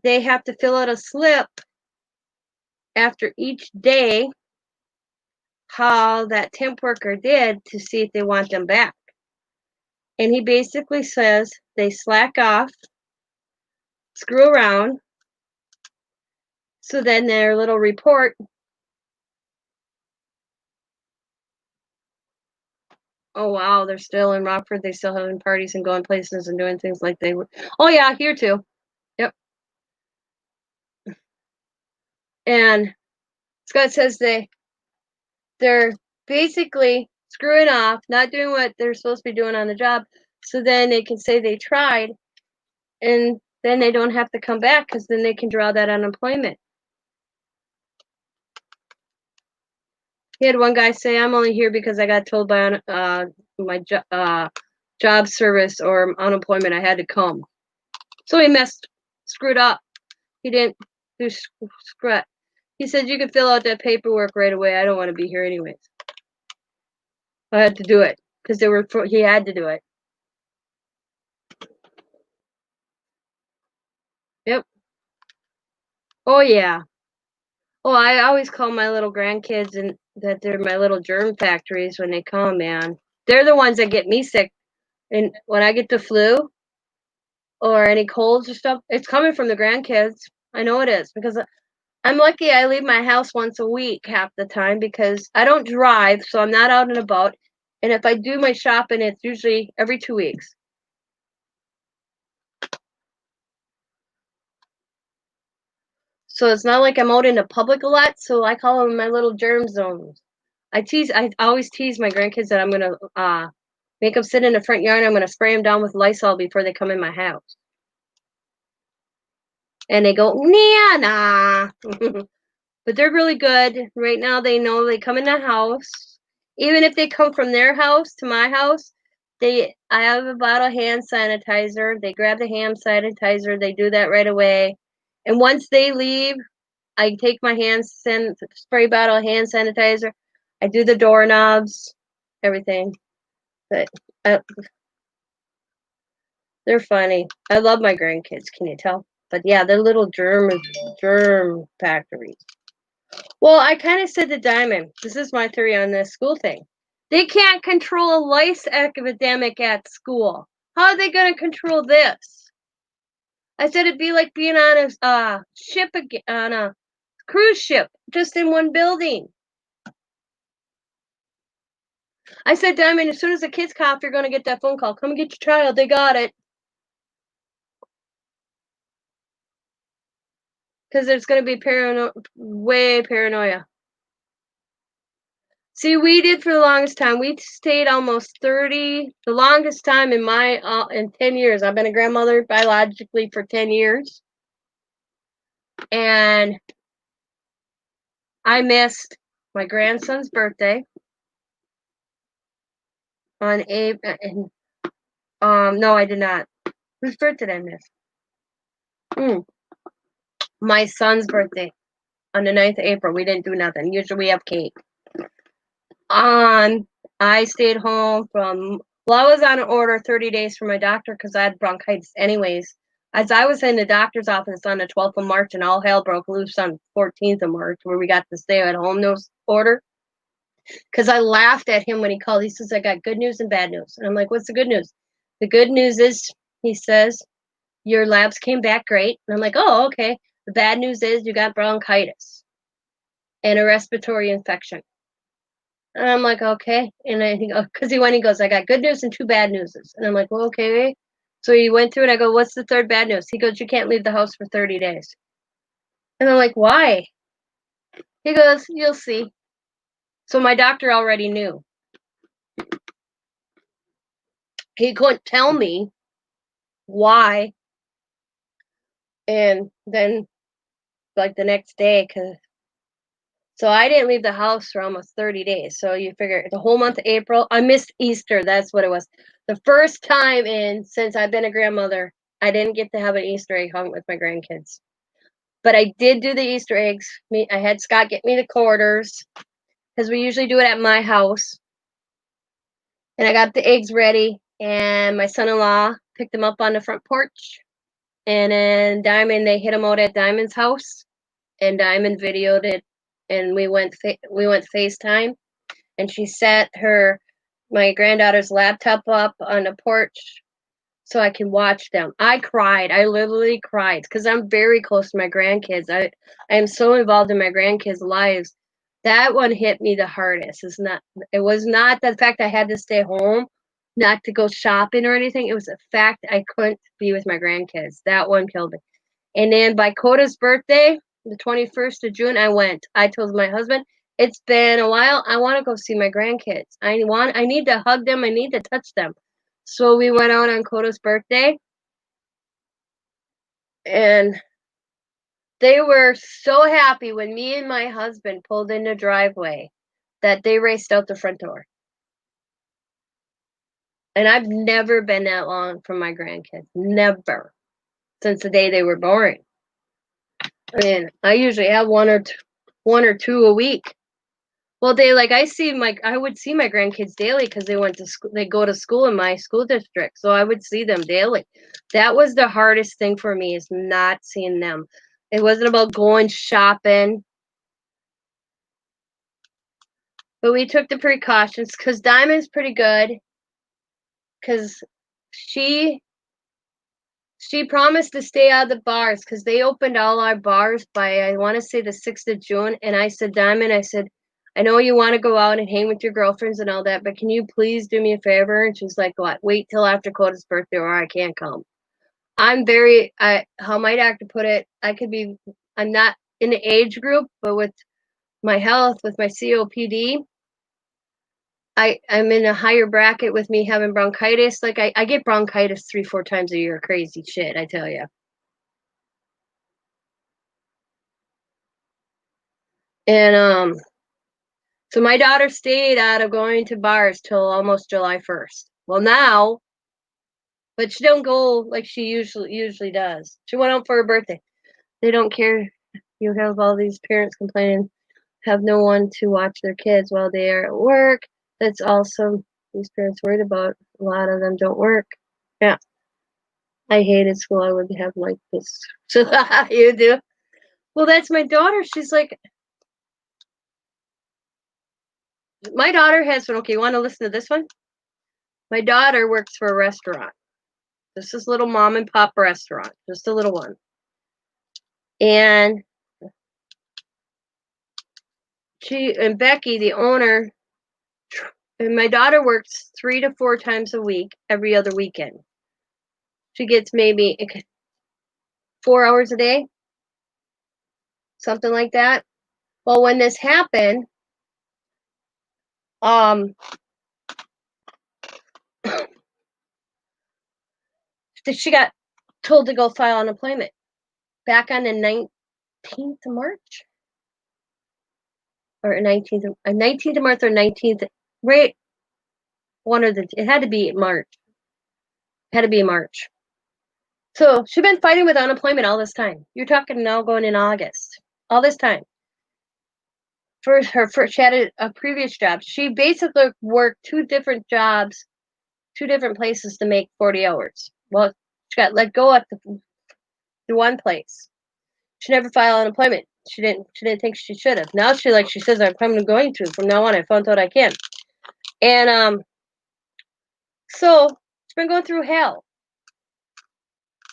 they have to fill out a slip after each day how that temp worker did to see if they want them back. And he basically says they slack off, screw around, so then their little report. Oh wow, they're still in Rockford. They still having parties and going places and doing things like they were. Oh yeah, here too. Yep. And Scott says they're basically screwing off, not doing what they're supposed to be doing on the job, so then they can say they tried, and then they don't have to come back because then they can draw that unemployment. He had one guy say, "I'm only here because I got told by my job service or unemployment I had to come." So he screwed up. He didn't do screw. He said, "You can fill out that paperwork right away. I don't want to be here anyways." I had to do it because he had to do it. Yep. Oh yeah. Oh, I always call my little grandkids and that they're my little germ factories when they come, man. They're the ones that get me sick. And when I get the flu or any colds or stuff, it's coming from the grandkids. I know it is because I'm lucky I leave my house once a week half the time because I don't drive, so I'm not out and about. And if I do my shopping, it's usually every 2 weeks. So it's not like I'm out in the public a lot, so I call them my little germ zones. I always tease my grandkids that I'm gonna make them sit in the front yard. I'm gonna spray them down with Lysol before they come in my house. And they go, nah. But they're really good. Right now, they know they come in the house. Even if they come from their house to my house, I have a bottle of hand sanitizer. They grab the hand sanitizer. They do that right away. And once they leave, I take my spray bottle of hand sanitizer. I do the doorknobs, everything. But they're funny. I love my grandkids. Can you tell? But yeah, they're little germ factories. Well, I kind of said to Diamond, this is my theory on this school thing. They can't control a lice epidemic at school. How are they going to control this? I said it'd be like being on a ship on a cruise ship, just in one building. I said, Diamond, as soon as the kids cough, you're going to get that phone call. Come and get your child. They got it. Because there's going to be way paranoia. See, we did for the longest time. We stayed almost 30, the longest time in 10 years. I've been a grandmother biologically for 10 years. And I missed my grandson's birthday on April. No, I did not. Whose birthday did I miss? My son's birthday on the 9th of April. We didn't do nothing. Usually we have cake. I stayed home I was on order 30 days from my doctor because I had bronchitis anyways. As I was in the doctor's office on the 12th of March and all hell broke loose on 14th of March where we got to stay at home no order. Because I laughed at him when he called. He says, I got good news and bad news. And I'm like, what's the good news? The good news is, he says, your labs came back great. And I'm like, oh, okay. The bad news is you got bronchitis and a respiratory infection. And I'm like, okay. And I think, because he goes, I got good news and 2 bad newses. And I'm like, well, okay. So he went through it. I go, what's the 3rd bad news? He goes, you can't leave the house for 30 days. And I'm like, why? He goes, you'll see. So my doctor already knew. He couldn't tell me why. And then, like the next day, so I didn't leave the house for almost 30 days. So you figure the whole month of April, I missed Easter. That's what it was. The first time since I've been a grandmother, I didn't get to have an Easter egg hunt with my grandkids. But I did do the Easter eggs. I had Scott get me the quarters because we usually do it at my house. And I got the eggs ready. And my son-in-law picked them up on the front porch. And then Diamond, they hit them out at Diamond's house. And Diamond videoed it. And we went FaceTime. And she set my granddaughter's laptop up on the porch so I can watch them. I cried. I literally cried because I'm very close to my grandkids. I am so involved in my grandkids' lives. That one hit me the hardest. It was not the fact I had to stay home, not to go shopping or anything. It was the fact I couldn't be with my grandkids. That one killed me. And then by Coda's birthday, the 21st of June, I went. I told my husband, it's been a while. I want to go see my grandkids. I need to hug them. I need to touch them. So we went out on Coda's birthday. And they were so happy when me and my husband pulled in the driveway that they raced out the front door. And I've never been that long from my grandkids. Never. Since the day they were born. I mean, I usually have one or two a week. Well, I would see my grandkids daily because they go to school in my school district. So I would see them daily. That was the hardest thing for me, is not seeing them. It wasn't about going shopping. But we took the precautions because Diamond's pretty good. Because she promised to stay out of the bars because they opened all our bars by, I want to say, the 6th of June. And I said, Diamond, I know you want to go out and hang with your girlfriends and all that, but can you please do me a favor? And she's like, what? Wait till after Coda's birthday or I can't come. How my doctor put it, I'm not in the age group, but with my health, with my COPD, I'm in a higher bracket with me having bronchitis. Like I get bronchitis 3-4 times a year. Crazy shit, I tell you. And so my daughter stayed out of going to bars till almost July 1st. Well, now, but she don't go like she usually does. She went out for her birthday. They don't care. You have all these parents complaining, have no one to watch their kids while they are at work. That's also these parents worried about. A lot of them don't work. Yeah. I hated school. I would have like this. So you do? Well, that's my daughter. She's like, my daughter has one. Okay, you want to listen to this one? My daughter works for a restaurant. This is little mom and pop restaurant, just a little one. And Becky, the owner, And my daughter works 3 to 4 times a week, every other weekend. She gets maybe 4 hours a day, something like that. Well, when this happened, she got told to go file unemployment back on the 19th of March. Or 19th of March or 19th, right? It had to be March. It had to be March. So she's been fighting with unemployment all this time. You're talking now going in August. All this time. She had a previous job. She basically worked 2 different jobs, 2 different places to make 40 hours. Well, she got let go at the one place. She never filed unemployment. She didn't think she should have. Now she says I'm going to. From now on, I found out I can. And so she's been going through hell.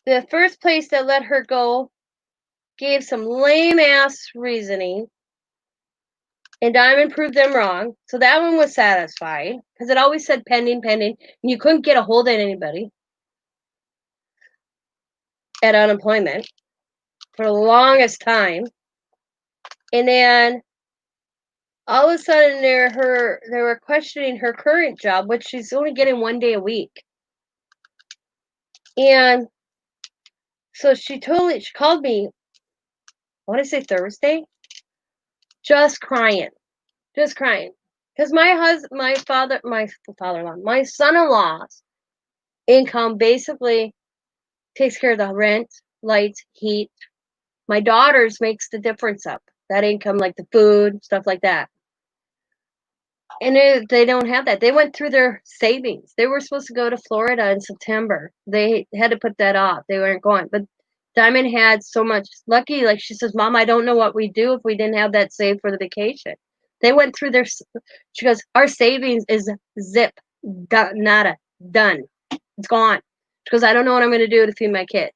The first place that let her go gave some lame ass reasoning, and Diamond proved them wrong. So that one was satisfied because it always said pending, and you couldn't get a hold of anybody at unemployment for the longest time. And then all of a sudden they were questioning her current job, which she's only getting 1 day a week. And so she called me, I want to say Thursday, just crying. Because my father-in-law, my son-in-law's income basically takes care of the rent, lights, heat. My daughter's makes the difference up. That income, like the food, stuff like that. And they don't have that. They went through their savings. They were supposed to go to Florida in September. They had to put that off. They weren't going. But Diamond had so much. Lucky, like she says, Mom, I don't know what we'd do if we didn't have that saved for the vacation. They went through she goes, our savings is zip, nada, done. It's gone. She goes, I don't know what I'm going to do to feed my kids.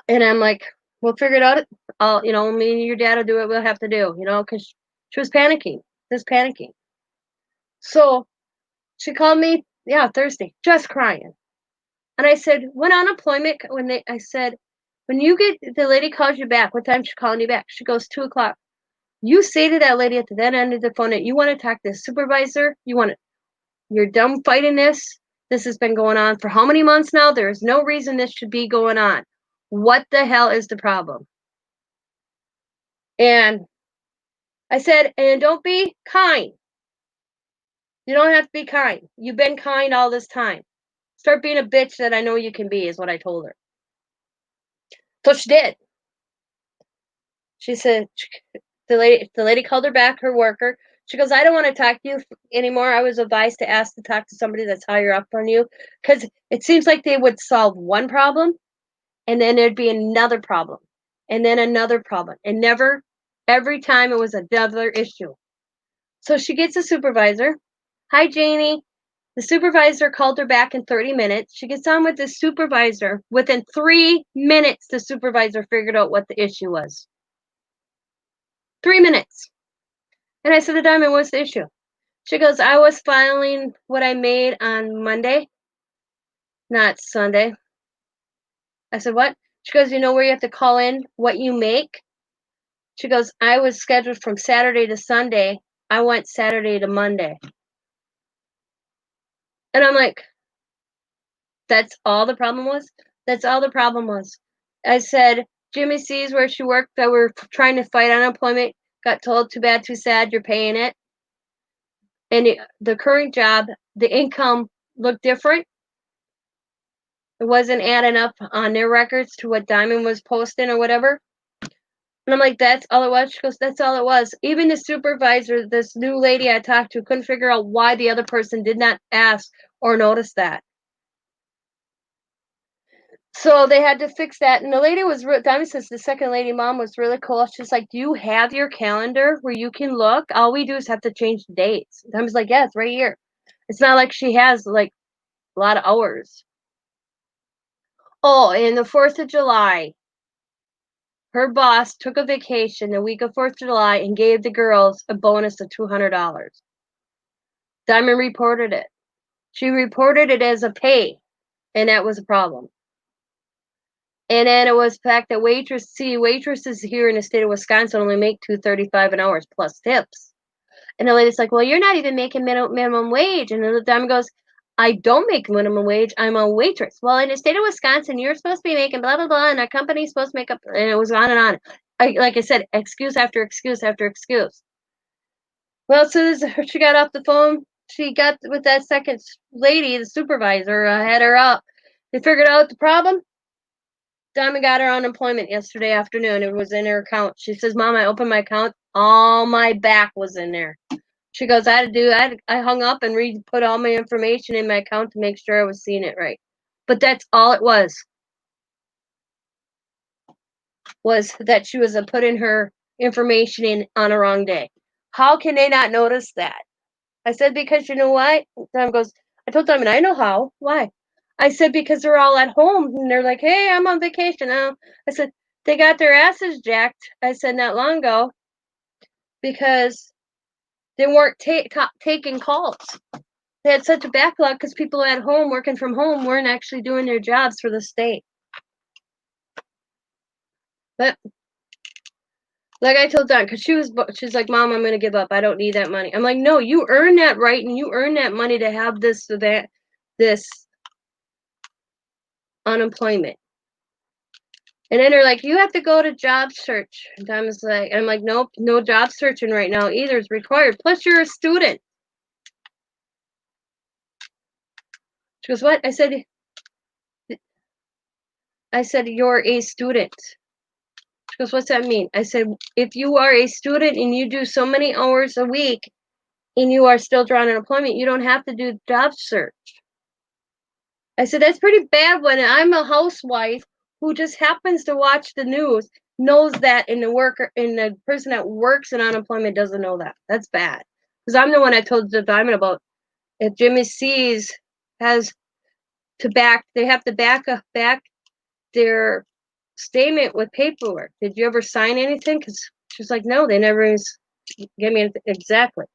And I'm like, we'll figure it out. Me and your dad will do what we'll have to do, because she was panicking. Just panicking. So she called me, Thursday, just crying. And I said, when the lady calls you back, what time she calling you back? She goes, 2:00. You say to that lady at the end of the phone that you want to talk to the supervisor. You're done fighting this. This has been going on for how many months now? There is no reason this should be going on. What the hell is the problem? And I said, and don't be kind. You don't have to be kind. You've been kind all this time. Start being a bitch that I know you can be, is what I told her. So she did. She said, the lady called her back, her worker. She goes, I don't want to talk to you anymore. I was advised to ask to talk to somebody that's higher up on you, because it seems like they would solve one problem and then there'd be another problem and then another problem. And every time it was another issue. So she gets a supervisor. Hi, Janie. The supervisor called her back in 30 minutes. She gets on with the supervisor. Within 3 minutes, the supervisor figured out what the issue was. 3 minutes. And I said, Diamond, what's the issue? She goes, I was filing what I made on Monday, not Sunday. I said, what? She goes, you know where you have to call in what you make? She goes, I was scheduled from Saturday to Sunday. I went Saturday to Monday. And I'm like, that's all the problem was? That's all the problem was. I said, Jimmy sees where she worked that we're trying to fight unemployment. Got told, too bad, too sad, you're paying it. And the current job, the income looked different. It wasn't adding up on their records to what Diamond was posting or whatever. And I'm like, that's all it was? She goes, that's all it was. Even the supervisor, this new lady I talked to, couldn't figure out why the other person did not ask or notice that. So they had to fix that. And the lady Diamond says the second lady mom was really cool. She's like, do you have your calendar where you can look? All we do is have to change the dates. Diamond's like, yeah, it's right here. It's not like she has like a lot of hours. Oh, and the 4th of July, her boss took a vacation the week of 4th of July and gave the girls a bonus of $200. Diamond reported it. She reported it as a pay, and that was a problem. And then it was the fact that waitresses here in the state of Wisconsin only make $2.35 an hour plus tips. And the lady's like, well, you're not even making minimum wage. And the Diamond goes, I don't make minimum wage. I'm a waitress. Well, in the state of Wisconsin, you're supposed to be making blah, blah, blah, and our company's supposed to make up. And it was on and on. Like I said, excuse after excuse after excuse. Well, as soon as she got off the phone, she got with that second lady, the supervisor, had her up. They figured out the problem. Diamond got her unemployment yesterday afternoon. It was in her account. She says, Mom, I opened my account. All my back was in there. She goes, I hung up and put all my information in my account to make sure I was seeing it right. But that's all it was that she was putting her information in on a wrong day. How can they not notice that? I said, because you know what? Diamond goes, I told Diamond, I know how. Why? I said, because they're all at home and they're like, hey, I'm on vacation now. I said, they got their asses jacked. I said, not long ago, because they weren't taking calls. They had such a backlog because people at home working from home weren't actually doing their jobs for the state. But like I told Dawn, because she's like, Mom, I'm gonna give up. I don't need that money. I'm like, no, you earn that right, and you earn that money to have this unemployment. And then they're like, you have to go to job search. And Diamond's like, I'm like, nope, no job searching right now either is required. Plus, you're a student. She goes, what? I said, you're a student. She goes, what's that mean? I said, if you are a student and you do so many hours a week and you are still drawing unemployment, you don't have to do job search. I said, that's pretty bad when I'm a housewife who just happens to watch the news, knows that, and the person that works in unemployment doesn't know that. That's bad. Because I'm the one I told the Diamond about. If Jimmy C's has to they have to back their statement with paperwork. Did you ever sign anything? Because she's like, no, they never gave me anything. Exactly.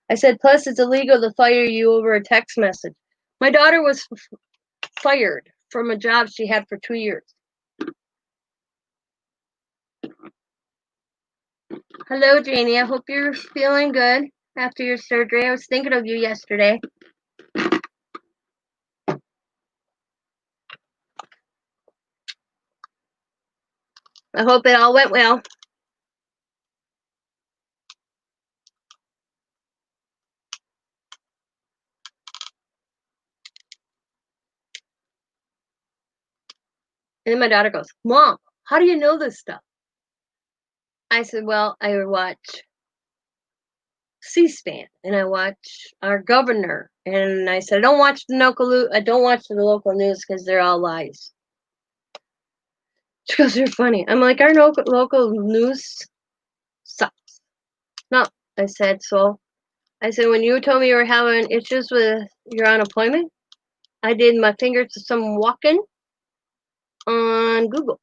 I said, plus it's illegal to fire you over a text message. My daughter was fired from a job she had for 2 years. Hello, Janie. I hope you're feeling good after your surgery. I was thinking of you yesterday. I hope it all went well. And then my daughter goes, Mom, how do you know this stuff? I said, well, I watch C-SPAN and I watch our governor. And I said, I don't watch the local news because they're all lies. She goes, you're funny. I'm like, our local news sucks. No, I said, when you told me you were having issues with your unemployment, I did my fingers to some walking on Google.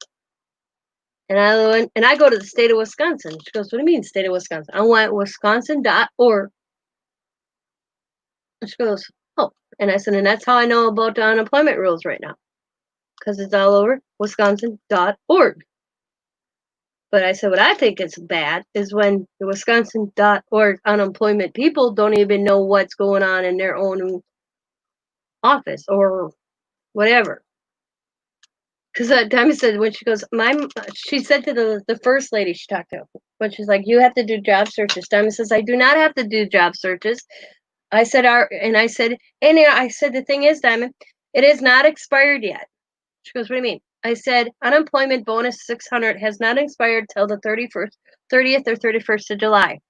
And I go to the state of Wisconsin. She goes, what do you mean state of Wisconsin? I went wisconsin.org. And she goes, oh. And I said, and that's how I know about the unemployment rules right now. Because it's all over wisconsin.org. But I said, what I think is bad is when the wisconsin.org unemployment people don't even know what's going on in their own office or whatever. Because Diamond said when she goes, she said to the first lady she talked to, when she's like, you have to do job searches. Diamond says, I do not have to do job searches. I said, the thing is, Diamond, it is not expired yet. She goes, what do you mean? I said, unemployment bonus 600 has not expired till the 30th or 31st of July.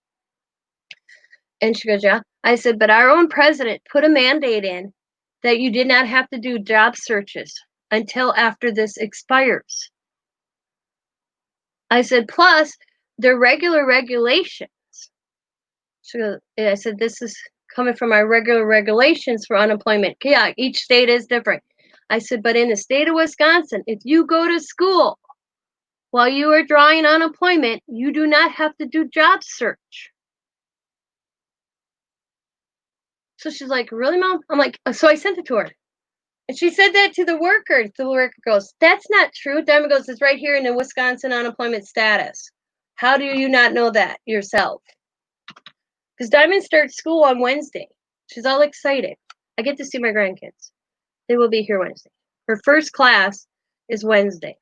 And she goes, yeah. I said, but our own president put a mandate in that you did not have to do job searches until after this expires. I said, plus their regular regulations. She goes, I said, this is coming from our regular regulations for unemployment. Yeah, each state is different. I said, but in the state of Wisconsin, if you go to school while you are drawing unemployment, you do not have to do job search. So she's like, really, Mom? I'm like, so I sent it to her. And she said that to the worker. The worker goes, that's not true. Diamond goes, it's right here in the Wisconsin unemployment status. How do you not know that yourself? Because Diamond starts school on Wednesday. She's all excited. I get to see my grandkids. They will be here Wednesday. Her first class is Wednesday.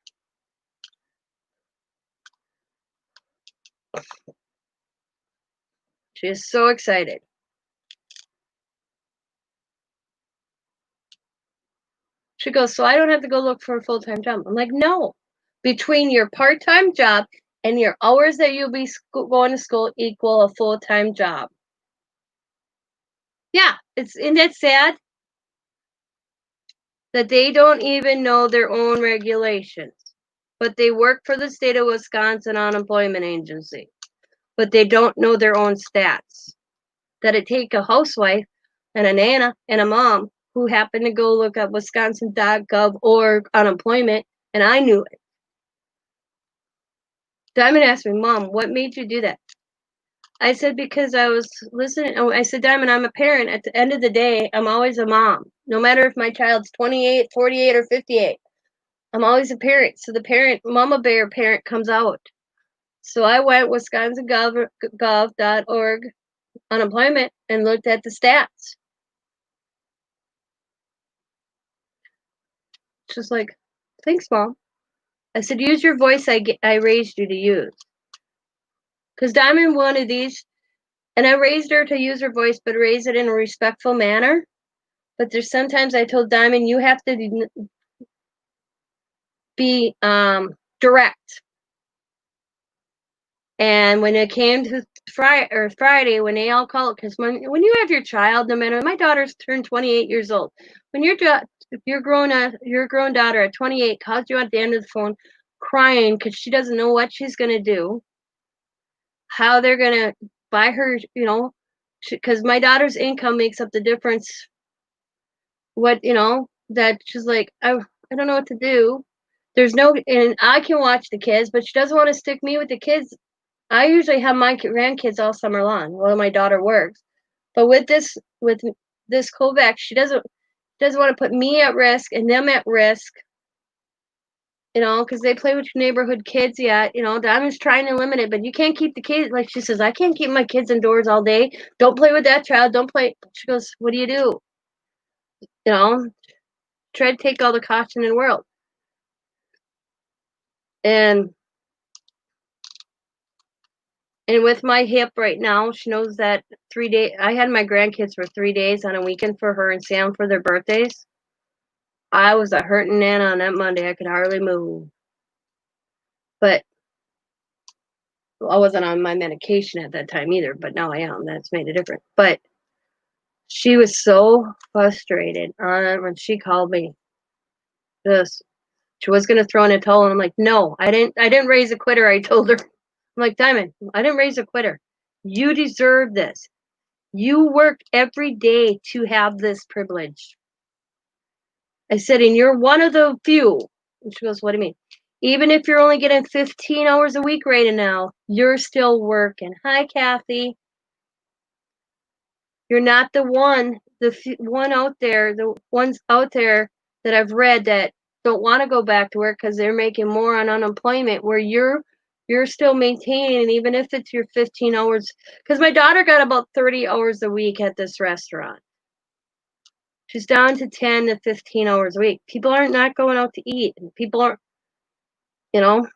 She is so excited. She goes, so I don't have to go look for a full-time job. I'm like, no. Between your part-time job and your hours that you'll be going to school equal a full-time job. Yeah, isn't that sad? That they don't even know their own regulations. But they work for the state of Wisconsin Unemployment Agency. But they don't know their own stats. That it take a housewife and a nana and a mom who happened to go look up wisconsin.gov or unemployment, and I knew it. Diamond asked me, Mom, what made you do that? I said, because I was listening. I said, Diamond, I'm a parent. At the end of the day, I'm always a mom. No matter if my child's 28, 48, or 58. I'm always a parent. So the parent, mama bear parent comes out. So I went wisconsin.gov.org unemployment and looked at the stats. She's like, thanks, Mom. I said, use your voice I raised you to use. Because Diamond wanted these, and I raised her to use her voice, but raise it in a respectful manner. But there's sometimes I told Diamond, you have to be direct. And when it came to Friday, when they all called, because when you have your child, no matter, my daughter's turned 28 years old. When your grown daughter at 28 calls you at the end of the phone, crying because she doesn't know what she's gonna do, how they're gonna buy her, because my daughter's income makes up the difference. That she's like, I don't know what to do. There's no, and I can watch the kids, but she doesn't want to stick me with the kids. I usually have my grandkids all summer long while my daughter works. But with this Kovac, she doesn't want to put me at risk and them at risk, because they play with neighborhood kids yet. Diamond's trying to limit it, but you can't keep the kids. Like she says, I can't keep my kids indoors all day. Don't play with that child. Don't play. She goes, what do you do? Try to take all the caution in the world. And with my hip right now, she knows that 3 days. I had my grandkids for 3 days on a weekend for her and Sam for their birthdays. I was a hurting Nana on that Monday. I could hardly move. But I wasn't on my medication at that time either, but now I am. That's made a difference. But she was so frustrated when she called me. She was gonna throw in a towel, and I'm like, no, I didn't raise a quitter. I told her. I'm like, Diamond, I didn't raise a quitter. You deserve this. You worked every day to have this privilege. I said, and you're one of the few. And she goes, what do you mean? Even if you're only getting 15 hours a week right now, you're still working. Hi, Kathy. You're not the one the ones out there that I've read that don't want to go back to work because they're making more on unemployment, where you're still maintaining, even if it's your 15 hours. Because my daughter got about 30 hours a week at this restaurant. She's down to 10 to 15 hours a week. People aren't not going out to eat. People aren't, you know.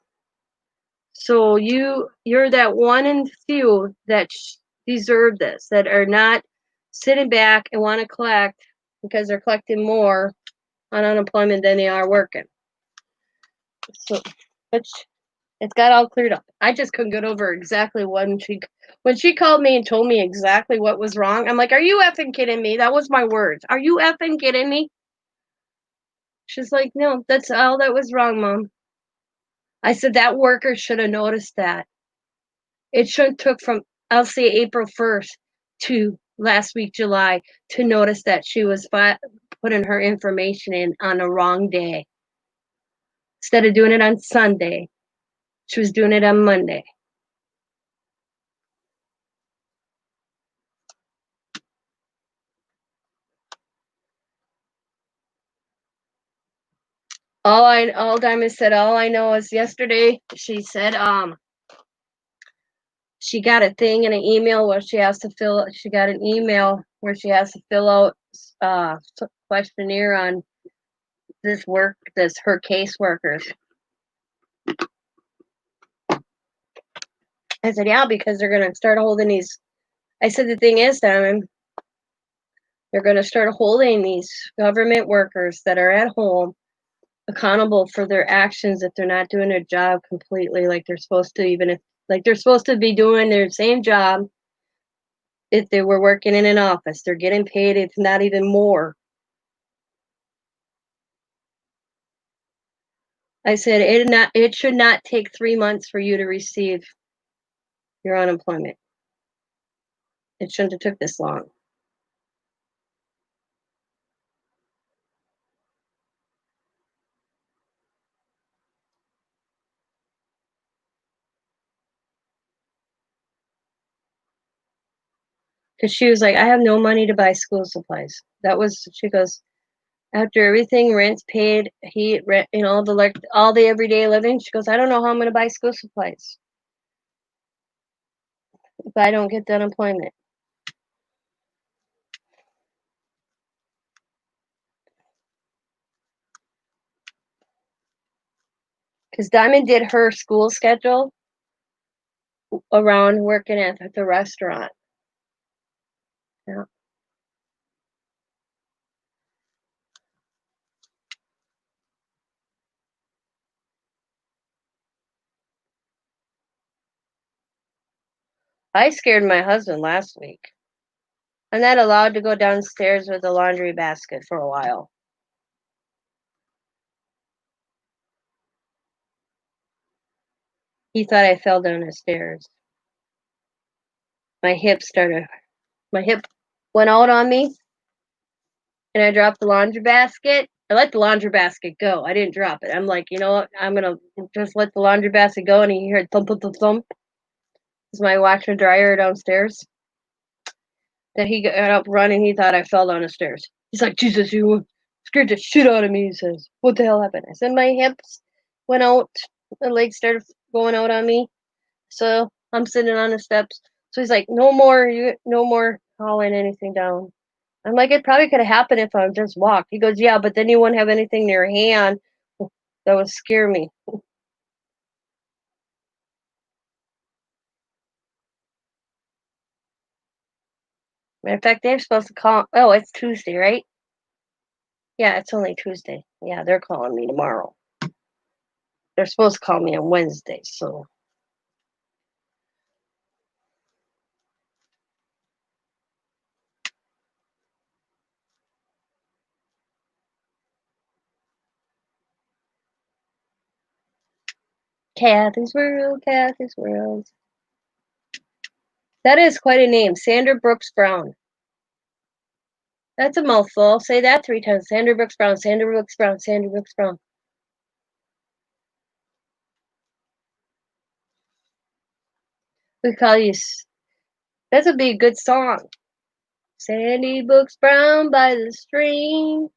So you're that one and few that deserve this, that are not sitting back and want to collect because they're collecting more on unemployment than they are working. So, but it's got all cleared up. I just couldn't get over exactly when she called me and told me exactly what was wrong. I'm like, are you effing kidding me? That was my words. Are you effing kidding me? She's like, no, that's all that was wrong, Mom. I said, that worker should have noticed that. It should have took from, I'll say, April 1st to last week, July, to notice that she was putting her information in on the wrong day. Instead of doing it on Sunday, she was doing it on Monday. all Diamond said, all I know is yesterday she said she got a thing in an email where she has to she got an email where she has to fill out questionnaire on her caseworkers. I said, yeah, because they're gonna start holding these. I said, the thing is, Diamond, they're gonna start holding these government workers that are at home accountable for their actions if they're not doing their job completely like they're supposed to, even if like they're supposed to be doing their same job if they were working in an office. They're getting paid, if not even more. I said it should not take 3 months for you to receive your unemployment. It shouldn't have took this long. Because she was like, I have no money to buy school supplies. She goes, after everything, rent's paid, heat, rent, all the everyday living, she goes, I don't know how I'm going to buy school supplies if I don't get the unemployment. Because Diamond did her school schedule around working at the restaurant. Yeah. I scared my husband last week. I'm not allowed to go downstairs with a laundry basket for a while. He thought I fell down the stairs. My hip went out on me, and I dropped the laundry basket. I let the laundry basket go. I didn't drop it. I'm like, you know what? I'm gonna just let the laundry basket go, and he heard thump, thump, thump. It's my washer and dryer downstairs. Then he got up running. He thought I fell down the stairs. He's like, Jesus, you scared the shit out of me. He says, what the hell happened? I said, my hips went out. The legs started going out on me. So I'm sitting on the steps. So he's like, no more hauling anything down. I'm like, it probably could have happened if I just walked. He goes, yeah, but then you wouldn't have anything in your hand that would scare me. Matter of fact, they're supposed to call. Oh, it's Tuesday, right? Yeah, it's only Tuesday. Yeah, they're calling me tomorrow. They're supposed to call me on Wednesday, so. Kathy's World, Kathy's World. That is quite a name, Sandra Brooks Brown. That's a mouthful. Say that 3 times. Sandra Brooks Brown, Sandra Brooks Brown, Sandra Brooks Brown. We call you. That would be a good song. Sandy Brooks Brown by the stream.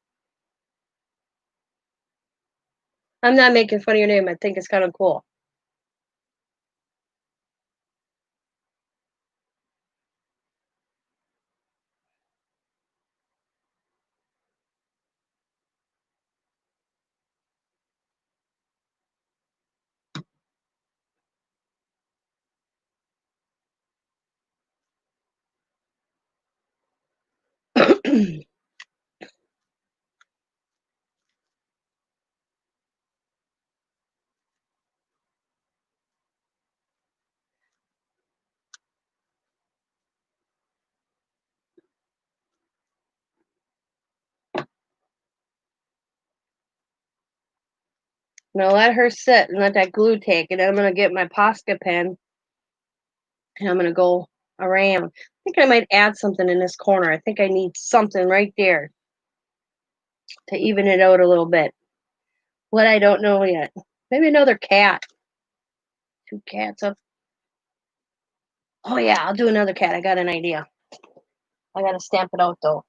I'm not making fun of your name. I think it's kind of cool. Now let her sit and let that glue take it. I'm gonna get my Posca pen and I'm gonna go around. I think I might add something in this corner. I think I need something right there to even it out a little bit. What I don't know yet. Maybe another cat. 2 cats up. Oh yeah, I'll do another cat. I got an idea. I gotta stamp it out though.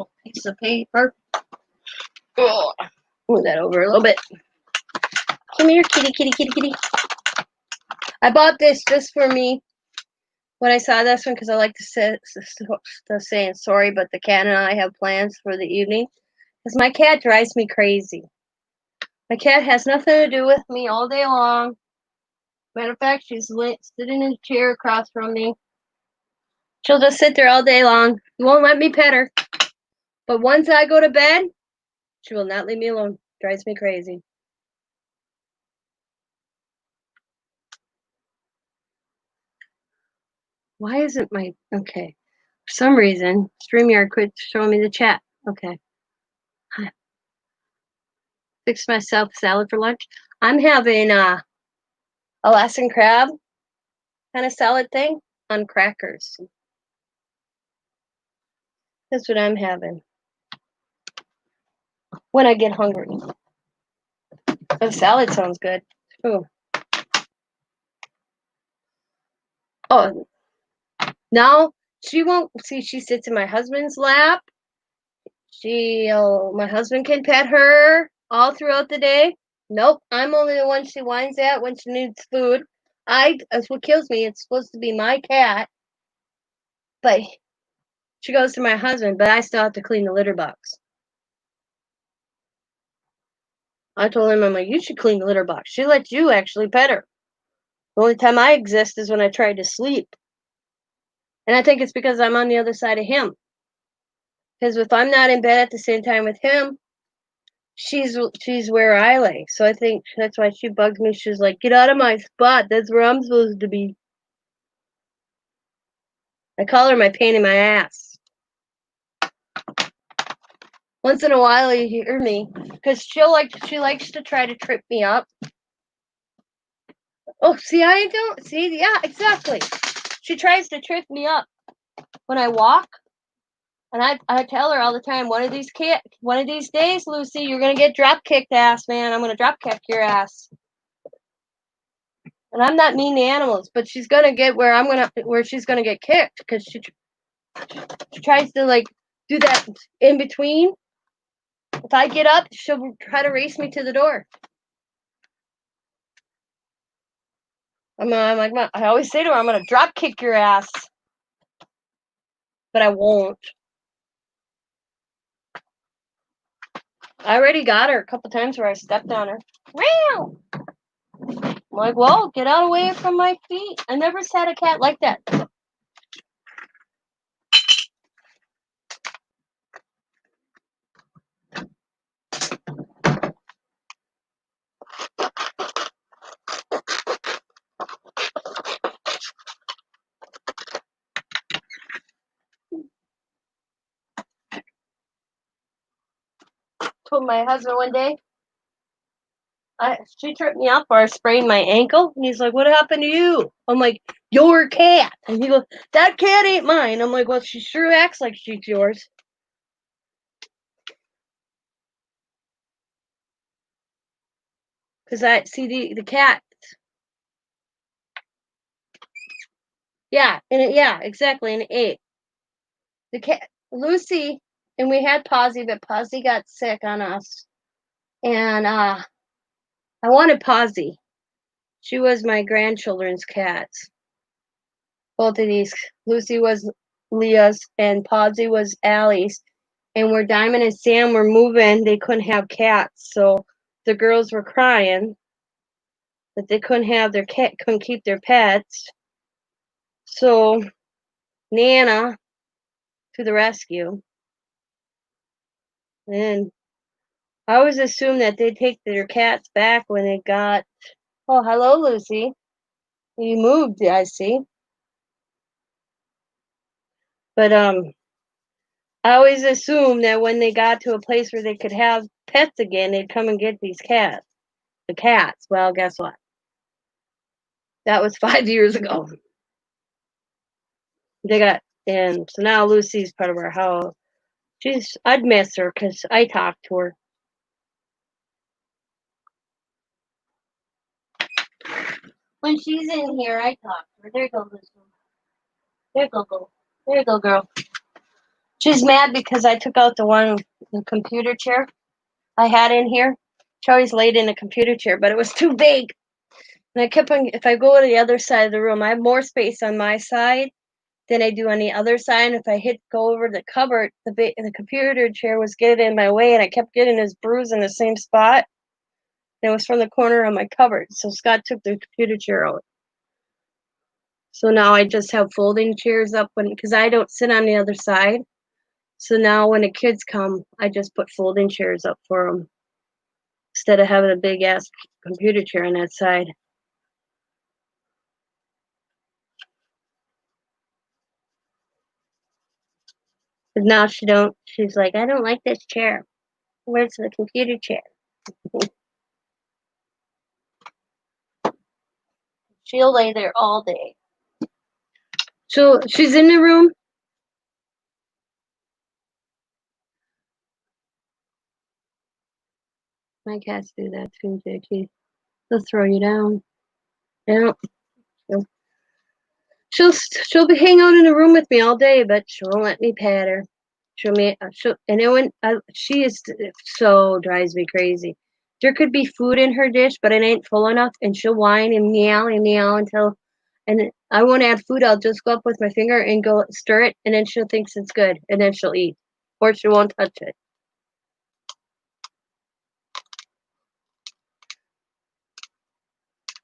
little piece of paper. Oh, move that over a little bit. Come here, kitty, kitty, kitty, kitty. I bought this just for me when I saw this one because I like to say sorry, but the cat and I have plans for the evening. Because my cat drives me crazy. My cat has nothing to do with me all day long. Matter of fact, she's sitting in a chair across from me. She'll just sit there all day long. She won't let me pet her. But once I go to bed, she will not leave me alone. Drives me crazy. Why isn't my... Okay. For some reason, StreamYard quit showing me the chat. Okay. Fix myself salad for lunch. I'm having Alaskan crab kind of salad thing on crackers. That's what I'm having when I get hungry. The salad sounds good. Ooh. Oh, now she won't see. She sits in my husband's lap. My husband can pet her all throughout the day. Nope, I'm only the one she whines at when she needs food. That's what kills me. It's supposed to be my cat, but she goes to my husband. But I still have to clean the litter box. I told him, I'm like, you should clean the litter box. She lets you actually pet her. The only time I exist is when I try to sleep. And I think it's because I'm on the other side of him. Because if I'm not in bed at the same time with him, she's where I lay. So I think that's why she bugs me. She's like, get out of my spot. That's where I'm supposed to be. I call her my pain in my ass. Once in a while you hear me. Because she likes to try to trip me up. Oh, see, I don't. See, yeah, exactly. She tries to trip me up when I walk. And I tell her all the time, one of these days, Lucy, you're gonna get drop kicked, ass man. I'm gonna drop kick your ass. And I'm not mean to animals, but she's gonna get where she's gonna get kicked because she tries to like do that in between. If I get up, she'll try to race me to the door. I'm like, I always say to her, I'm gonna drop kick your ass, but I won't. I already got her a couple times where I stepped on her. Meow. I'm like, well, get out away from my feet. I never had a cat like that. Told my husband one day, she tripped me up or I sprained my ankle. And he's like, what happened to you? I'm like, your cat. And he goes, that cat ain't mine. I'm like, well, she sure acts like she's yours. Because I see the cat. Yeah, exactly. And it ate. The cat, Lucy, and we had Posy, but Posy got sick on us. And I wanted Posy. She was my grandchildren's cat. Both of these. Lucy was Leah's and Posy was Allie's. And where Diamond and Sam were moving, they couldn't have cats. So the girls were crying that they couldn't keep their pets. So Nana to the rescue. And I always assumed that they'd take their cats back when they got. Oh, hello, Lucy. You moved, I see. But I always assumed that when they got to a place where they could have pets again, they'd come and get these cats. The cats. Well, guess what? That was 5 years ago. And so now Lucy's part of our house. I'd miss her because I talk to her. When she's in here, I talk to her. There you go, Lucy. There you go, girl. She's mad because I took out the computer chair I had in here. She always laid in a computer chair, but it was too big. And I kept on, if I go to the other side of the room, I have more space on my side than I do on the other side. And if I go over the cupboard, the computer chair was getting in my way, and I kept getting this bruise in the same spot. And it was from the corner of my cupboard. So Scott took the computer chair out. So now I just have folding chairs up because I don't sit on the other side. So now when the kids come, I just put folding chairs up for them instead of having a big ass computer chair on that side. But now she's like, I don't like this chair. Where's the computer chair? She'll lay there all day. So she's in the room. My cats do that too, Jackie. They'll throw you down. Yeah. She'll be hang out in the room with me all day, but she won't let me pet her. And then she is so drives me crazy. There could be food in her dish, but it ain't full enough, and she'll whine and meow until, and I won't add food. I'll just go up with my finger and go stir it, and then she'll think it's good, and then she'll eat, or she won't touch it.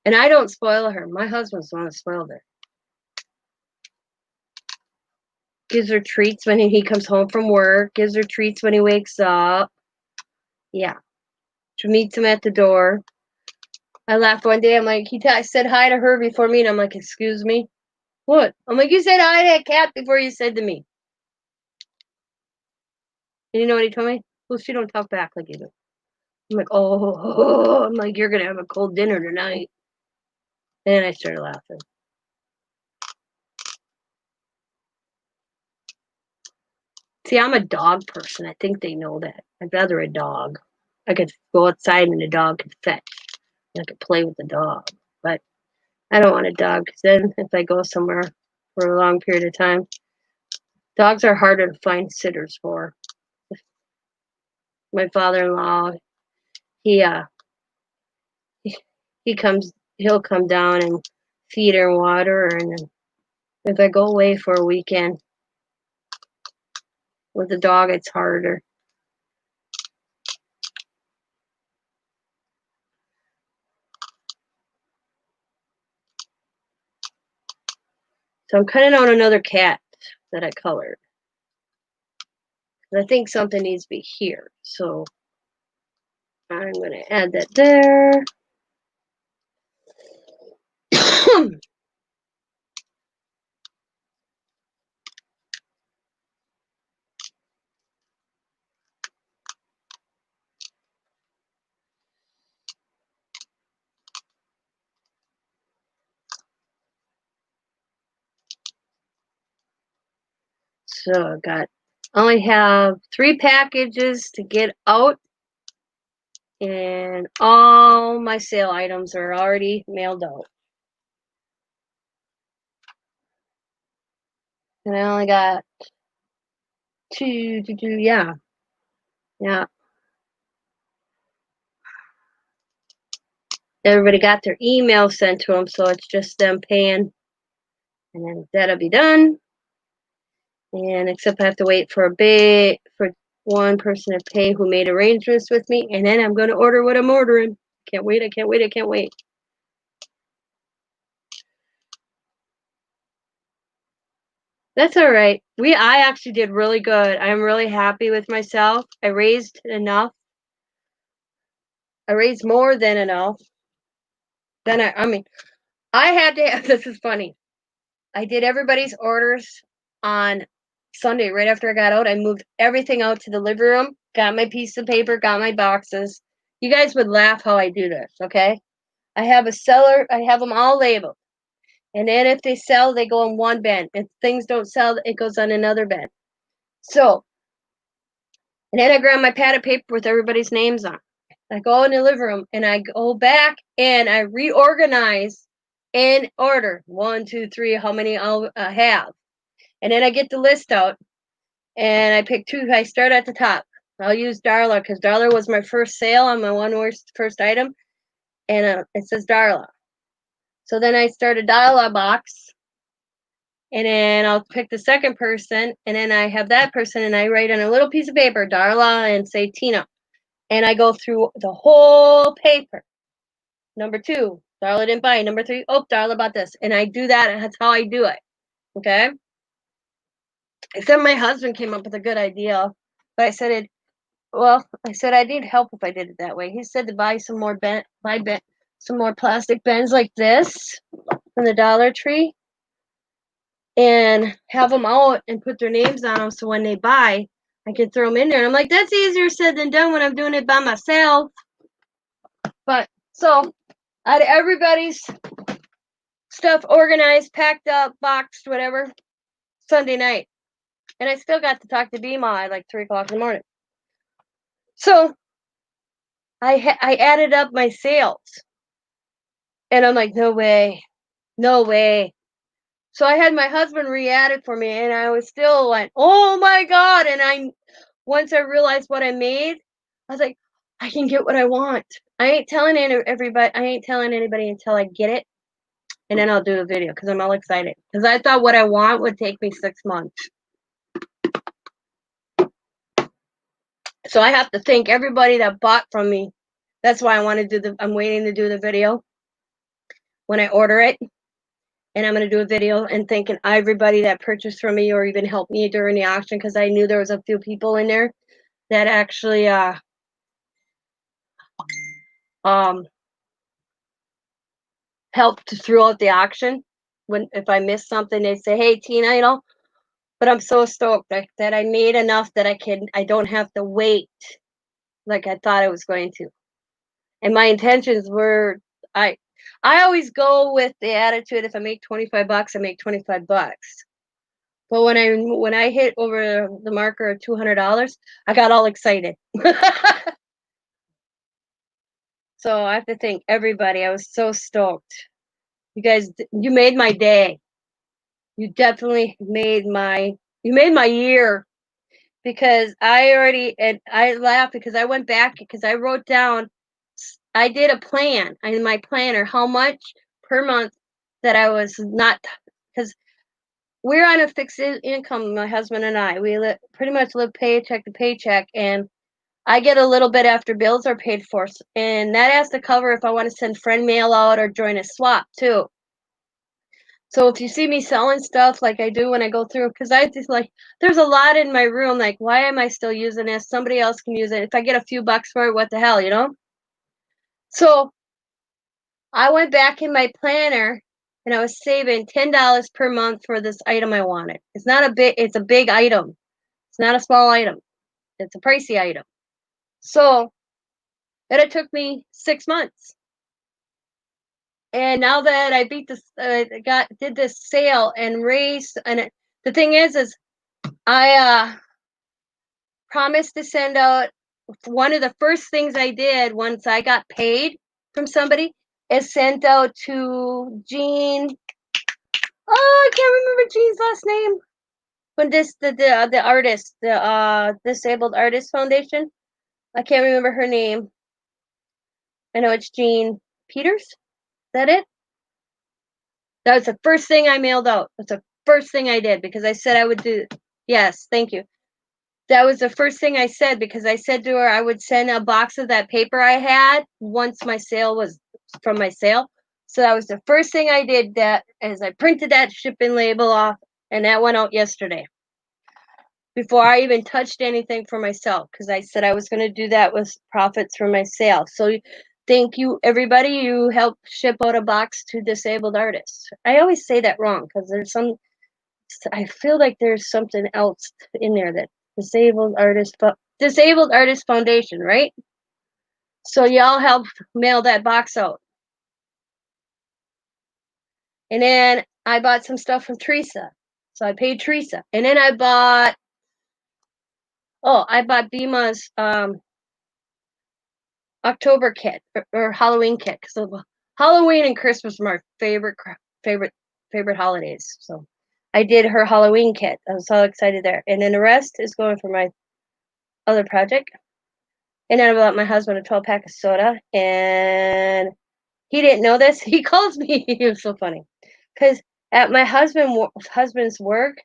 And I don't spoil her. My husband's the one that spoiled her. Gives her treats when he comes home from work. Gives her treats when he wakes up. Yeah. She meets him at the door. I laughed one day. I'm like, he said hi to her before me, and I'm like, excuse me? What? I'm like, you said hi to that cat before you said to me. And you know what he told me? Well, she don't talk back like you do. I'm like, oh, I'm like, you're going to have a cold dinner tonight. And then I started laughing. See, I'm a dog person. I think they know that. I'd rather a dog. I could go outside and the dog could fetch. I could play with the dog. But I don't want a dog because then if I go somewhere for a long period of time, dogs are harder to find sitters for. My father-in-law, he he'll come down and feed her and water her, and then if I go away for a weekend with a dog, it's harder. So I'm cutting out another cat that I colored. I think something needs to be here, so I'm going to add that there. So I only have 3 packages to get out, and all my sale items are already mailed out. And I only got 2 to do, yeah. Everybody got their email sent to them, so it's just them paying, and then that'll be done. And except I have to wait for one person to pay who made arrangements with me, and then I'm going to order what I'm ordering. Can't wait. That's all right. I actually did really good. I'm really happy with myself. I raised enough. I raised more than enough. Then I had to, this is funny. I did everybody's orders on Sunday right after I got out. I moved everything out to the living room, got my piece of paper, got my boxes. You guys would laugh how I do this, okay? I have a seller, I have them all labeled. And then if they sell, they go in one bin. If things don't sell, it goes on another bin. So, and then I grab my pad of paper with everybody's names on. I go in the living room and I go back and I reorganize in order. 1, 2, 3, how many I'll have. And then I get the list out And I picked two. I start at the top. I'll use Darla because Darla was my first sale on my first item, and it says Darla. So then I start a Darla box, and then I'll pick the second person, and then I have that person, and I write on a little piece of paper Darla and say Tina, and I go through the whole paper. Number 2, Darla didn't buy. Number 3, oh, Darla bought this, and I do that. And that's how I do it. Okay. Except my husband came up with a good idea, but I said it. Well, I said I need help if I did it that way. He said to buy some more some more plastic bins like this from the Dollar Tree, and have them out and put their names on them, so when they buy, I can throw them in there. And I'm like, that's easier said than done when I'm doing it by myself. But so I had everybody's stuff organized, packed up, boxed, whatever, Sunday night, and I still got to talk to Bima at like 3 o'clock in the morning. So I added up my sales, and I'm like, no way, no way. So I had my husband re-add it for me, and I was still like, oh my God. And once I realized what I made, I was like, I can get what I want. I ain't telling anybody until I get it, and then I'll do a video because I'm all excited. Because I thought what I want would take me 6 months. So I have to thank everybody that bought from me. That's why I'm waiting to do the video when I order it. And I'm going to do a video and thanking everybody that purchased from me or even helped me during the auction, because I knew there was a few people in there that actually helped throughout the auction. If I missed something, they'd say, hey, Tina, you know. But I'm so stoked that I made enough that I don't have to wait like I thought I was going to. And my intentions were, I always go with the attitude, if I make $25, I make $25. But when I hit over the marker of $200, I got all excited. So I have to thank everybody. I was so stoked. You guys, you made my day. You definitely made my year, because I laughed because I went back because I wrote down, I did a plan in my planner how much per month that I was not, because we're on a fixed income, my husband and I. We pretty much live paycheck to paycheck, and I get a little bit after bills are paid for, and that has to cover if I want to send friend mail out or join a swap too. So if you see me selling stuff like I do when I go through, because I just like, there's a lot in my room, like, why am I still using this? Somebody else can use it. If I get a few bucks for it, what the hell, you know? So I went back in my planner, and I was saving $10 per month for this item I wanted. It's a big item. It's not a small item. It's a pricey item. So it took me 6 months. And now that I beat this, did this sale and raised, and the thing is I promised to send out, one of the first things I did once I got paid from somebody is sent out to Jean. Oh, I can't remember Jean's last name. When the artist, the Disabled Artist Foundation. I can't remember her name. I know it's Jean Peters. Is that it? That was the first thing I mailed out. That's the first thing I did because I said I would do. Yes, thank you. That was the first thing I said because I said to her I would send a box of that paper I had once my sale was from my sale. So that was the first thing I did. That as I printed that shipping label off, and that went out yesterday. Before I even touched anything for myself, because I said I was going to do that with profits from my sale. So thank you, everybody. You helped ship out a box to disabled artists. I always say that wrong because I feel like there's something else in there, that Disabled Artist Foundation, right? So y'all helped mail that box out. And then I bought some stuff from Tereasa. So I paid Tereasa. And then I bought Bima's October kit or Halloween kit, because Halloween and Christmas are my favorite holidays. So I did her Halloween kit. I was so excited there. And then the rest is going for my other project. And then I bought my husband a 12-pack of soda. And he didn't know this. He calls me. It was so funny. Because at my husband's work,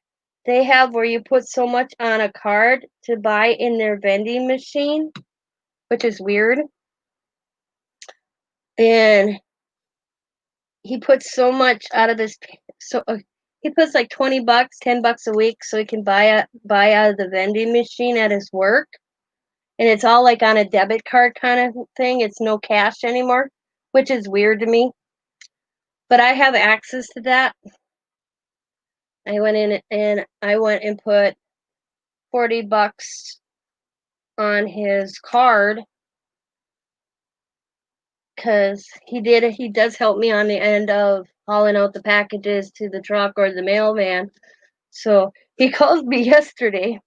they have where you put so much on a card to buy in their vending machine, which is weird. And he puts so much out of his he puts like $20, $10 a week so he can buy out of the vending machine at his work. And it's all like on a debit card kind of thing. It's no cash anymore, which is weird to me. But I have access to that. I went and put $40 on his card because he does help me on the end of hauling out the packages to the truck or the mailman. So he called me yesterday.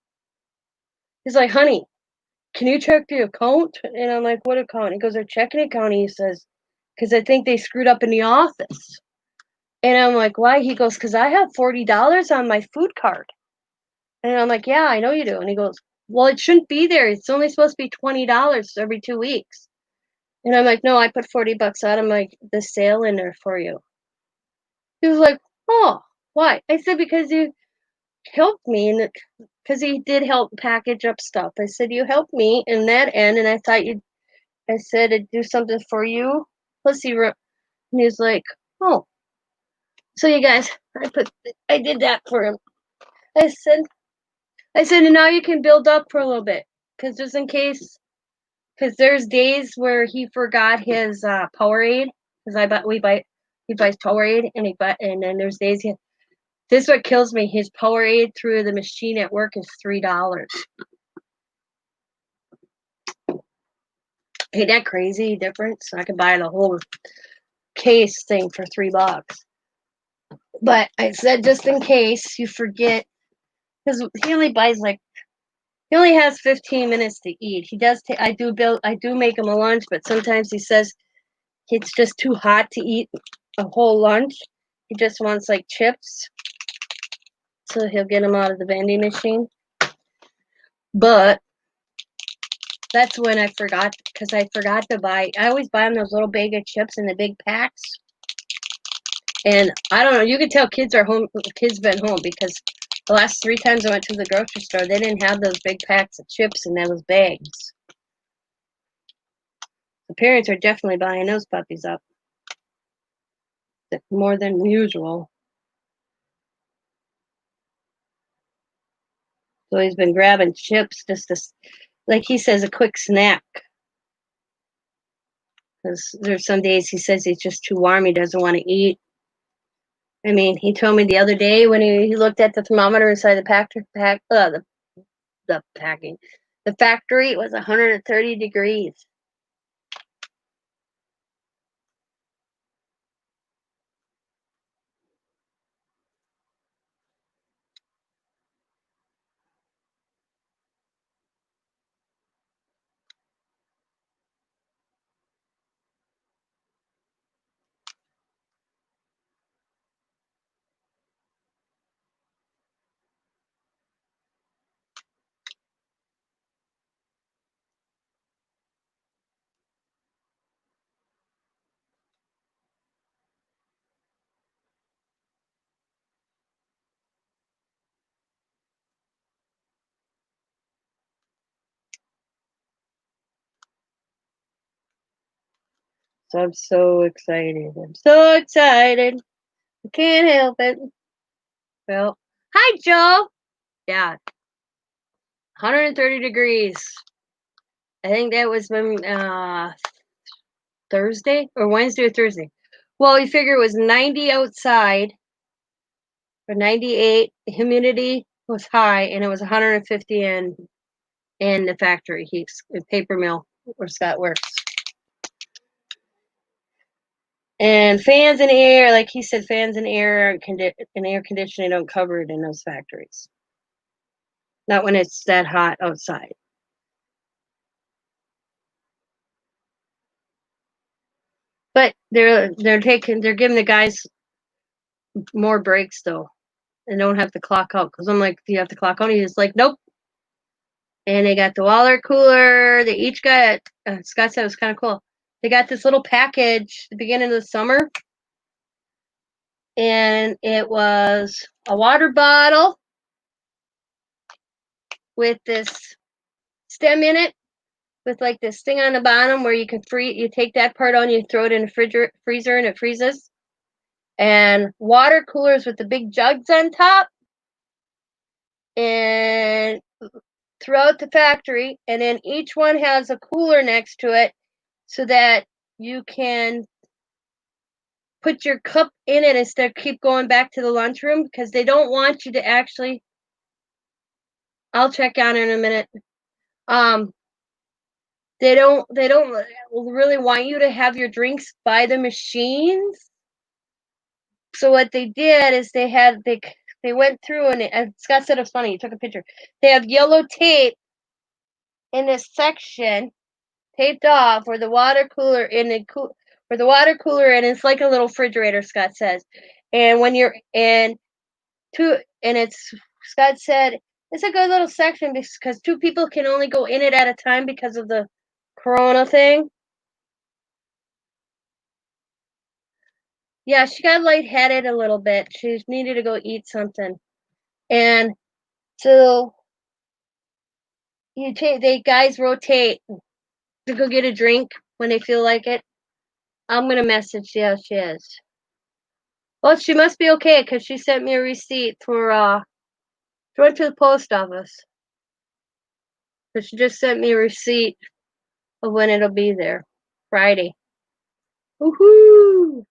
He's like, honey, can you check the account? And I'm like, what account? He goes, our checking account. He says, because I think they screwed up in the office. And I'm like, why? He goes, because I have $40 on my food card. And I'm like, yeah, I know you do. And he goes, well, it shouldn't be there. It's only supposed to be $20 every 2 weeks. And I'm like, no, I put $40 out of the sale in there for you. He was like, oh, why? I said, because you helped me, and because he did help package up stuff. I said, you helped me in that end, and I said, I'd do something for you. Plus, and he was like, oh. So you guys, I did that for him. I said, and now you can build up for a little bit, because just in case, because there's days where he forgot his Powerade, because he buys Powerade, and then there's days this is what kills me. His Powerade through the machine at work is $3. Ain't that crazy difference? I could buy the whole case thing for $3. But I said just in case you forget, because he only has 15 minutes to eat. He does. I do make him a lunch, but sometimes he says it's just too hot to eat a whole lunch. He just wants like chips, so he'll get them out of the vending machine. But that's when I forgot, because I forgot to buy. I always buy him those little bag of chips in the big packs. And I don't know. You can tell kids are home. Kids been home because the last 3 times I went to the grocery store, they didn't have those big packs of chips in those bags. The parents are definitely buying those puppies up more than usual. So he's been grabbing chips just to, like he says, a quick snack. Because there's some days he says he's just too warm. He doesn't want to eat. I mean, he told me the other day when he looked at the thermometer inside the factory, it was 130 degrees. So I'm so excited. I'm so excited. I can't help it. Well, hi, Joe. Yeah, 130 degrees. I think that was when Thursday or Wednesday or Thursday. Well, you figure it was 90 outside or 98. The humidity was high, and it was 150 in the factory. He's paper mill where Scott works. And fans and air, like he said, fans and air and air conditioning don't cover it in those factories. Not when it's that hot outside. But they're giving the guys more breaks though. and don't have to clock out. Because I'm like, do you have to clock out? And he's like, nope. And they got the water cooler. They each got, Scott said it was kind of cool. They got this little package at the beginning of the summer. And it was a water bottle with this stem in it, with like this thing on the bottom where you can you take that part on, you throw it in the freezer and it freezes. And water coolers with the big jugs on top. And throughout the factory, and then each one has a cooler next to it so that you can put your cup in it instead of keep going back to the lunchroom, because they don't want you to actually, I'll check on it in a minute. They don't really want you to have your drinks by the machines. So what they did is they went through, and Scott said it was funny. He took a picture. They have yellow tape in this section taped off where the water cooler and it's like a little refrigerator, Scott says. And when you're and it's Scott said it's a good little section because two people can only go in it at a time because of the corona thing. Yeah, she got lightheaded a little bit. She needed to go eat something. And so they guys rotate to go get a drink when they feel like it. I'm gonna message see how she is. Well, she must be okay because she sent me a receipt for she went to the post office. So she just sent me a receipt of when it'll be there. Friday. Woohoo!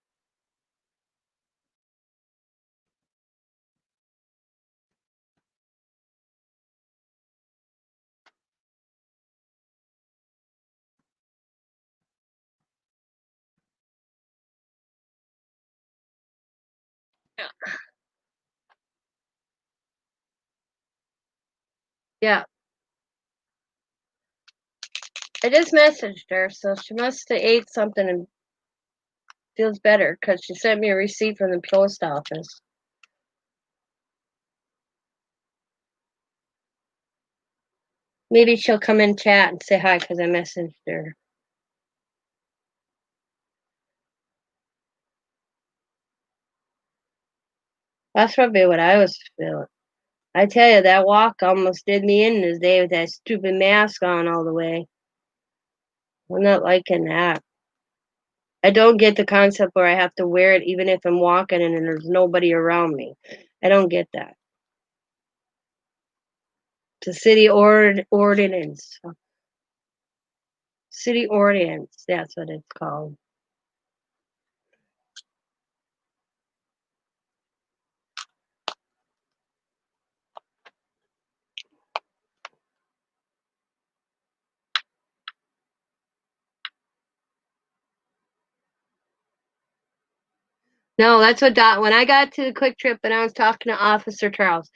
Yeah. I just messaged her, so she must have ate something and feels better because she sent me a receipt from the post office. Maybe she'll come in chat and say hi because I messaged her. That's probably what I was feeling. I tell you, that walk almost did me in today with that stupid mask on all the way. I'm not liking that. I don't get the concept where I have to wear it even if I'm walking and there's nobody around me. I don't get that. It's a city ordinance. City ordinance, that's what it's called. No, that's what when I got to the Quick Trip and I was talking to Officer Charles.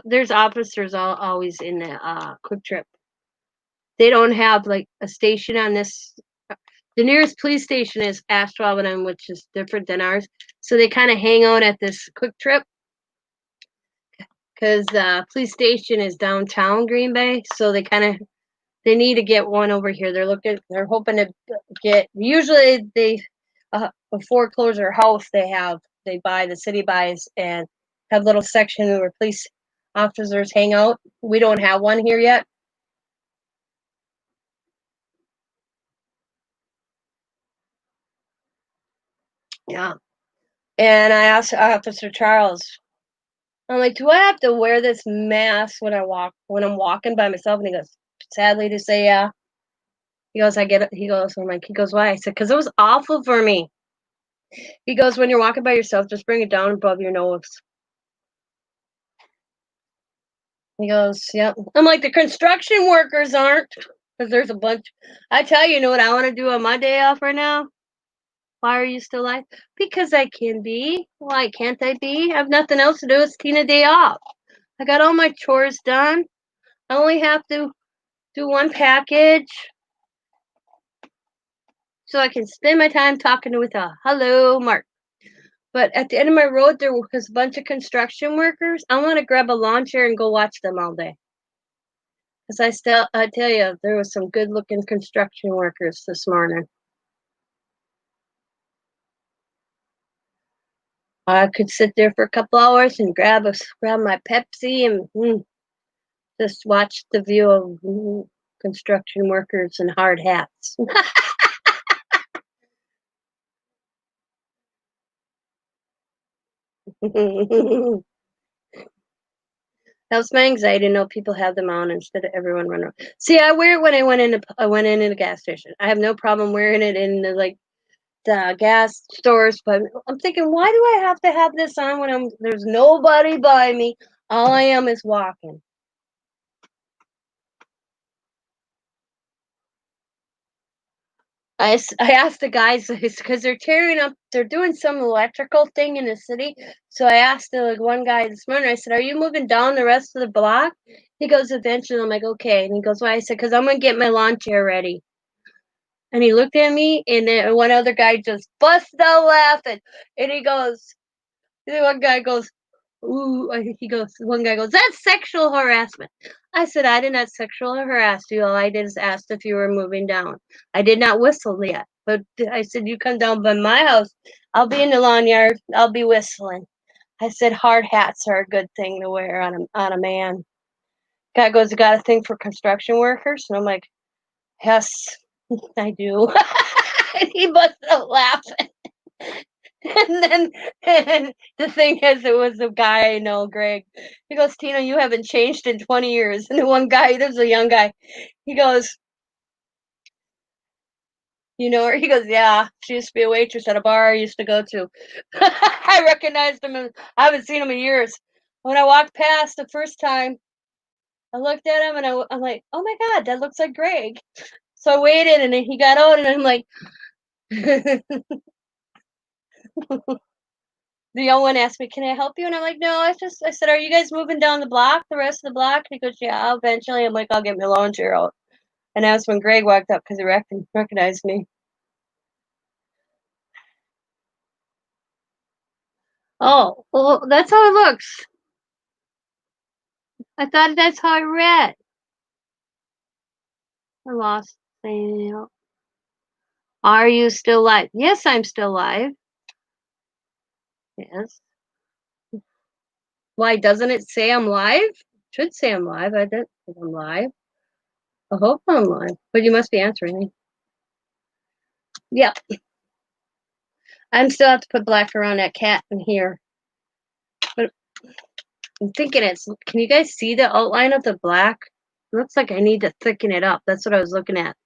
There's officers always in the Quick Trip. They don't have like a station on this. The nearest police station is Ashwaubenon, which is different than ours. So they kind of hang out at this Quick Trip because the police station is downtown Green Bay. So they need to get one over here. They're hoping to get. Usually they before close their house, the city buys and have little section where police officers hang out. We don't have one here yet. Yeah. And I asked Officer Charles, I'm like, do I have to wear this mask when I'm walking by myself? And he goes, sadly to say, yeah. He goes, I get it. He goes, why? I said, because it was awful for me. He goes, when you're walking by yourself, just bring it down above your nose. He goes, yep. I'm like, the construction workers aren't, because there's a bunch. I tell you, know what I want to do on my day off right now? Why are you still alive? Because I can be. Why can't I be? I have nothing else to do. It's Tina day off. I got all my chores done. I only have to do one package. So I can spend my time talking with a hello, Mark. But at the end of my road, there was a bunch of construction workers. I want to grab a lawn chair and go watch them all day. Because I tell you, there was some good looking construction workers this morning. I could sit there for a couple hours and grab my Pepsi and just watch the view of construction workers in hard hats. Helps my anxiety to know people have them on instead of everyone running around. See, I wear it when I went in a gas station. I have no problem wearing it in the gas stores, but I'm thinking, why do I have to have this on when there's nobody by me? All I am is walking. I asked the guys because they're doing some electrical thing in the city. So I asked one guy this morning, I said, are you moving down the rest of the block? He goes, eventually. I'm like, okay. And he goes, why? I said, because I'm going to get my lawn chair ready. And he looked at me, and then one other guy just busted out laughing. And one guy goes, ooh, one guy goes, that's sexual harassment. I said, I did not sexual harass you. All I did is asked if you were moving down. I did not whistle yet. But I said, you come down by my house, I'll be in the lawn yard, I'll be whistling. I said, hard hats are a good thing to wear on a man. Guy goes, you got a thing for construction workers? And I'm like, yes, I do. And he busted out laughing. And the thing is, it was a guy I know, Greg. He goes, Tina, you haven't changed in 20 years. And the one guy, there's a young guy, he goes, you know her? He goes, yeah, she used to be a waitress at a bar I used to go to. I recognized him. I haven't seen him in years. When I walked past the first time, I looked at him and I'm like, oh my God, that looks like Greg. So I waited and then he got out and I'm like, the young one asked me, can I help you? And I'm like, no, I said, are you guys moving down the rest of the block? And he goes, yeah, eventually. I'm like, I'll get my lawn chair out. And that's when Greg walked up because he recognized me. Oh, well, that's how it looks. I thought that's how I read. I lost. Are you still live? Yes, I'm still live. Yes. Why doesn't it say I'm live? It should say I'm live. I didn't think I'm live. I hope I'm live. But you must be answering me. Yeah. I'm still have to put black around that cat in here. But I'm thinking can you guys see the outline of the black? It looks like I need to thicken it up. That's what I was looking at.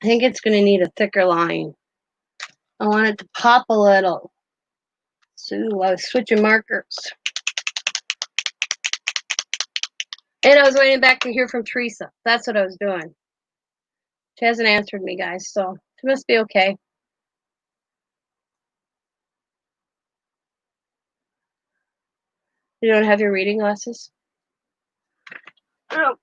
I think it's going to need a thicker line. I want it to pop a little. So I was switching markers. And I was waiting back to hear from Tereasa. That's what I was doing. She hasn't answered me, guys, so she must be okay. You don't have your reading glasses? Oh.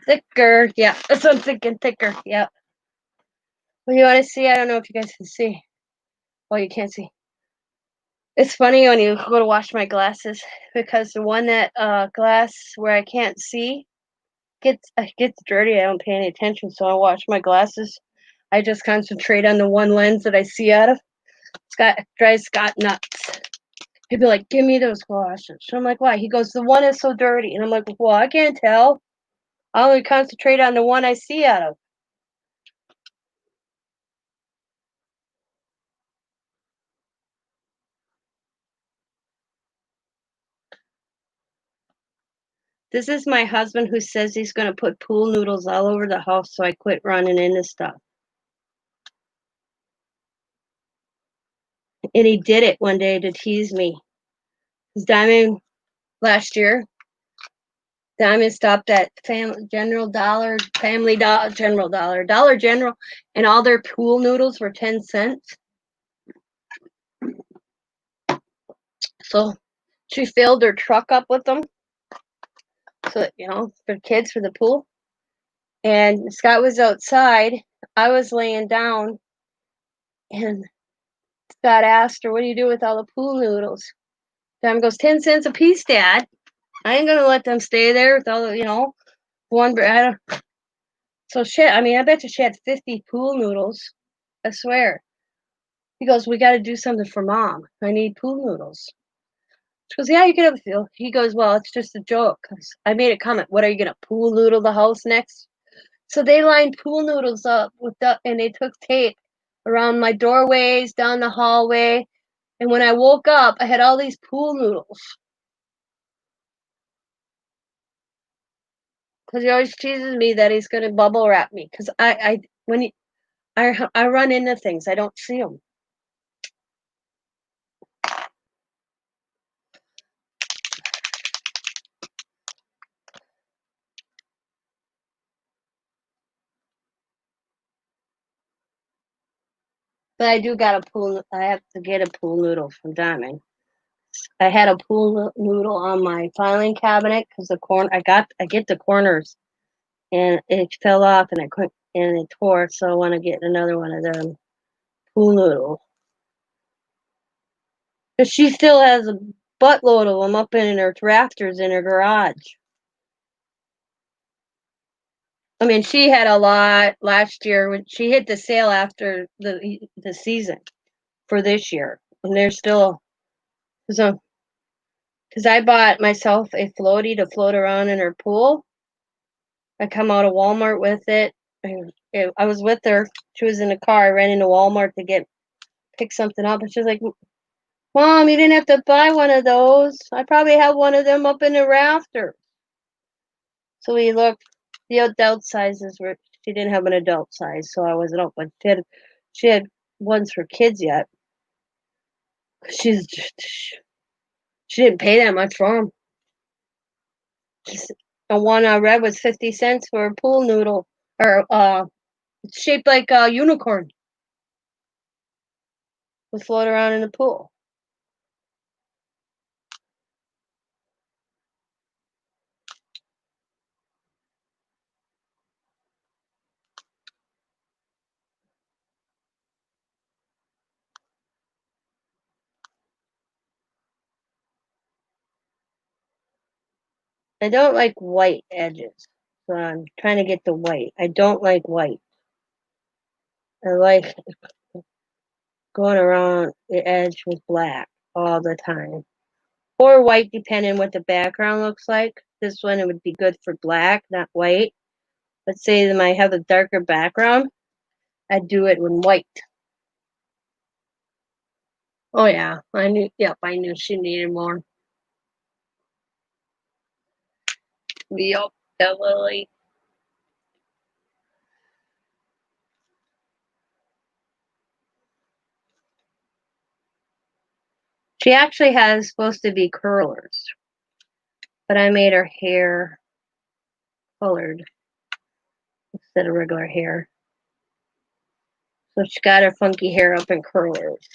Thicker. Yeah, that's what I'm thinking. Thicker. Yeah. What do you want to see? I don't know if you guys can see. Well, you can't see. It's funny when you go to wash my glasses because the one that glass where I can't see gets dirty. I don't pay any attention, so I wash my glasses. I just concentrate on the one lens that I see out of. Scott drives Scott nuts. He'd be like, "Give me those glasses." So I'm like, "Why?" He goes, "The one is so dirty," and I'm like, "Well, I can't tell. I only concentrate on the one I see out of." This is my husband who says he's going to put pool noodles all over the house, so I quit running into stuff. And he did it one day to tease me. Diamond last year. Diamond stopped at General Dollar, Family Dollar, General Dollar, Dollar General, and all their pool noodles were 10 cents. So she filled her truck up with them. So, for kids for the pool. And Scott was outside. I was laying down. And Scott asked her, "What do you do with all the pool noodles?" Diamond goes, 10 cents a piece, Dad. I ain't going to let them stay there with all the, one bread. So shit, I bet you she had 50 pool noodles. I swear. He goes, "We got to do something for Mom. I need pool noodles." She goes, "Yeah, you can have a few." He goes, "Well, it's just a joke." 'Cause I made a comment. What, are you going to pool noodle the house next? So they lined pool noodles up and they took tape around my doorways, down the hallway. And when I woke up, I had all these pool noodles. Because he always teases me that he's going to bubble wrap me. Because I run into things, I don't see them. But I do got a pool. I have to get a pool noodle from Diamond. I had a pool noodle on my filing cabinet because I get the corners and it fell off and I couldn't and it tore. So I want to get another one of them pool noodle. Because she still has a buttload of them up in her rafters in her garage. She had a lot last year when she hit the sale after the season for this year, and they're still so. Because I bought myself a floaty to float around in her pool. I come out of Walmart with it. I was with her. She was in the car. I ran into Walmart to pick something up, and she was like, "Mom, you didn't have to buy one of those. I probably have one of them up in the rafter." So we looked. The adult sizes were. She didn't have an adult size, so I wasn't up. But she had ones for kids yet. She's she didn't pay that much for them. The one I read was 50 cents for a pool noodle, or it's shaped like a unicorn. Would float around in the pool. I don't like white edges, so I'm trying to get the white. I don't like white. I like going around the edge with black all the time. Or white, depending what the background looks like. This one, it would be good for black, not white. Let's say that I have a darker background, I'd do it with white. Oh yeah, I knew she needed more. Yep, definitely. She actually has supposed to be curlers, but I made her hair colored instead of regular hair. So she got her funky hair up in curlers.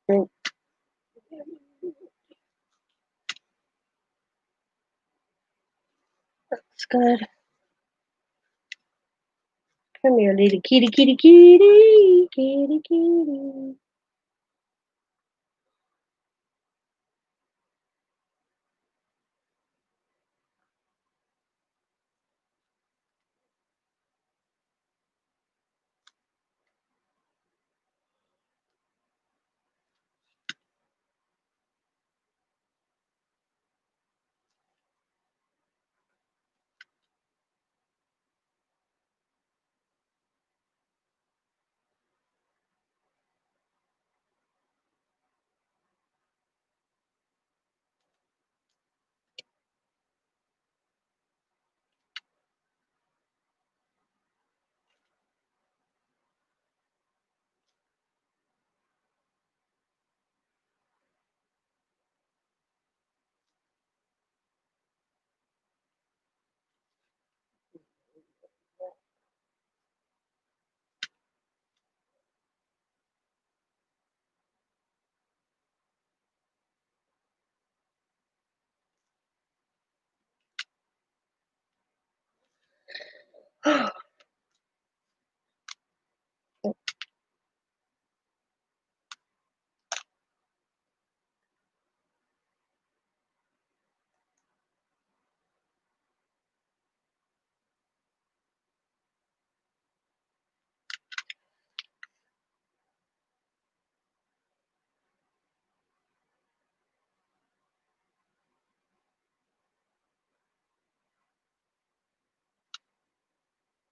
That's good. Come here, little kitty, kitty, kitty, kitty, kitty.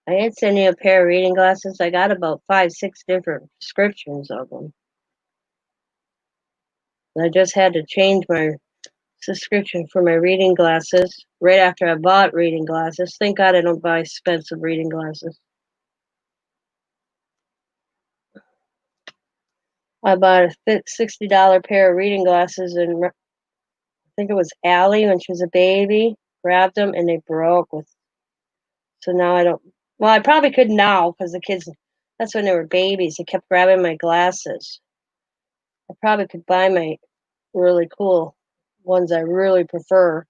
I didn't send you a pair of reading glasses. I got about 5, 6 different descriptions of them. And I just had to change my subscription for my reading glasses right after I bought reading glasses. Thank God I don't buy expensive reading glasses. I bought a $60 pair of reading glasses, and I think it was Allie when she was a baby. Grabbed them and they broke. So now I don't. Well, I probably could now because the kids. That's when they were babies. They kept grabbing my glasses. I probably could buy my really cool ones I really prefer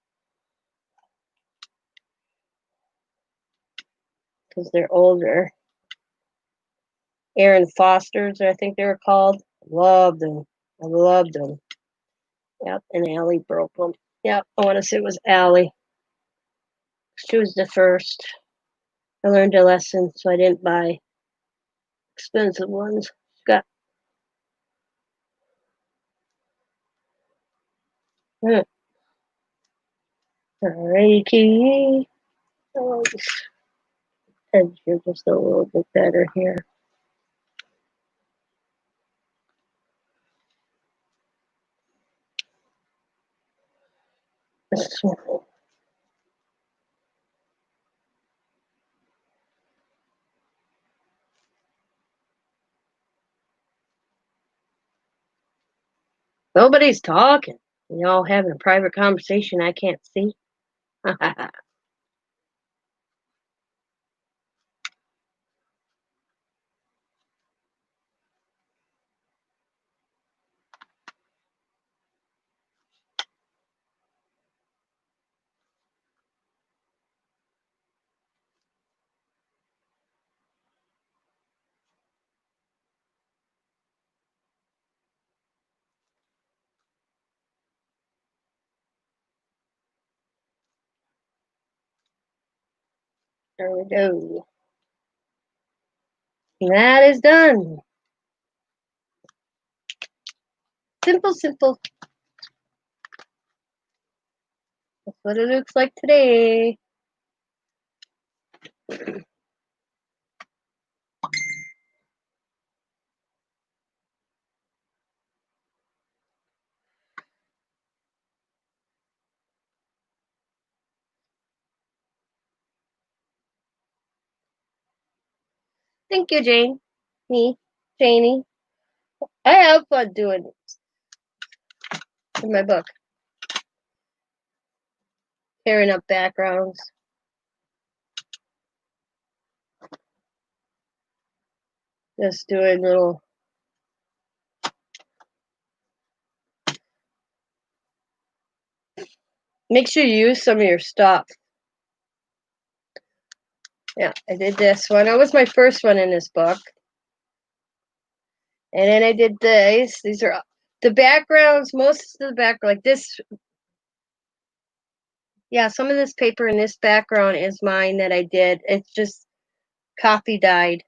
because they're older. Aaron Foster's, I think they were called. Loved them. I loved them. Yep, and Allie broke them. Yep, I want to say it was Allie. She was the first. I learned a lesson, so I didn't buy expensive ones. Got. Alrighty, Key. Oh, edge here just a little bit better here. Nobody's talking. Y'all having a private conversation I can't see. There we go. That is done. Simple, simple. That's what it looks like today. Thank you, Jane. Me, Janie. I have fun doing it in my book. Tearing up backgrounds. Just doing little. Make sure you use some of your stuff. Yeah, I did this one. That was my first one in this book. And then I did this. These are the backgrounds, most of the background, like this. Yeah, some of this paper in this background is mine that I did. It's just copy dyed.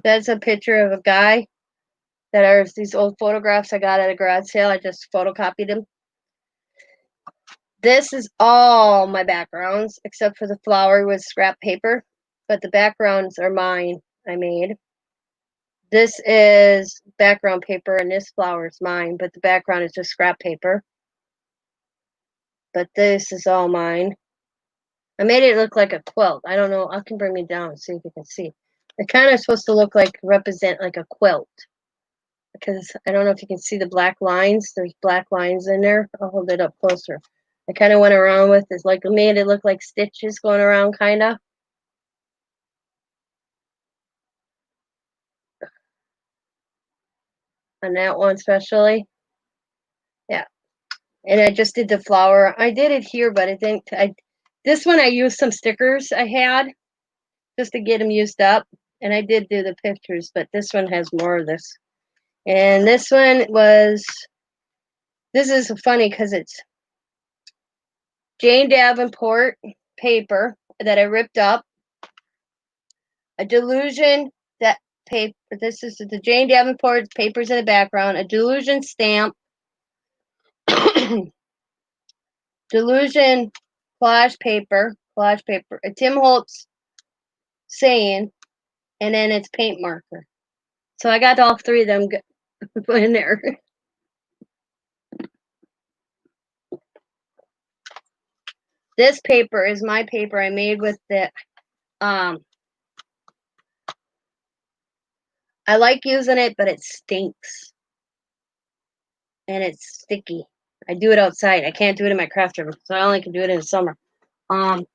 That's a picture of a guy that are these old photographs I got at a garage sale. I just photocopied them. This is all my backgrounds except for the flower with scrap paper, but the backgrounds are mine. I made. This is background paper and this flower is mine, but the background is just scrap paper. But this is all mine. I made it look like a quilt. I don't know. I can bring it down and see if you can see. It kind of supposed to look like, represent like a quilt. Because I don't know if you can see the black lines. There's black lines in there. I'll hold it up closer. I kind of went around with this, like made it look like stitches going around, kind of. On that one especially. Yeah. And I just did the flower. I did it here, but I think this one I used some stickers I had just to get them used up. And I did do the pictures, but this one has more of this. And this one was, this is funny because it's Jane Davenport paper that I ripped up. A delusion that paper, this is the Jane Davenport papers in the background. A delusion stamp. Delusion collage paper. collage paper, a Tim Holtz saying, and then it's paint marker. So I got all three of them put in there. This paper is my paper I made with the, I like using it, but it stinks. And it's sticky. I do it outside. I can't do it in my craft room, so I only can do it in the summer. Forget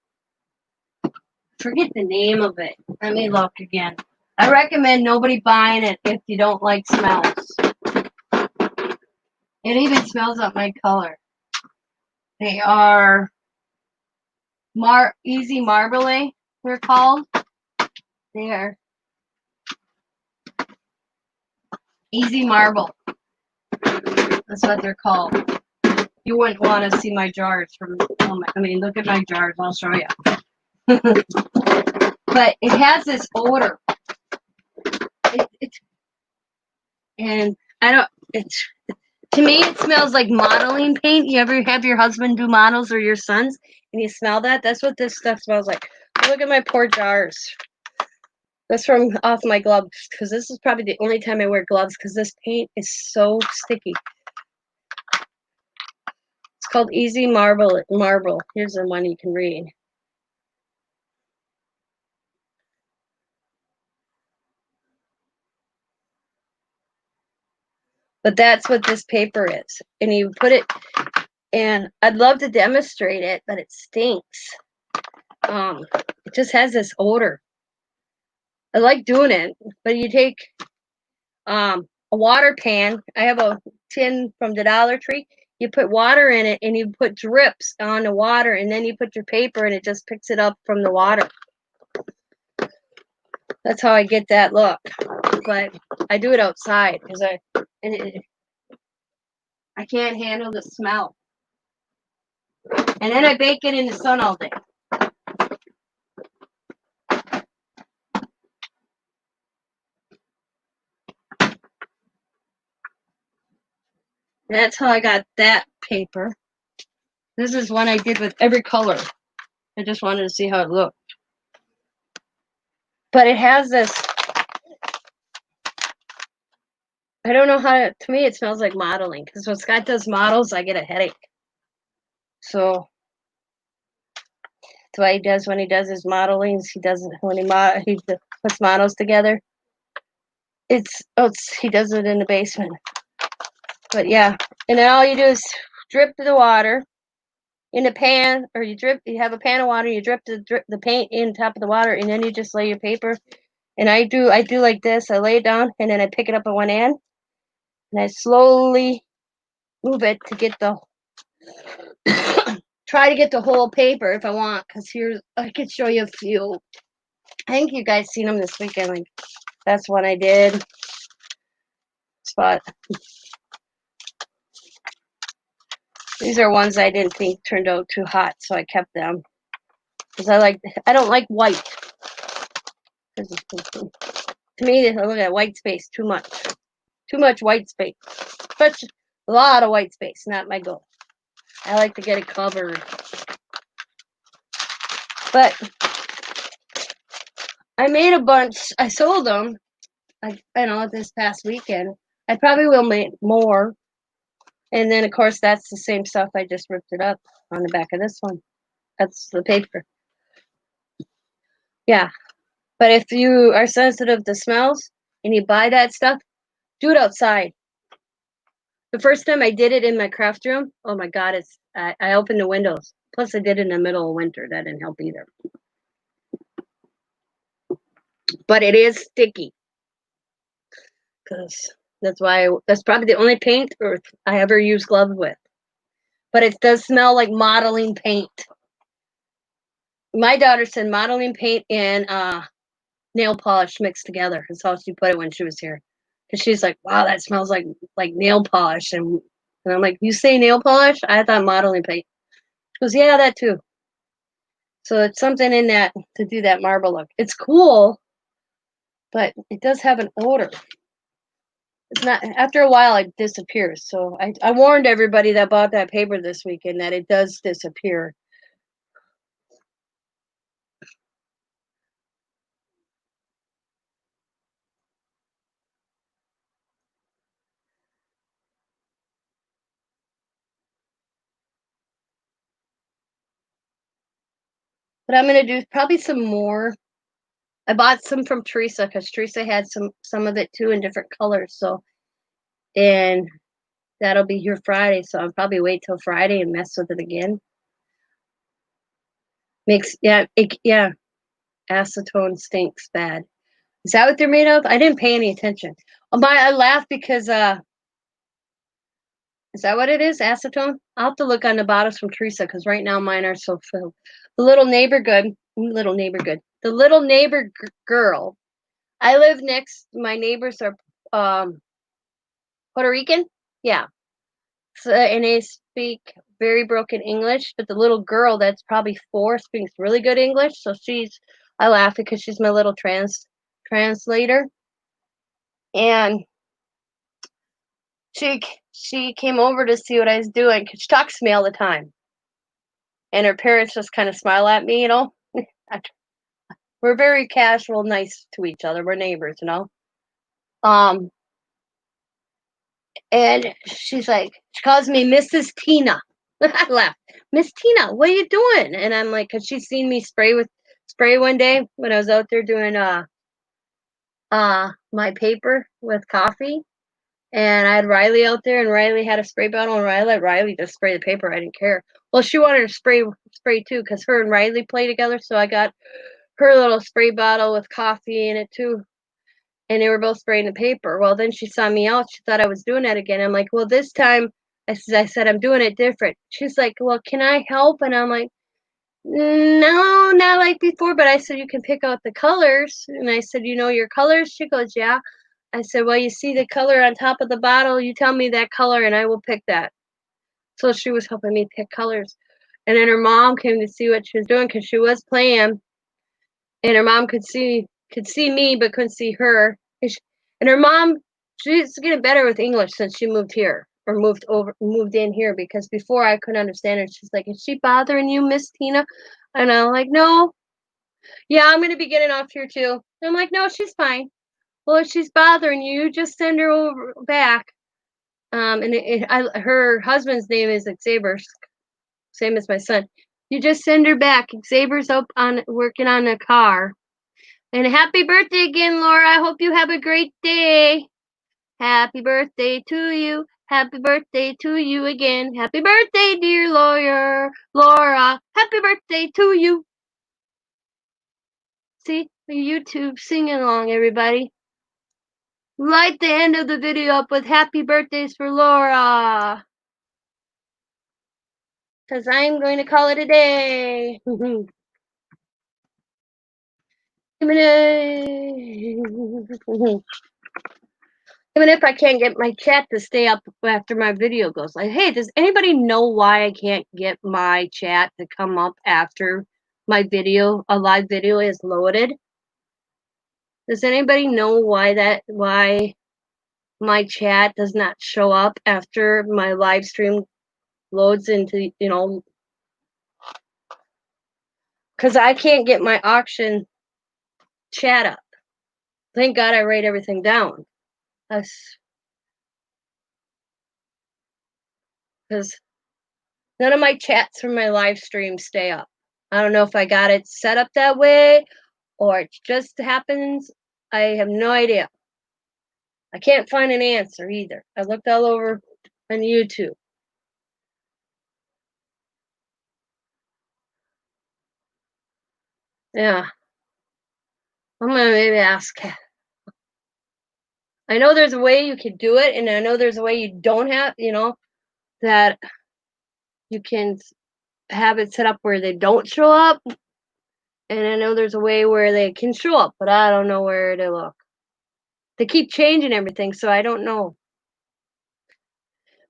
the name of it. Let me look again. I recommend nobody buying it if you don't like smells. It even smells up my color. They are Easy Marbler, they're called. They are Easy Marble. That's what they're called. You wouldn't want to see my jars from, look at my jars. I'll show you. But it has this odor. And I don't, to me, it smells like modeling paint. You ever have your husband do models or your sons and you smell that? That's what this stuff smells like. Look at my poor jars. That's from off my gloves because this is probably the only time I wear gloves because this paint is so sticky. It's called Easy Marble. Here's the one you can read. But that's what this paper is. And you put it, and I'd love to demonstrate it, but it stinks. It just has this odor. I like doing it, but you take a water pan. I have a tin from the Dollar Tree. You put water in it and you put drips on the water and then you put your paper and it just picks it up from the water. That's how I get that look. But I do it outside because I can't handle the smell. And then I bake it in the sun all day. That's how I got that paper. This is one I did with every color. I just wanted to see how it looked. But it has this, I don't know how to me it smells like modeling. Because when Scott does models, I get a headache. So that's what he does when he does his modelings. He does it when he puts models together. He does it in the basement. But yeah, and then all you do is drip the water in the pan, or you have a pan of water, you drip the paint in top of the water, and then you just lay your paper. And I do like this. I lay it down, and then I pick it up at one end, and I slowly move it to get the try to get the whole paper if I want, because I could show you a few. I think you guys seen them this weekend. Like that's what I did. Spot. These are ones I didn't think turned out too hot, so I kept them because I don't like white. To me, I look at white space too much white space. Such a lot of white space, not my goal. I like to get it covered. But I made a bunch. I sold them. This past weekend. I probably will make more. And then, of course, that's the same stuff. I just ripped it up on the back of this one. That's the paper. Yeah. But if you are sensitive to smells and you buy that stuff, do it outside. The first time I did it in my craft room, oh my God, I opened the windows. Plus, I did it in the middle of winter. That didn't help either. But it is sticky. Because that's probably the only paint I ever use gloves with. But it does smell like modeling paint. My daughter said modeling paint and nail polish mixed together. That's how she put it when she was here. Because she's like, wow, that smells like nail polish. And I'm like, you say nail polish? I thought modeling paint. She goes, yeah, that too. So it's something in that to do that marble look. It's cool, but it does have an odor. It's not, after a while it disappears. So I warned everybody that bought that paper this weekend that it does disappear. But I'm gonna do probably some more. I bought some from Tereasa because Tereasa had some of it too in different colors. So, and that'll be here Friday. So I'll probably wait till Friday and mess with it again. Yeah, acetone stinks bad. Is that what they're made of? I didn't pay any attention. I laughed because is that what it is? Acetone? I'll have to look on the bottles from Tereasa because right now mine are so filled. The little neighbor girl. I live next. My neighbors are Puerto Rican. Yeah. So, and they speak very broken English, but the little girl that's probably 4 speaks really good English. So I laugh because she's my little translator, and she came over to see what I was doing because she talks to me all the time, and her parents just kind of smile at me, We're very casual, nice to each other. We're neighbors. Um, and she calls me Mrs. Tina. I laugh. Miss Tina, what are you doing? And I'm like, cause she's seen me spray one day when I was out there doing my paper with coffee. And I had Riley out there, and Riley had a spray bottle, and I let Riley just spray the paper. I didn't care. Well, she wanted to spray too, cause her and Riley play together. So I got her little spray bottle with coffee in it too, and they were both spraying the paper. Well, then she saw me out. She thought I was doing that again. I'm like, well, this time I said I'm doing it different. She's like, well, can I help? And I'm like, no, not like before. But I said, you can pick out the colors. And I said, you know your colors? She goes, yeah. I said, well, you see the color on top of the bottle. You tell me that color, and I will pick that. So she was helping me pick colors. And then her mom came to see what she was doing because she was playing, and her mom could see me but couldn't see her. And her mom, she's getting better with English since she moved here or moved in here, because before I couldn't understand her. She's like, is she bothering you, Miss Tina? And I'm like, no. Yeah, I'm gonna be getting off here too. And I'm like, no, she's fine. Well, if she's bothering you, just send her over back. Her husband's name is Xavier, same as my son. You just send her back. Xavier's up on working on a car. And happy birthday again, Laura. I hope you have a great day. Happy birthday to you. Happy birthday to you again. Happy birthday, dear Laura. Happy birthday to you. See, YouTube singing along, everybody. Light the end of the video up with happy birthdays for Laura, because I'm going to call it a day. Even if I can't get my chat to stay up after my video goes, like, hey, does anybody know why I can't get my chat to come up after my video, a live video is loaded? Does anybody know why my chat does not show up after my live stream loads into, because I can't get my auction chat up. Thank God I write everything down. Because none of my chats from my live stream stay up. I don't know if I got it set up that way or it just happens. I have no idea. I can't find an answer either. I looked all over on YouTube. Yeah. I'm going to maybe ask. I know there's a way you could do it, and I know there's a way you don't have, that you can have it set up where they don't show up. And I know there's a way where they can show up, but I don't know where to look. They keep changing everything, so I don't know.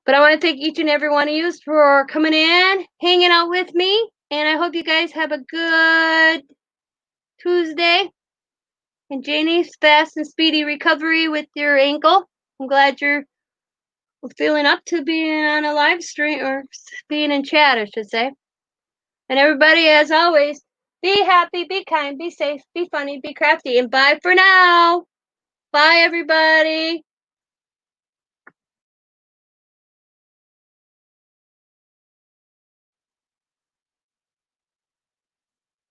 But I want to thank each and every one of you for coming in, hanging out with me, and I hope you guys have a good Tuesday. And Janie's fast and speedy recovery with your ankle. I'm glad you're feeling up to being on a live stream, or being in chat, I should say. And everybody, as always, be happy, be kind, be safe, be funny, be crafty, and bye for now. Bye, everybody.